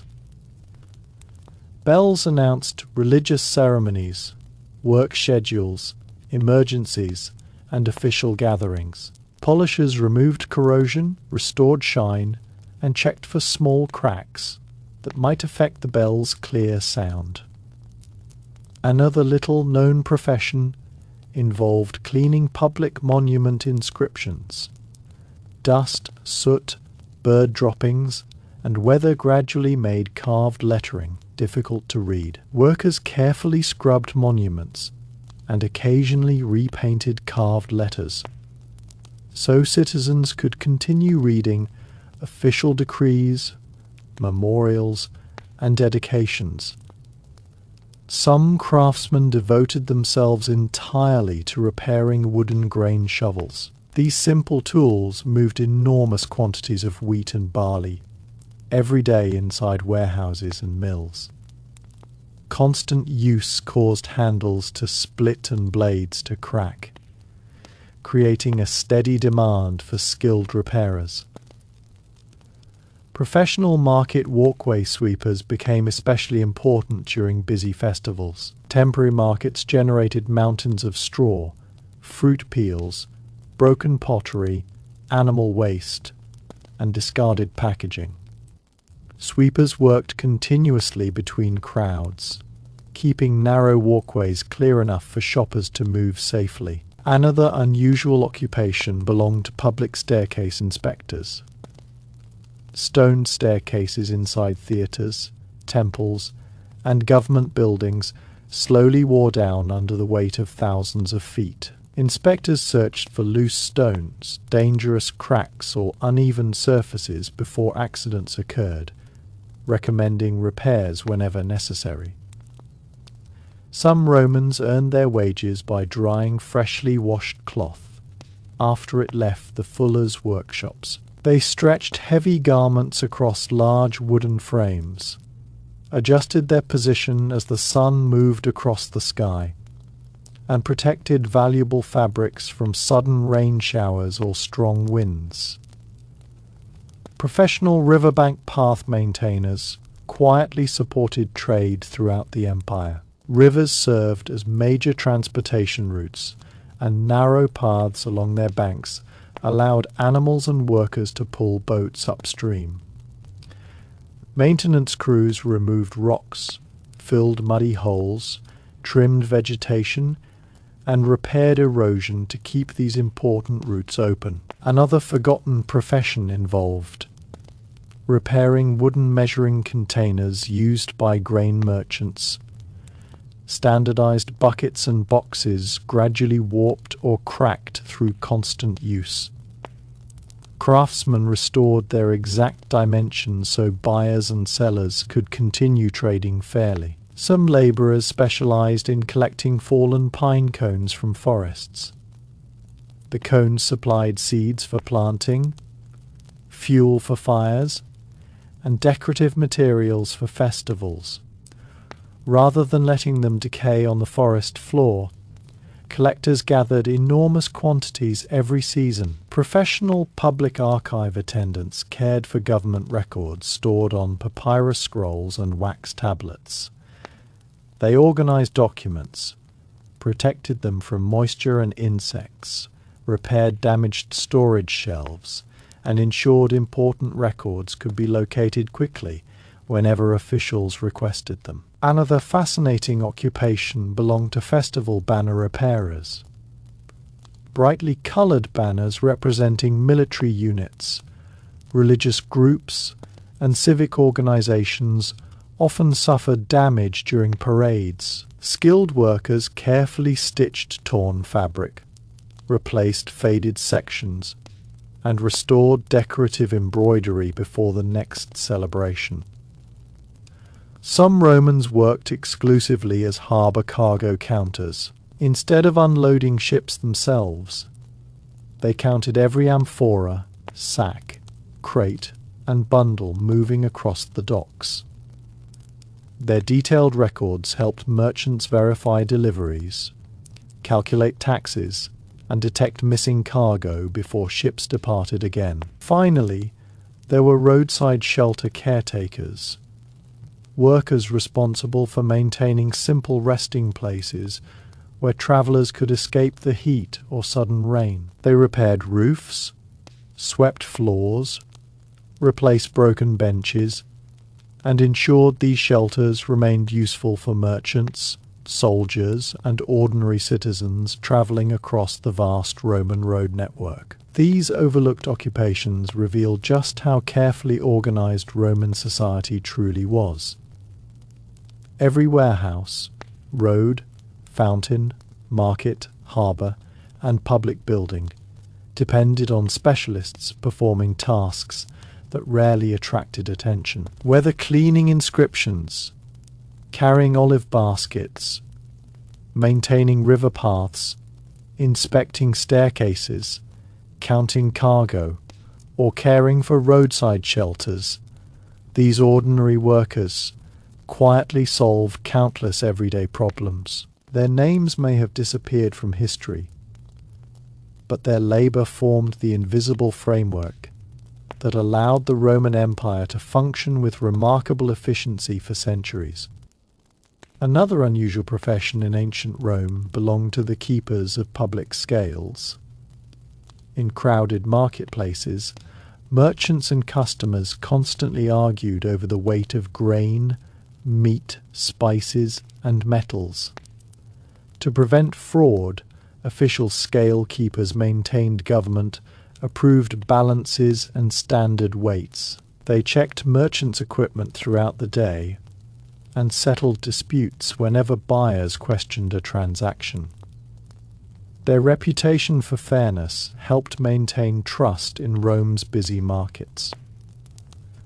S1: Bells announced religious ceremonies, work schedules, emergencies, and official gatherings. Polishers removed corrosion, restored shine, and checked for small cracks that might affect the bell's clear sound. Another little-known profession involved cleaning public monument inscriptions. Dust, soot, bird droppings, and weather gradually made carved lettering difficult to read. Workers carefully scrubbed monuments and occasionally repainted carved letters, so citizens could continue reading official decrees, memorials, and dedications. Some craftsmen devoted themselves entirely to repairing wooden grain shovels. These simple tools moved enormous quantities of wheat and barley every day inside warehouses and mills. Constant use caused handles to split and blades to crack, creating a steady demand for skilled repairers. Professional market walkway sweepers became especially important during busy festivals. Temporary markets generated mountains of straw, fruit peels, broken pottery, animal waste, and discarded packaging. Sweepers worked continuously between crowds, keeping narrow walkways clear enough for shoppers to move safely. Another unusual occupation belonged to public staircase inspectors. Stone staircases inside theatres, temples, and government buildings slowly wore down under the weight of thousands of feet. Inspectors searched for loose stones, dangerous cracks, or uneven surfaces before accidents occurred, recommending repairs whenever necessary. Some Romans earned their wages by drying freshly washed cloth after it left the fullers' workshops. They stretched heavy garments across large wooden frames, adjusted their position as the sun moved across the sky, and protected valuable fabrics from sudden rain showers or strong winds. Professional riverbank path maintainers quietly supported trade throughout the empire. Rivers served as major transportation routes, and narrow paths along their banks allowed animals and workers to pull boats upstream. Maintenance crews removed rocks, filled muddy holes, trimmed vegetation, and repaired erosion to keep these important routes open. Another forgotten profession involved repairing wooden measuring containers used by grain merchants. Standardized buckets and boxes gradually warped or cracked through constant use. Craftsmen restored their exact dimensions so buyers and sellers could continue trading fairly. Some laborers specialized in collecting fallen pine cones from forests. The cones supplied seeds for planting, fuel for fires, and decorative materials for festivals. Rather than letting them decay on the forest floor, collectors gathered enormous quantities every season. Professional public archive attendants cared for government records stored on papyrus scrolls and wax tablets. They organized documents, protected them from moisture and insects, repaired damaged storage shelves, and ensured important records could be located quickly whenever officials requested them. Another fascinating occupation belonged to festival banner repairers. Brightly colored banners representing military units, religious groups, and civic organizations often suffered damage during parades. Skilled workers carefully stitched torn fabric, replaced faded sections, and restored decorative embroidery before the next celebration. Some Romans worked exclusively as harbour cargo counters. Instead of unloading ships themselves, they counted every amphora, sack, crate, and bundle moving across the docks. Their detailed records helped merchants verify deliveries, calculate taxes, and detect missing cargo before ships departed again. Finally, there were roadside shelter caretakers, workers responsible for maintaining simple resting places where travellers could escape the heat or sudden rain. They repaired roofs, swept floors, replaced broken benches, and ensured these shelters remained useful for merchants, soldiers, and ordinary citizens travelling across the vast Roman road network. These overlooked occupations reveal just how carefully organised Roman society truly was. Every warehouse, road, fountain, market, harbour, and public building depended on specialists performing tasks that rarely attracted attention. Whether cleaning inscriptions, carrying olive baskets, maintaining river paths, inspecting staircases, counting cargo, or caring for roadside shelters, these ordinary workers quietly solved countless everyday problems. Their names may have disappeared from history, but their labour formed the invisible framework that allowed the Roman Empire to function with remarkable efficiency for centuries. Another unusual profession in ancient Rome belonged to the keepers of public scales. In crowded marketplaces, merchants and customers constantly argued over the weight of grain, meat, spices, and metals. To prevent fraud, official scale keepers maintained government-approved balances and standard weights. They checked merchants' equipment throughout the day and settled disputes whenever buyers questioned a transaction. Their reputation for fairness helped maintain trust in Rome's busy markets.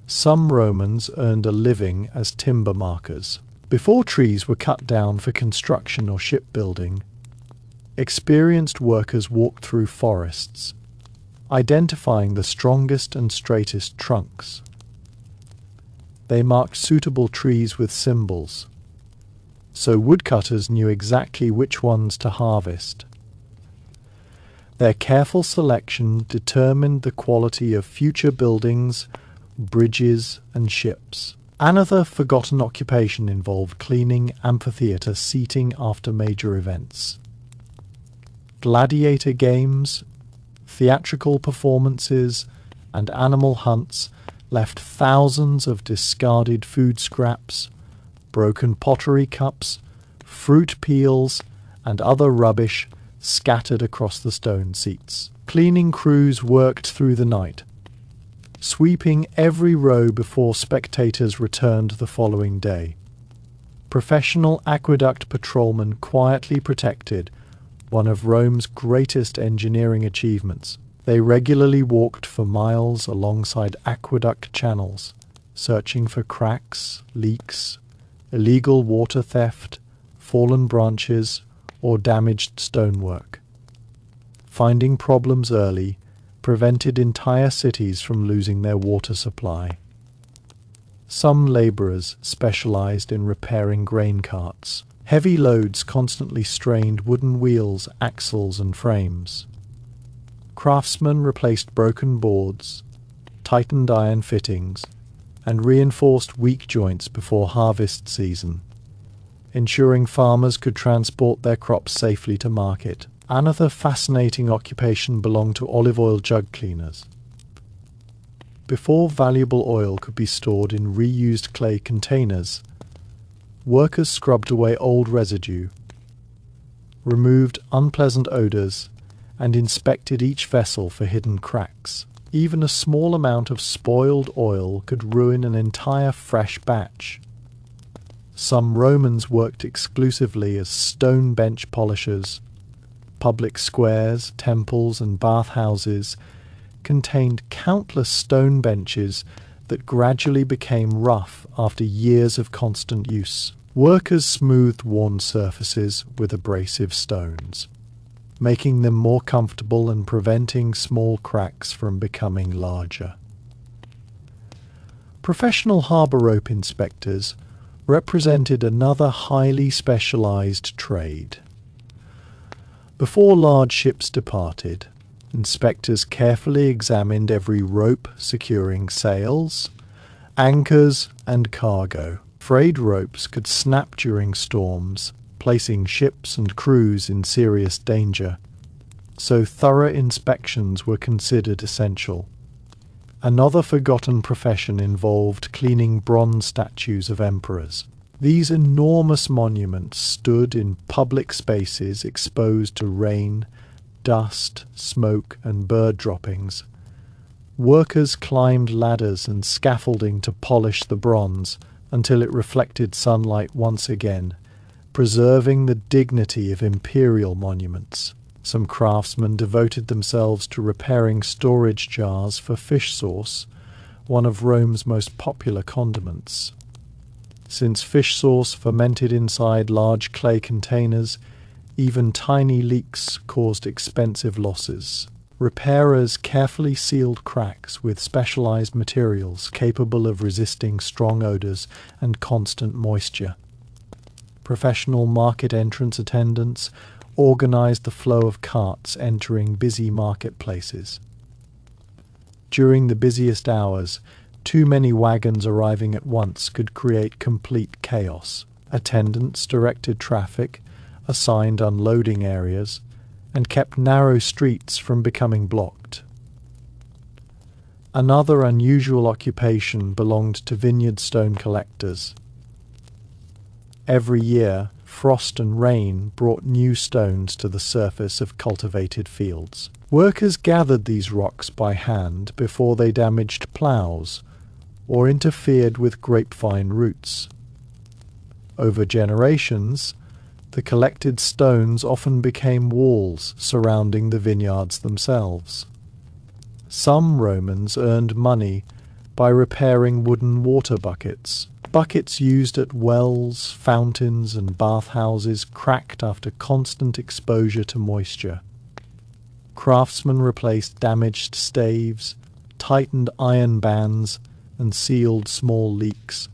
S1: Some Romans earned a living as timber markers. Before trees were cut down for construction or shipbuilding, experienced workers walked through forests, identifying the strongest and straightest trunks. They marked suitable trees with symbols, so woodcutters knew exactly which ones to harvest. Their careful selection determined the quality of future buildings, bridges, and ships. Another forgotten occupation involved cleaning amphitheatre seating after major events. Gladiator games, theatrical performances, and animal hunts left thousands of discarded food scraps, broken pottery cups, fruit peels, and other rubbish scattered across the stone seats. Cleaning crews worked through the night, sweeping every row before spectators returned the following day. Professional aqueduct patrolmen quietly protected one of Rome's greatest engineering achievements. They regularly walked for miles alongside aqueduct channels, searching for cracks, leaks, illegal water theft, fallen branches, or damaged stonework. Finding problems early prevented entire cities from losing their water supply. Some laborers specialized in repairing grain carts. Heavy loads constantly strained wooden wheels, axles, and frames. Craftsmen replaced broken boards, tightened iron fittings, and reinforced weak joints before harvest season, ensuring farmers could transport their crops safely to market. Another fascinating occupation belonged to olive oil jug cleaners. Before valuable oil could be stored in reused clay containers, workers scrubbed away old residue, removed unpleasant odors, and inspected each vessel for hidden cracks. Even a small amount of spoiled oil could ruin an entire fresh batch. Some Romans worked exclusively as stone bench polishers. Public squares, temples, and bathhouses contained countless stone benches that gradually became rough after years of constant use. Workers smoothed worn surfaces with abrasive stones, making them more comfortable and preventing small cracks from becoming larger. Professional harbour rope inspectors represented another highly specialised trade. Before large ships departed, inspectors carefully examined every rope securing sails, anchors, and cargo. Frayed ropes could snap during storms, placing ships and crews in serious danger, so thorough inspections were considered essential. Another forgotten profession involved cleaning bronze statues of emperors. These enormous monuments stood in public spaces exposed to rain, dust, smoke, and bird droppings. Workers climbed ladders and scaffolding to polish the bronze until it reflected sunlight once again, preserving the dignity of imperial monuments. Some craftsmen devoted themselves to repairing storage jars for fish sauce, one of Rome's most popular condiments. Since fish sauce fermented inside large clay containers, even tiny leaks caused expensive losses. Repairers carefully sealed cracks with specialized materials capable of resisting strong odors and constant moisture. Professional market entrance attendants organized the flow of carts entering busy marketplaces. During the busiest hours, too many wagons arriving at once could create complete chaos. Attendants directed traffic, assigned unloading areas, and kept narrow streets from becoming blocked. Another unusual occupation belonged to vineyard stone collectors. Every year, frost and rain brought new stones to the surface of cultivated fields. Workers gathered these rocks by hand before they damaged ploughs or interfered with grapevine roots. Over generations, the collected stones often became walls surrounding the vineyards themselves. Some Romans earned money by repairing wooden water buckets. Buckets used at wells, fountains, and bathhouses cracked after constant exposure to moisture. Craftsmen replaced damaged staves, tightened iron bands, and sealed small leaks,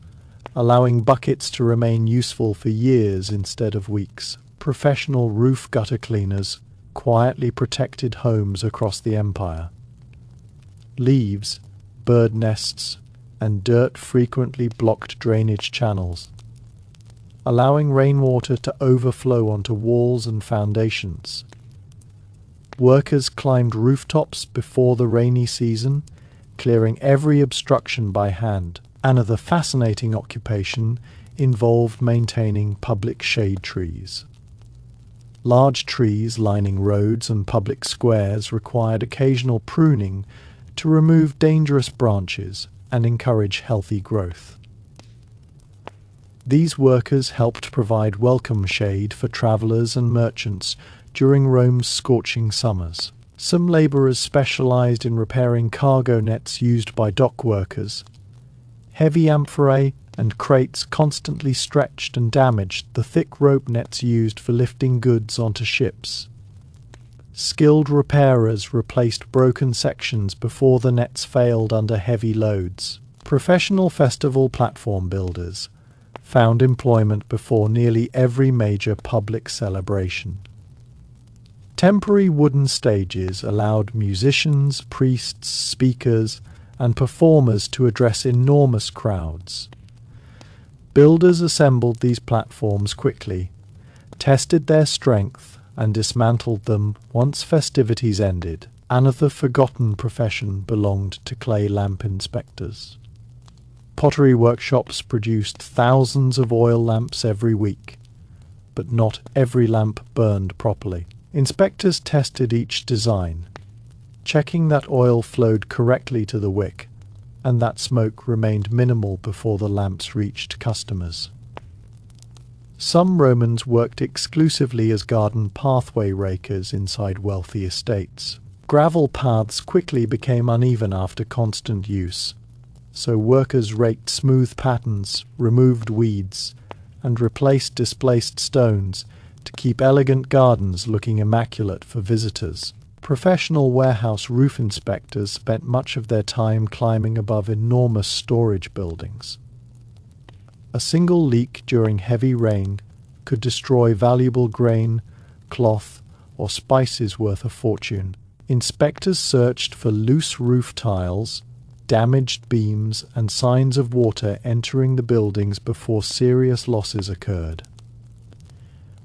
S1: allowing buckets to remain useful for years instead of weeks. Professional roof gutter cleaners quietly protected homes across the empire. Leaves, bird nests, and dirt frequently blocked drainage channels, allowing rainwater to overflow onto walls and foundations. Workers climbed rooftops before the rainy season, clearing every obstruction by hand. Another fascinating occupation involved maintaining public shade trees. Large trees lining roads and public squares required occasional pruning to remove dangerous branches and encourage healthy growth. These workers helped provide welcome shade for travelers and merchants during Rome's scorching summers. Some laborers specialized in repairing cargo nets used by dock workers. Heavy amphorae and crates constantly stretched and damaged the thick rope nets used for lifting goods onto ships. Skilled repairers replaced broken sections before the nets failed under heavy loads. Professional festival platform builders found employment before nearly every major public celebration. Temporary wooden stages allowed musicians, priests, speakers, and performers to address enormous crowds. Builders assembled these platforms quickly, tested their strength, and dismantled them once festivities ended. Another forgotten profession belonged to clay lamp inspectors. Pottery workshops produced thousands of oil lamps every week, but not every lamp burned properly. Inspectors tested each design, checking that oil flowed correctly to the wick and that smoke remained minimal before the lamps reached customers. Some Romans worked exclusively as garden pathway rakers inside wealthy estates. Gravel paths quickly became uneven after constant use, so workers raked smooth patterns, removed weeds, and replaced displaced stones to keep elegant gardens looking immaculate for visitors. Professional warehouse roof inspectors spent much of their time climbing above enormous storage buildings. A single leak during heavy rain could destroy valuable grain, cloth, or spices worth a fortune. Inspectors searched for loose roof tiles, damaged beams, and signs of water entering the buildings before serious losses occurred.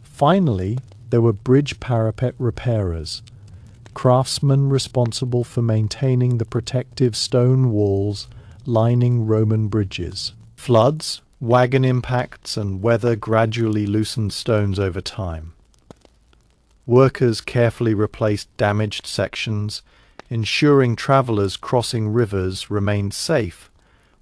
S1: Finally, there were bridge parapet repairers, craftsmen responsible for maintaining the protective stone walls lining Roman bridges. Floods, wagon impacts, and weather gradually loosened stones over time. Workers carefully replaced damaged sections, ensuring travelers crossing rivers remained safe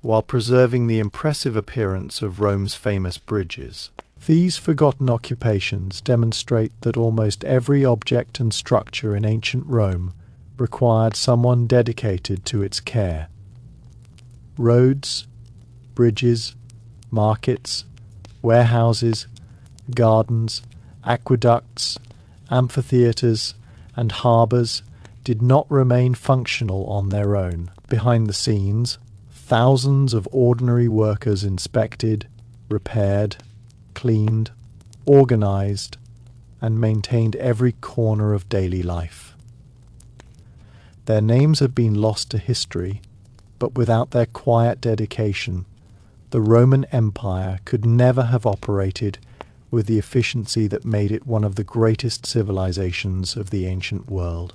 S1: while preserving the impressive appearance of Rome's famous bridges. These forgotten occupations demonstrate that almost every object and structure in ancient Rome required someone dedicated to its care. Roads, bridges, markets, warehouses, gardens, aqueducts, amphitheatres, and harbours did not remain functional on their own. Behind the scenes, thousands of ordinary workers inspected, repaired, cleaned, organized, and maintained every corner of daily life. Their names have been lost to history, but without their quiet dedication, the Roman Empire could never have operated with the efficiency that made it one of the greatest civilizations of the ancient world.